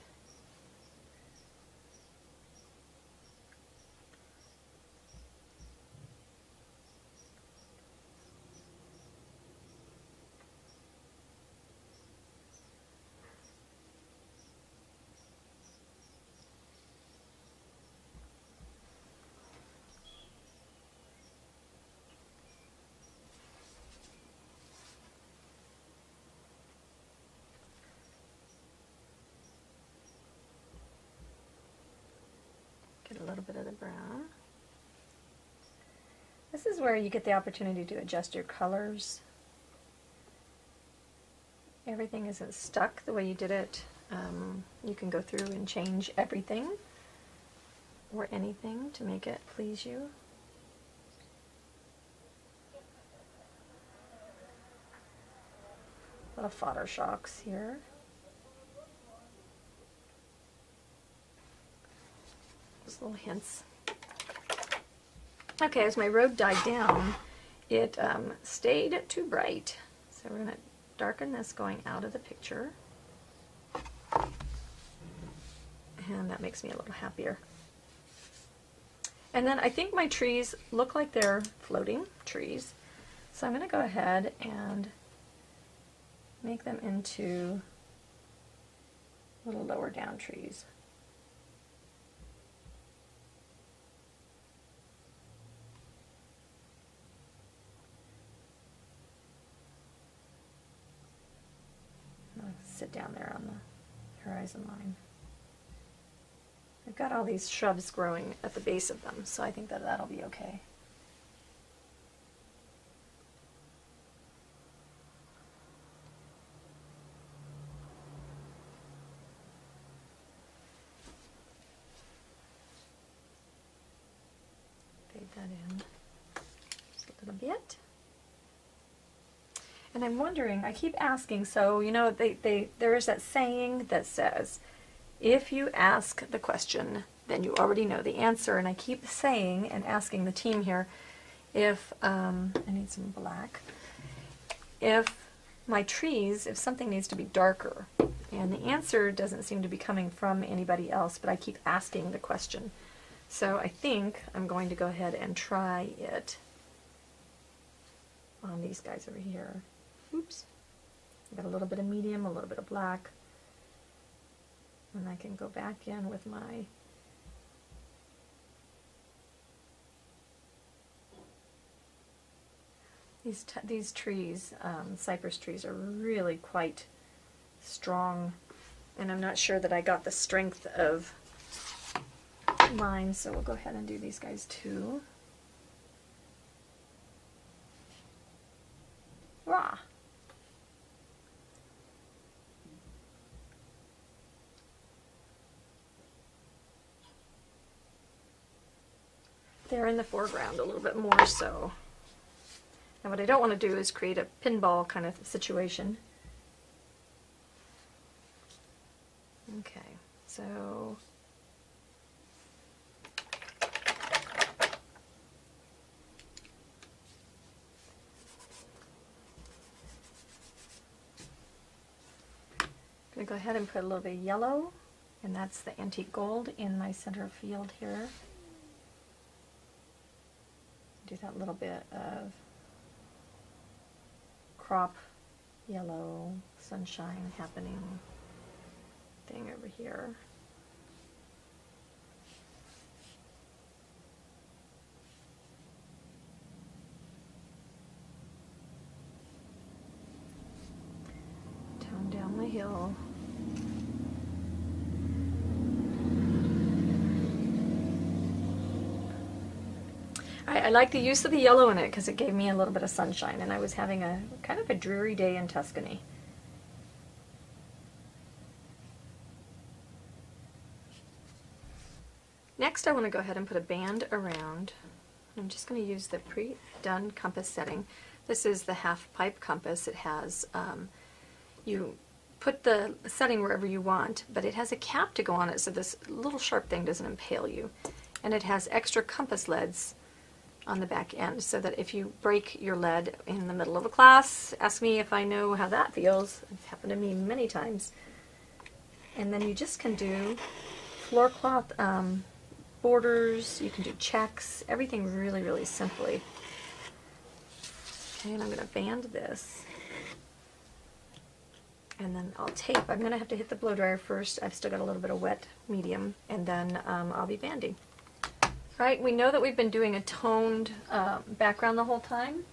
Get a little bit of the brown. This is where you get the opportunity to adjust your colors. Everything isn't stuck the way you did it. You can go through and change everything. or anything to make it please you. Little fodder shocks here. Just little hints. Okay, as my road died down, it stayed too bright. So we're going to darken this going out of the picture. And that makes me a little happier. And then I think my trees look like they're floating trees. So I'm going to go ahead and make them into little lower down trees. I'll sit down there on the horizon line. I've got all these shrubs growing at the base of them, so I think that that'll be okay. Fade that in just a little bit. And I'm wondering, I keep asking, so you know, there is that saying that says, if you ask the question, then you already know the answer. And I keep saying and asking the team here, if, I need some black, if my trees, if something needs to be darker, and the answer doesn't seem to be coming from anybody else, but I keep asking the question. So I think I'm going to go ahead and try it on these guys over here. Oops. I've got a little bit of medium, a little bit of black. And I can go back in with my these trees, cypress trees, are really quite strong, and I'm not sure that I got the strength of mine, so we'll go ahead and do these guys too. Rah! They're in the foreground a little bit more so. Now what I don't want to do is create a pinball kind of situation. Okay, so I'm going to go ahead and put a little bit of yellow, and that's the antique gold in my center field here. Do that little bit of crop yellow sunshine happening thing over here. Tone down the hill. I like the use of the yellow in it because it gave me a little bit of sunshine, and I was having a kind of a dreary day in Tuscany. Next I want to go ahead and put a band around. I'm just going to use the pre-done compass setting. This is the half pipe compass. It has, you put the setting wherever you want, but it has a cap to go on it so this little sharp thing doesn't impale you. And it has extra compass leads on the back end, so that if you break your lead in the middle of a class, ask me if I know how that feels. It's happened to me many times. And then you just can do floor cloth borders, you can do checks, everything really, really simply. Okay, and I'm going to band this. And then I'll tape. I'm going to have to hit the blow dryer first. I've still got a little bit of wet medium, and then I'll be banding. Right, we know that we've been doing a toned background the whole time,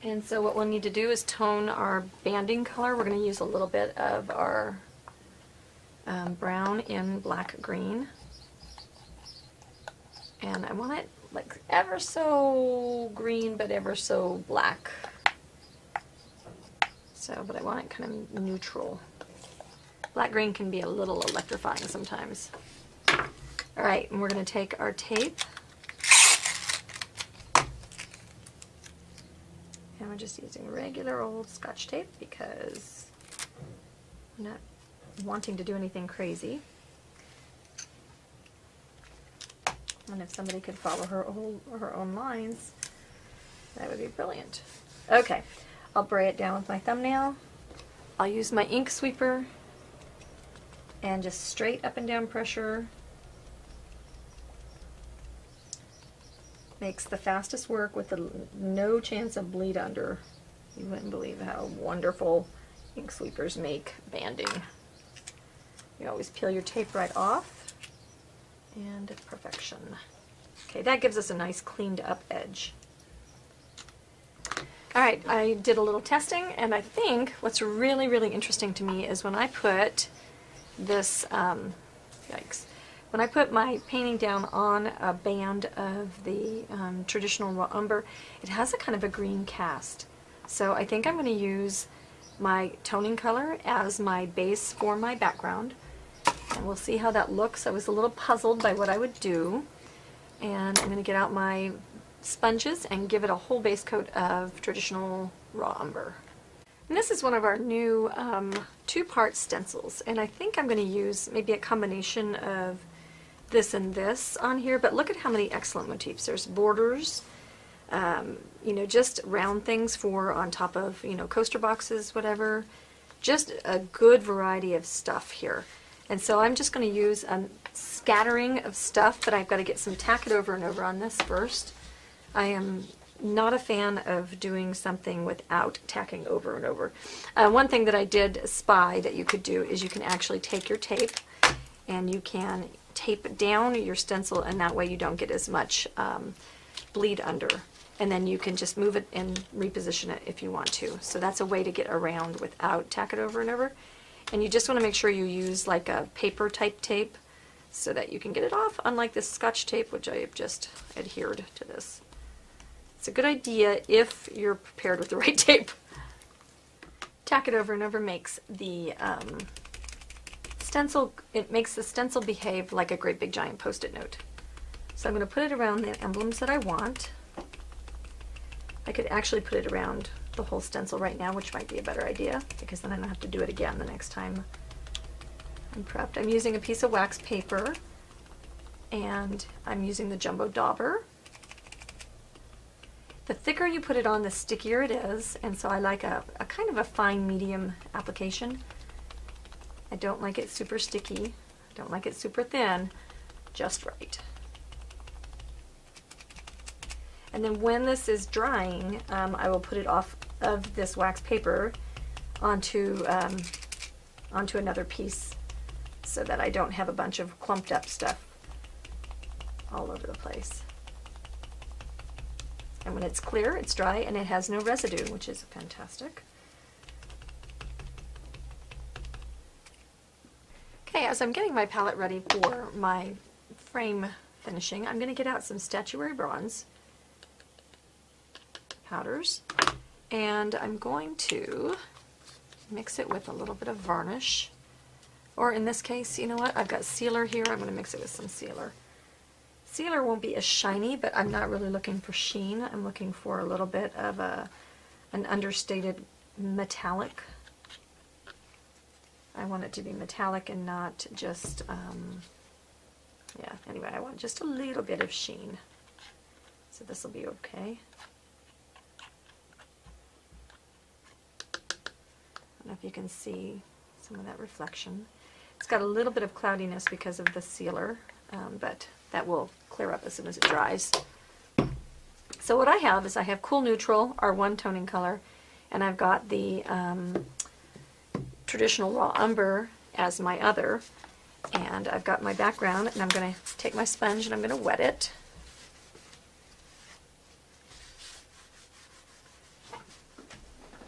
and so what we'll need to do is tone our banding color. We're going to use a little bit of our brown in black green, and I want it like ever so green but ever so black. So, but I want it kind of neutral. Black green can be a little electrifying sometimes. All right, and we're going to take our tape, and we're just using regular old Scotch tape because I'm not wanting to do anything crazy. And if somebody could follow her own lines, that would be brilliant. Okay, I'll bray it down with my thumbnail. I'll use my ink sweeper and just straight up and down pressure makes the fastest work with no chance of bleed under. You wouldn't believe how wonderful ink sweepers make banding. You always peel your tape right off. And perfection. Okay, that gives us a nice cleaned up edge. Alright, I did a little testing, and I think what's really, really interesting to me is when I put this, yikes, when I put my painting down on a band of the traditional raw umber, it has a kind of a green cast. So I think I'm going to use my toning color as my base for my background. And we'll see how that looks. I was a little puzzled by what I would do. And I'm going to get out my sponges and give it a whole base coat of traditional raw umber. And this is one of our new two-part stencils. And I think I'm going to use maybe a combination of this and this on here. But look at how many excellent motifs. There's borders, you know, just round things for on top of, you know, coaster boxes, whatever. Just a good variety of stuff here. And so I'm just going to use a scattering of stuff, but I've got to get some tack it over and over on this first. I am not a fan of doing something without tacking over and over. One thing that I did spy that you could do is you can actually take your tape and you can tape down your stencil, and that way you don't get as much bleed under. And then you can just move it and reposition it if you want to. So that's a way to get around without tack it over and over. And you just want to make sure you use like a paper type tape so that you can get it off, unlike this Scotch tape, which I have just adhered to this. It's a good idea if you're prepared with the right tape. Tack it over and over makes the stencil, it makes the stencil behave like a great big giant post-it note. So I'm going to put it around the emblems that I want. I could actually put it around the whole stencil right now, which might be a better idea because then I don't have to do it again the next time I'm prepped. I'm using a piece of wax paper and I'm using the jumbo dauber. The thicker you put it on, the stickier it is, and so I like a kind of a fine medium application. I don't like it super sticky, I don't like it super thin, just right. And then when this is drying, I will put it off of this wax paper onto another piece so that I don't have a bunch of clumped up stuff all over the place. And when it's clear, it's dry, and it has no residue, which is fantastic. Okay, as I'm getting my palette ready for my frame finishing, I'm going to get out some Statuary bronze powders, and I'm going to mix it with a little bit of varnish, or in this case, you know what, I've got sealer here, I'm going to mix it with some sealer. Sealer won't be as shiny, but I'm not really looking for sheen. I'm looking for a little bit of an understated metallic. I want it to be metallic and not just, yeah, anyway, I want just a little bit of sheen. So this will be okay. I don't know if you can see some of that reflection. It's got a little bit of cloudiness because of the sealer, but that will clear up as soon as it dries. So what I have is I have Cool Neutral, our one toning color, and I've got the traditional raw umber as my other, and I've got my background, and I'm going to take my sponge and I'm going to wet it.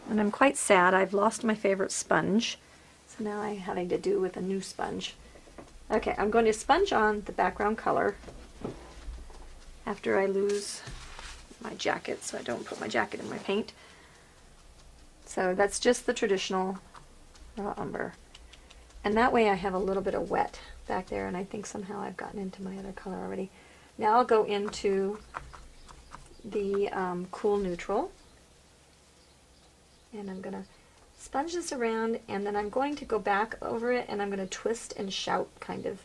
And I'm quite sad, I've lost my favorite sponge, so now I'm having to do with a new sponge. Okay, I'm going to sponge on the background color after I lose my jacket, so I don't put my jacket in my paint. So that's just the traditional raw umber. And that way I have a little bit of wet back there, and I think somehow I've gotten into my other color already. Now I'll go into the cool neutral, and I'm going to sponge this around, and then I'm going to go back over it, and I'm going to twist and shout kind of.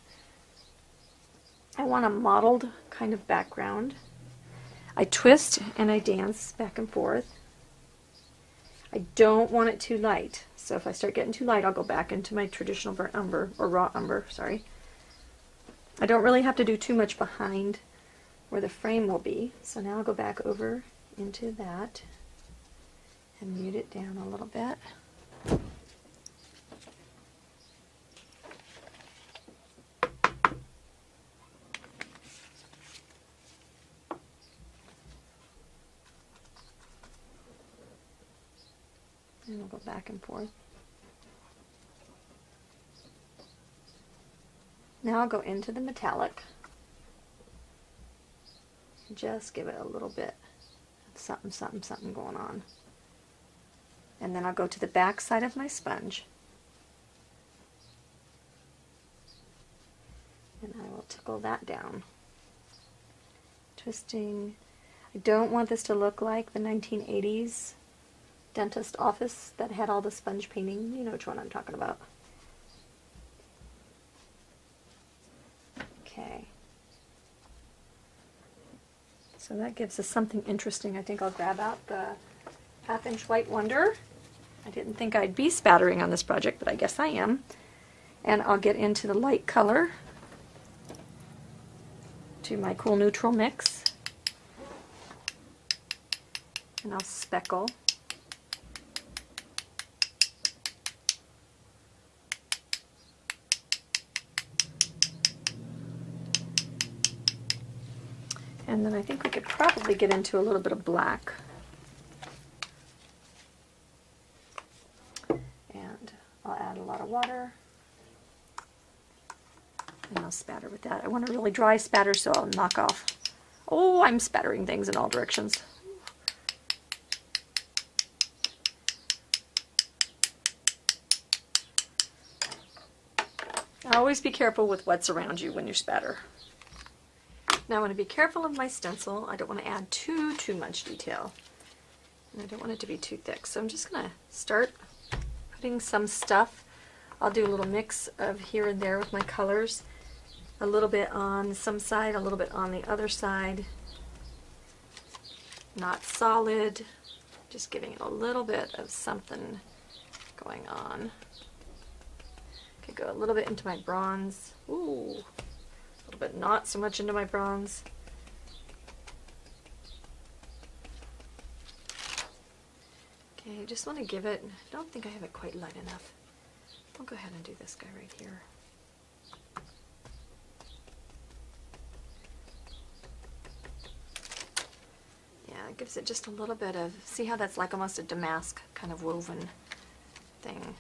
I want a mottled kind of background. I twist and I dance back and forth. I don't want it too light, so if I start getting too light, I'll go back into my traditional burnt umber, or raw umber, sorry. I don't really have to do too much behind where the frame will be, so now I'll go back over into that and mute it down a little bit. And we'll go back and forth. Now I'll go into the metallic. Just give it a little bit of something, something, something going on. And then I'll go to the back side of my sponge. And I will tickle that down. Twisting. I don't want this to look like the 1980s dentist office that had all the sponge painting. You know which one I'm talking about. Okay. So that gives us something interesting. I think I'll grab out the 1/2 inch White Wonder. I didn't think I'd be spattering on this project, but I guess I am. And I'll get into the light color to my cool neutral mix. And I'll speckle. And then I think we could probably get into a little bit of black. And I'll add a lot of water. And I'll spatter with that. I want a really dry spatter, so I'll knock off. Oh, I'm spattering things in all directions. Always be careful with what's around you when you spatter. Now I want to be careful of my stencil. I don't want to add too much detail. And I don't want it to be too thick. So I'm just going to start putting some stuff. I'll do a little mix of here and there with my colors. A little bit on some side, a little bit on the other side. Not solid. Just giving it a little bit of something going on. Could go a little bit into my bronze. Ooh. A little bit not so much into my bronze. Okay, I just want to give it, I don't think I have it quite light enough. I'll go ahead and do this guy right here. Yeah, it gives it just a little bit of, see how that's like almost a damask kind of woven thing.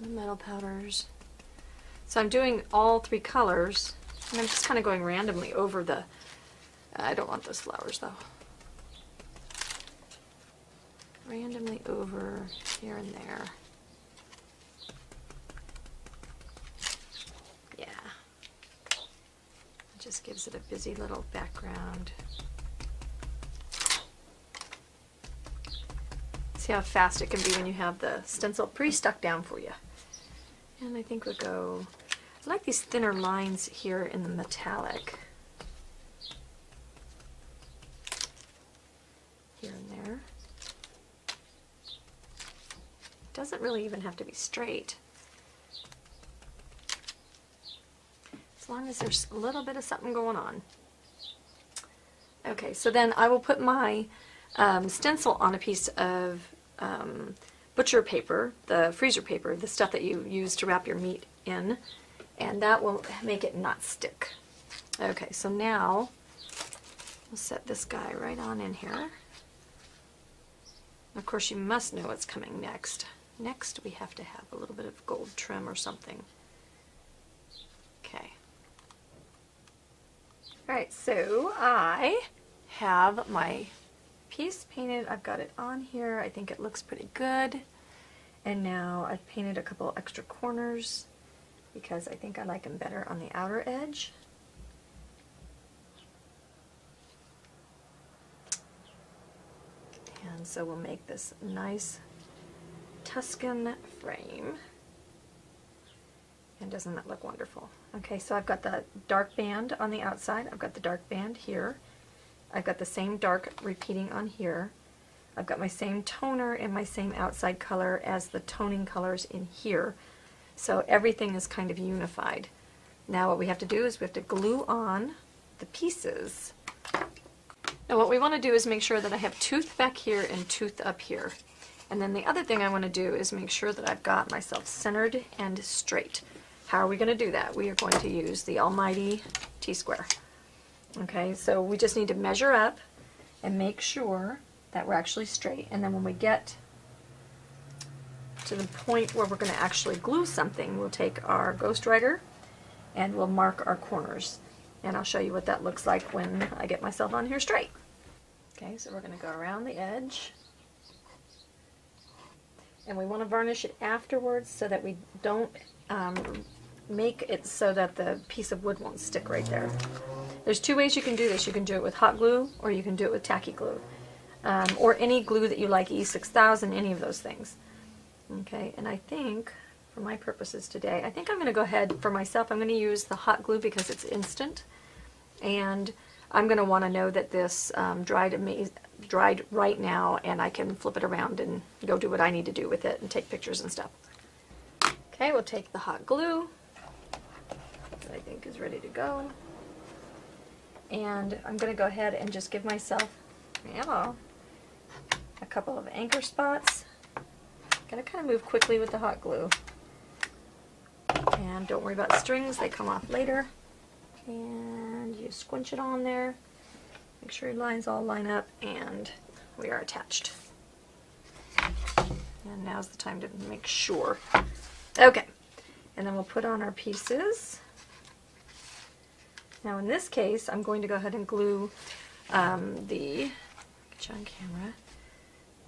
The metal powders. So I'm doing all 3 colors, and I'm just kind of going randomly over the, I don't want those flowers though. Randomly over here and there. Yeah. It just gives it a busy little background. See how fast it can be when you have the stencil pre-stuck down for you. And I think we'll go, I like these thinner lines here in the metallic. Here and there. It doesn't really even have to be straight. As long as there's a little bit of something going on. Okay, so then I will put my stencil on a piece of butcher paper, the freezer paper, the stuff that you use to wrap your meat in, and that will make it not stick. Okay, so now we'll set this guy right on in here. Of course, you must know what's coming next. Next, we have to have a little bit of gold trim or something. Okay. All right, so I have my piece painted. I've got it on here. I think it looks pretty good. And now I've painted a couple extra corners because I think I like them better on the outer edge. And so we'll make this nice Tuscan frame. And doesn't that look wonderful? Okay, so I've got the dark band on the outside. I've got the dark band here. I've got the same dark repeating on here. I've got my same toner and my same outside color as the toning colors in here. So everything is kind of unified. Now what we have to do is we have to glue on the pieces. Now what we want to do is make sure that I have tooth back here and tooth up here. And then the other thing I want to do is make sure that I've got myself centered and straight. How are we going to do that? We are going to use the almighty T-square. Okay, so we just need to measure up and make sure that we're actually straight. And then when we get to the point where we're going to actually glue something, we'll take our ghostwriter and we'll mark our corners. And I'll show you what that looks like when I get myself on here straight. Okay, so we're going to go around the edge. And we want to varnish it afterwards so that we don't make it so that the piece of wood won't stick right there. There's two ways you can do this. You can do it with hot glue or you can do it with tacky glue. Or any glue that you like, E6000, any of those things. Okay, and I think, for my purposes today, I think I'm going to go ahead, for myself, I'm going to use the hot glue because it's instant. And I'm going to want to know that this dried right now, and I can flip it around and go do what I need to do with it and take pictures and stuff. Okay, we'll take the hot glue that I think is ready to go. And I'm going to go ahead and just give myself a couple of anchor spots. Gotta kind of move quickly with the hot glue. And don't worry about strings, they come off later. And you squinch it on there. Make sure your lines all line up, and we are attached. And now's the time to make sure. Okay, and then we'll put on our pieces. Now in this case, I'm going to go ahead and glue get you on camera,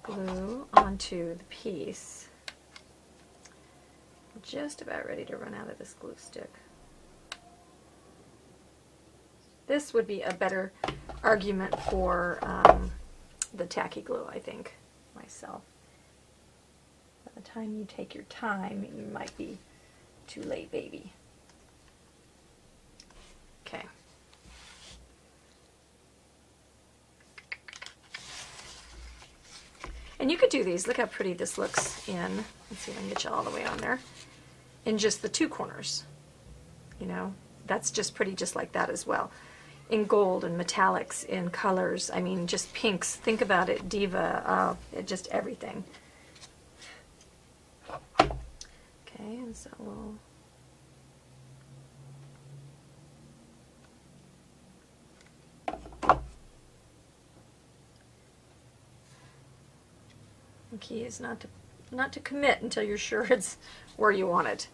glue onto the piece. I'm just about ready to run out of this glue stick. This would be a better argument for the tacky glue, I think, myself. By the time you take your time, you might be too late, baby. Okay. And you could do these. Look how pretty this looks in, let's see if I can get you all the way on there, in just the two corners. You know, that's just pretty just like that as well. In gold and metallics, in colors, I mean just pinks, think about it, diva, just everything. Okay, and so we'll the key is not to commit until you're sure it's where you want it.